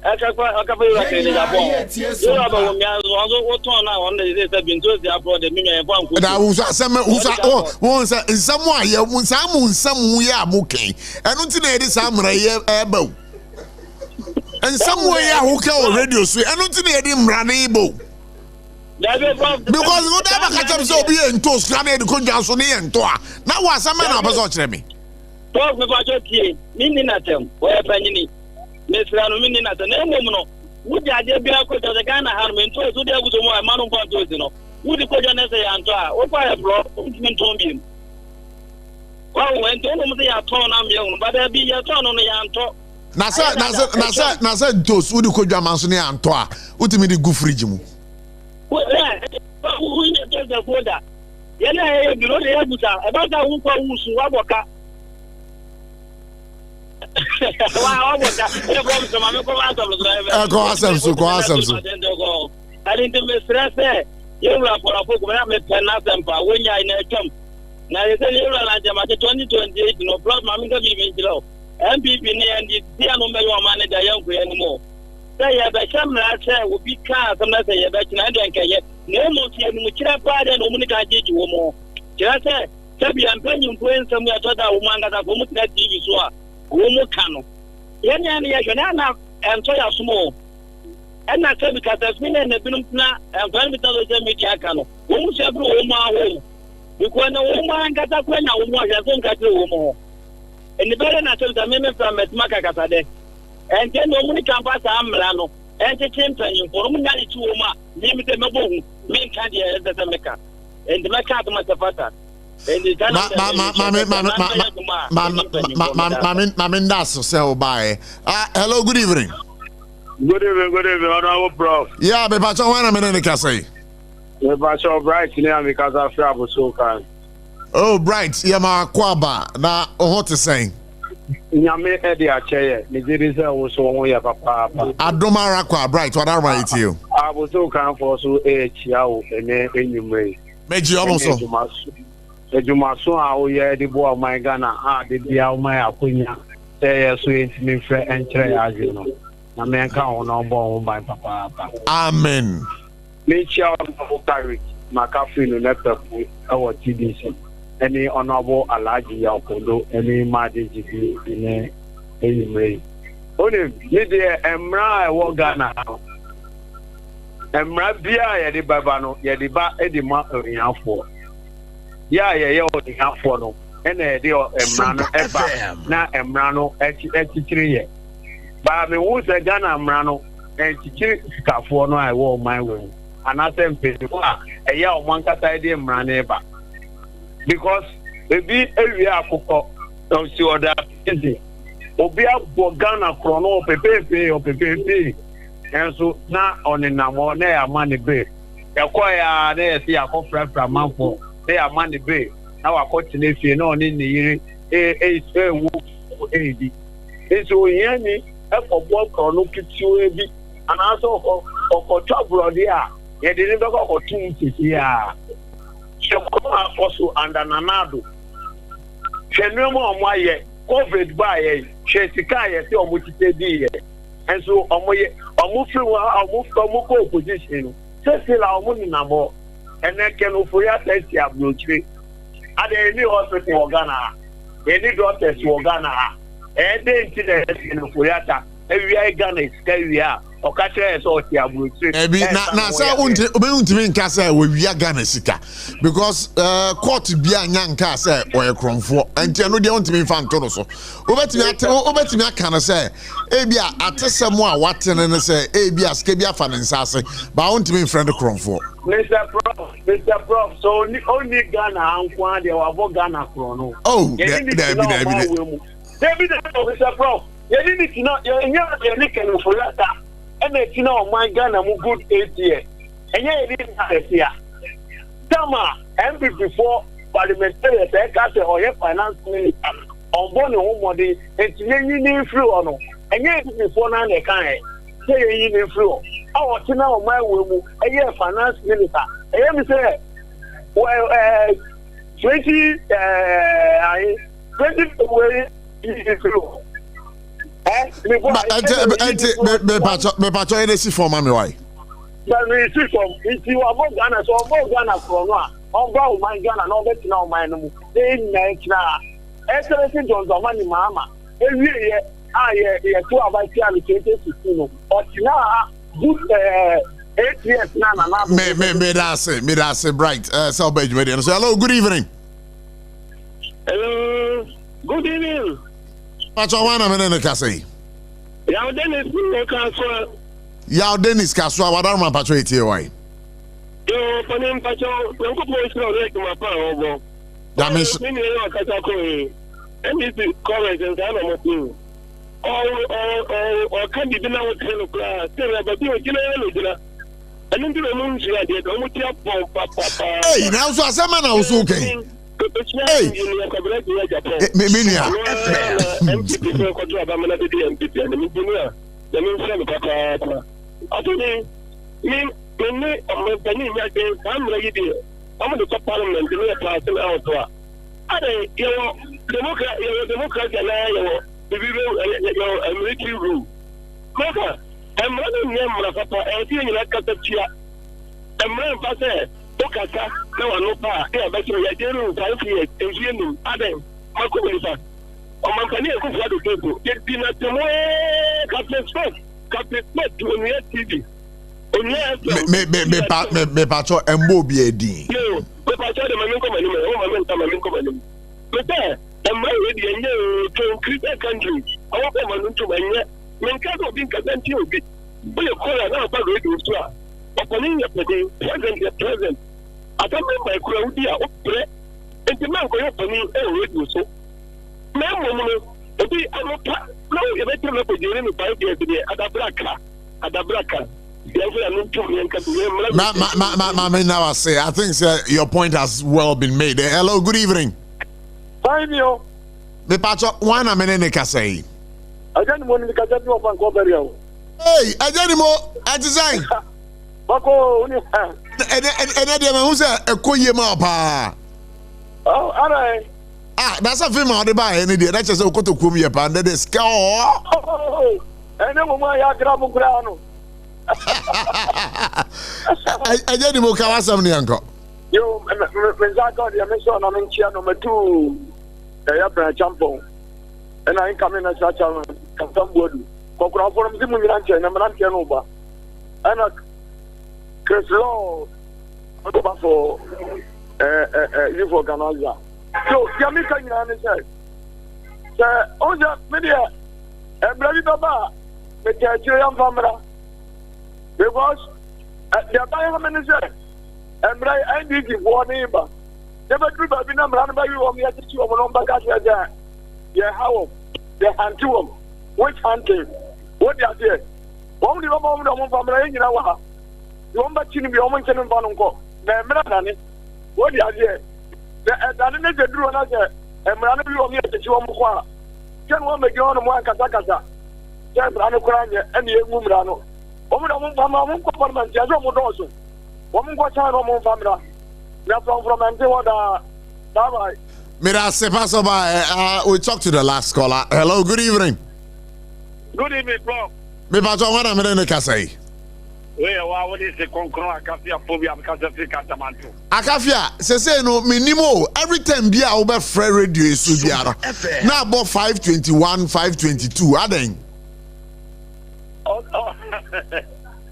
Aka fe yura ke ni da bo. Yura ba wo mi azo wo ton na on de se binto se abro de mi me fa nko. Da wo asem wo say nsam a ye nsam ye amoken. Enu ti na ye sa mra ye eba o. Nsam wo ye ahoka o radio so enu ti na ye mra na ibo. Because no da ba ka tell so be ento skra na e ko jan so na ye ento a. Na wo asem na abaso kire me. Prof me ba jo tie. Ni na tem. Wo e panyini. Mesra no minni na na emo no wudi ade bia ko to Ghana ha no nto so de aguso mo ma no ponto zi no wudi ko jo na se ya nto a wo kwa ya bro ntimi nto bi wa wo nto no mo se ya ton na me no ba da bi ya ton no ya nto na se dos wudi ko jo amanso ne ya nto a utimi di gu fridge mu wo ni to da koda yana ya biro de ya buta e ba da wu ko wusu wa boka Wow, go asem so. I didn't miss stress. You are for a book when I met SOMPA when you are in a jump. Now you say you are 2028, no problem. I'm going to be below. MPP and the piano manager young anymore. Say, yeah, but some say will be cars, and I say, but I don't care. No more, you can't buy and Monica did you more. Just say, Sabi, I'm paying you somewhere to that woman that I'm going to TV. Womo kano yenya ne yehwe na ento ya sumo ena se bi kata smine na binum na enfan bi tazo je media kano womo se bro womo aho biko na womo angata kwenya womo ahwe so nkate womo eni bere na se me from metmaka kata de ente no mu ni campus amra no ente chimpan info mu nyali tu womo ni mi se mebo hu mi nka de e se meka ente meka to masafata Hello, good evening. Good evening, Honorable Prof. Yeah, but I want a minute to say. But you're bright now because I feel so kind. Oh, Bright, Yama Kwaba, na what is saying? Nyame edi acheye, Nigeria say wo so won ya papa. Adomara Kwa, Bright, what are right to you? I was so kan for so chia o ene enyumre. Meji omoso. Ejumaso a o ye di bo my Ghana a de bia o my akonya. Say so intimi frɛ enkyere aje no. Na me nka ho no bo my papa. Amen. Me chia o carry makafi no nepepu e wo TDC. Any honorable Alaji Yakodo, any Madi in any way. Only Lydia Emra Wogana Emra Bia Yadibano, Yadiba Edima Yafo. Ya, Yafo, and a deal Emrano Eba, na Emrano, 83. But me was a Ghana Emrano, and Chicafono, I wore my way. And I said, a young one cat idea Emraneba. Because maybe every akoko don't see other easy. Obia Bogana chrono pepe or pepe. And so now on in Namo, they are money bay. Acquire there, see a coffer from Manfo, they are money bay. Now I got to live in on in the year a AD. It's so yanny, a for work or look at you a bit, and also for trouble there. You didn't go for 2 inches here. Also under Nanado. Chenemo Maye, COVID by Shesikaya, Mutiti, and so Omufu opposition. Cecil Amunamo, and then can Ufuya Tessia Blue Tree. Are there any hospital or Ghana? Any doctors or Ghana? And then in Ufuyata, every Ghana is Kavia. Okache so tia blue. Ebi na say untimi nka say we wia Ghana sika because court bia nya nka say oye kronfo enti no de untimi fa nto no so obetimi aka na say ebia atesemo a watene ne say ebia sika bia fa ne nsase ba untimi friend kronfo Mr. Prof so only Ghana ankwa de wabo Ghana krono oh David Mr. Prof you need to know you need to for that. And it's now my Ghana good 8 years. And yet it didn't here. Tama, MP before parliamentary secretary or finance minister on born home body, and you need flu or no. And yet before now they can't say you need flu. I was now my woman, a year finance minister. And let me say, well, 20 flu. Me patcho any see for mommy why? But me see from if you are more Ghana so more Ghana from one. On go my Ghana no bet now my no. They na excellency John Zamani mama. Every year yeah to about 2016 or now good 8 years na. Me that's Bright so bad you so hello good evening. Hello good evening. Pacho wana menene kasi. Yaw Dennis Kaswa wadarma pacho etie why. Yo panim pacho nko po isro rek ma pa obo. That means me ni wa kata ko e. NDC correct and I no mo. Oh candidate na what hello class. Tell about you kila hello kila. Anu ndilo nunzi ya de o mutia papa. Hey, na so asema na uso okay. Hey, Okasa na wanopa e abacho ya jeru ntafi enjienu aden makumelisa o mankani e kufu ado kepo de na temo kapet to new TV me pacho embo bi edi yo me pacho de maminko mani me o mamenta maminko mani pete emma we di enye to create country awo pe manu to manye menka do bin kasanti obi o le kola na ba do do so Opening the present. I don't remember my crowd here. And the man going opening a radio so. Now, no, you better look at the 5 years today at the Braca. Now I say, I think your point has well been made. Hello, good evening. Fine, yo. Me pacho one minute ka say. Ajani mo ni ka jati o fan ko beri o. Hey, ajani mo atisan. Bako uni. Ene de me hu say ekoye ma pa. Oh, alright. Ah, that's a film on the buy any day. That's just a koto kum ye pa and the scar. Oh, ene mo ma ya gra mo gra no. Ajani mo ka wasam ni anko. Yo, me za God ya me so na me nchia no me tu. Ya pra champion. And I come in as such a Bodu. Kokura for him, Zimuranche, and Marantianoba. And a Chris Law for youth organizer. So, Yamika, you said, Sir, Oja Media, a bloody baba, the Nigerian family. Because the Bayern said, and I did it for neighbor. Never do but be number by you on the attitude of an ombagata there. Yeah, how? The hand to them. Which hunting? What they are there? One of the moment from the you know, you want to be on Mountain and Banonco. The what they are there? The drew another, and Marana on the Chihuahua. Can one make on one Katakasa? Jan Brano and the Mumrano. Woman of Mama, Government, Jazo also. Woman got time on family. From Antiwada. Bye. Mira se paso by. We talk to the last caller. Hello, good evening. Good evening, Prof. Me paso one minute ka say. What is the concrete Akafia phobia because of the Catamanto? Akafia, say no minimo every time be over free radio is biara. Now about 521, 522. Aden. Oh.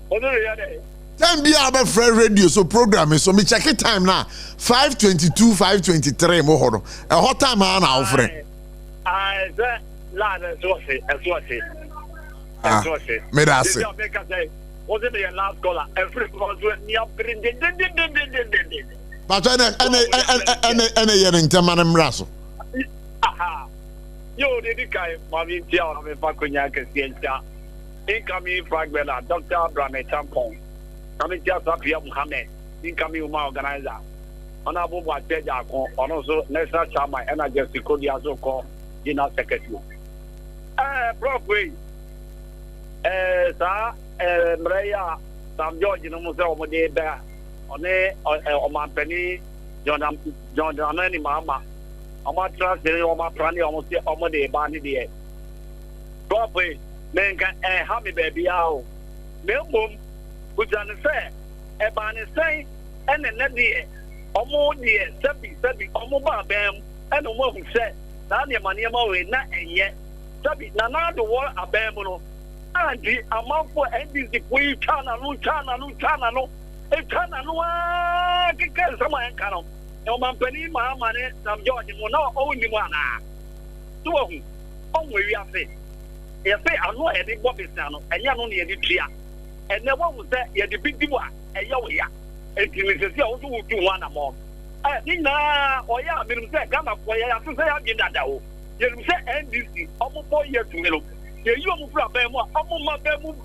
What do you say? Time be about free radio so program so me check it time now 522 523 mo hodo a hot time na ofre I said la so say me da say was it the last caller every was we up but ene yen ntama na mra so aha yo dey kai mami tia na me fa konya kesiencha incoming fragment Dr. Abraham Tampon coming just up here Muhammad incoming Uma organizer honorable Wateja on also national chairman and just Kodia so called general secretary Prof Mreya Sam George no mo se o de ba one o ma pani John Anani mama o ma transfer o ma plan o mo se o mo de ba ni de Prof men kan ha me baby ao me mom bujan se e ba ni sai ene na de o mo de sabi o mo ba bem ene mo hu se na ne ma we na enye sabi na na do wo abem no andi amafo ndc koi chana no e chana no ke sama en kano e ma pani ma ne Sam George mo na o ni mo ana to hu o we wi afi e fe anu e di bobisa no enya no ne e di tua ene wo hu se ye di bidibu a e ye wo ya e ti ni se sia wo tu tu wana mo ni na o ya mi rum se gama ko ya se ya bi dada o ye rum se ndc o mo bo ye tu melo you are moving about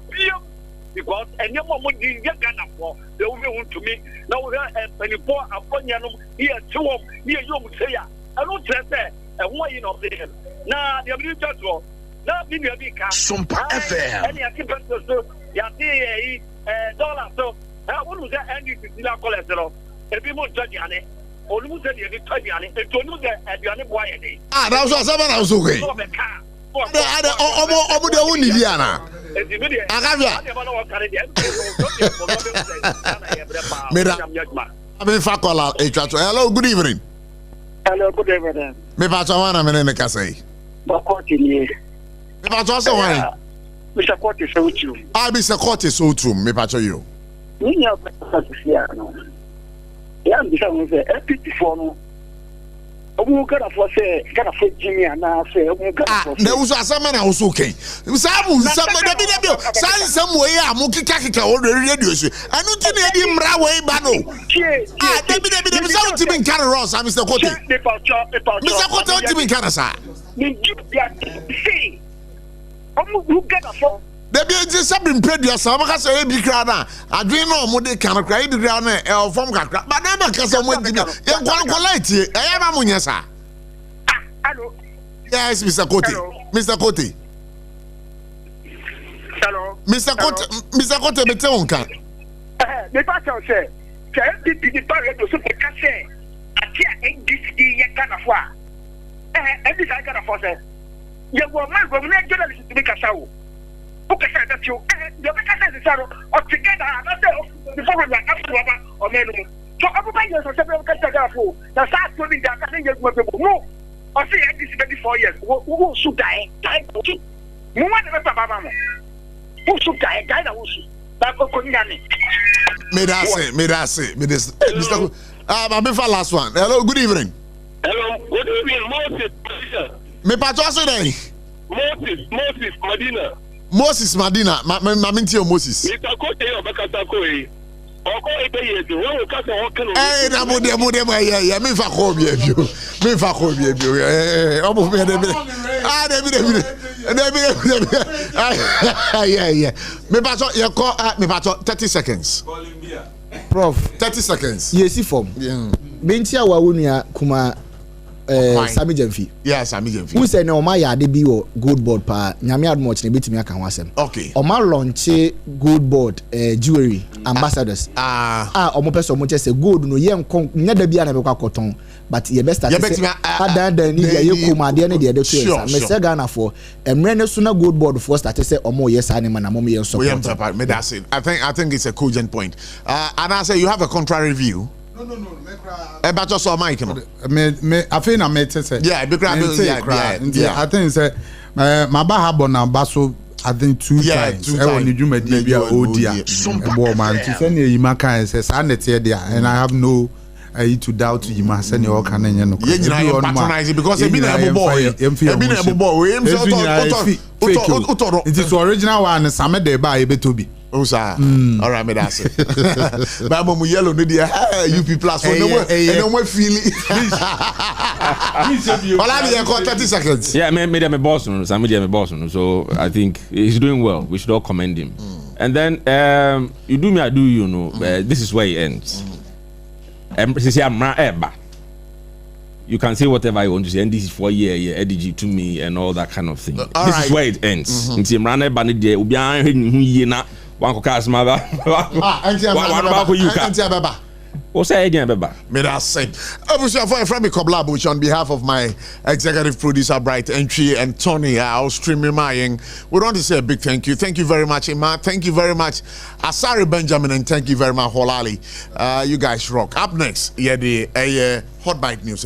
because and your mom did get Ghana for they will to me. Now we are penny poor upon Yanum here to him near you say, I don't say that and why you know there. Now the ability to now be a big car. SOMPA FM. Any activity so Yati dollar so I wouldn't say any cholesterol. If you want Jadiane, or you said you Jadiane, and to know that at the other boy. Ah, that was 7 hours okay. Omo de woni bia na Akafia Mira Abi fa call etwato. Hello, good evening. Hello, good evening. Me pa to wana me ne ka say Ba court ni. Me pa to so wan Mr. Court is so true. I be court is so true me pa to you. Ni ya ba sia no. Ya bi sa mo say equity for no. Omu kana for say kana for Jimmy na say omu kana for. Na uso asama na uso okay. Sabu da bi san sam we a mo kika o radio so. Anu ti na di mra we ba no. Da bi sa uti bin kana Ross Mr. Kote. Mr. Kote uti bin kana sa. Ni give ya see. Omu kana for There be just been previous. Some can say be crana. I dream no more they can cry be crana from Kakra. But never can someone give you quality. I am a munyasa. Hello. Yes, Mr. Kote. Mr. Kote. Hello. Mr. Kote. Mr. Kote, me tell unka. Me pa tell say. Say the barrier to super cafe. Atia this ye kind of wa. And this I kind of say. You go man go na journalist to be kasawo. Okay, sir, that you the because is sorrow or together before we are after or men. So everybody is several cases for the start to be that I think you will no. Or say this 24 years. Who should die? Die. No one ever Baba. Who should die? Die that who should. That go Konyani. May I say, Mr. I'm for last one. Hello, good evening. Hello, good evening, Moses. Me patrol day. Moses Madina. Moses Madina, Mamintio Moses. Mr. Kote Obakasako. Hey, na mo de ya me fa ko bi e me fa ko bi e omo me de yeah me patrol 30 seconds Prof 30 seconds yes form mentia wa wonua kuma Sami Jemfi. Yeah, Sami Jemfi. Who said no, my yard be your good board pa Nyami Admoch ne betimi aka wasem. Okay. Oma launch good board jewelry ambassadors. Omo person omo say gold no ye nkon nya da bia na be kwa koton but ye best start say adan ni ye kuma de ne de to yes. Me say Ghana for emre ne so na good board for start say omo yes ani man omo ye support. Me that's it. I think it's a cogent point. And I say you have a contrary view. No. But just saw Mike. Me I think I met say. Yeah, I think say my bahabo na baso I think two times. I want you me dey be odia. Ebo man to say na yima kan say sa net here there and I have no to doubt yima say na o kan enye no. You patronize because e be na ebo boy. E be na ebo boy. We it is original one Same dey buy e betobi. Oh, sir. All right, me that's it. But I'm yellow, no dear. UP plus one. No more feeling. Well, I got 30 seconds. Yeah, made him a boss. So I think he's doing well. We should all commend him. And then you do me, I do you. Know. This is where it ends. You can say whatever you want to say, and this is 4 year EDG to me and all that kind of thing. This is where it ends. One cast my what about you? What's that again, Baba? May I say, from Coblab, on behalf of my executive producer, Bright Entry, and Tony, our streaming mying, we want to say a big thank you. Thank you very much, Emma. Thank you very much, Asari Benjamin, and thank you very much, Holali. You guys rock. Up next, the Hot Bite News.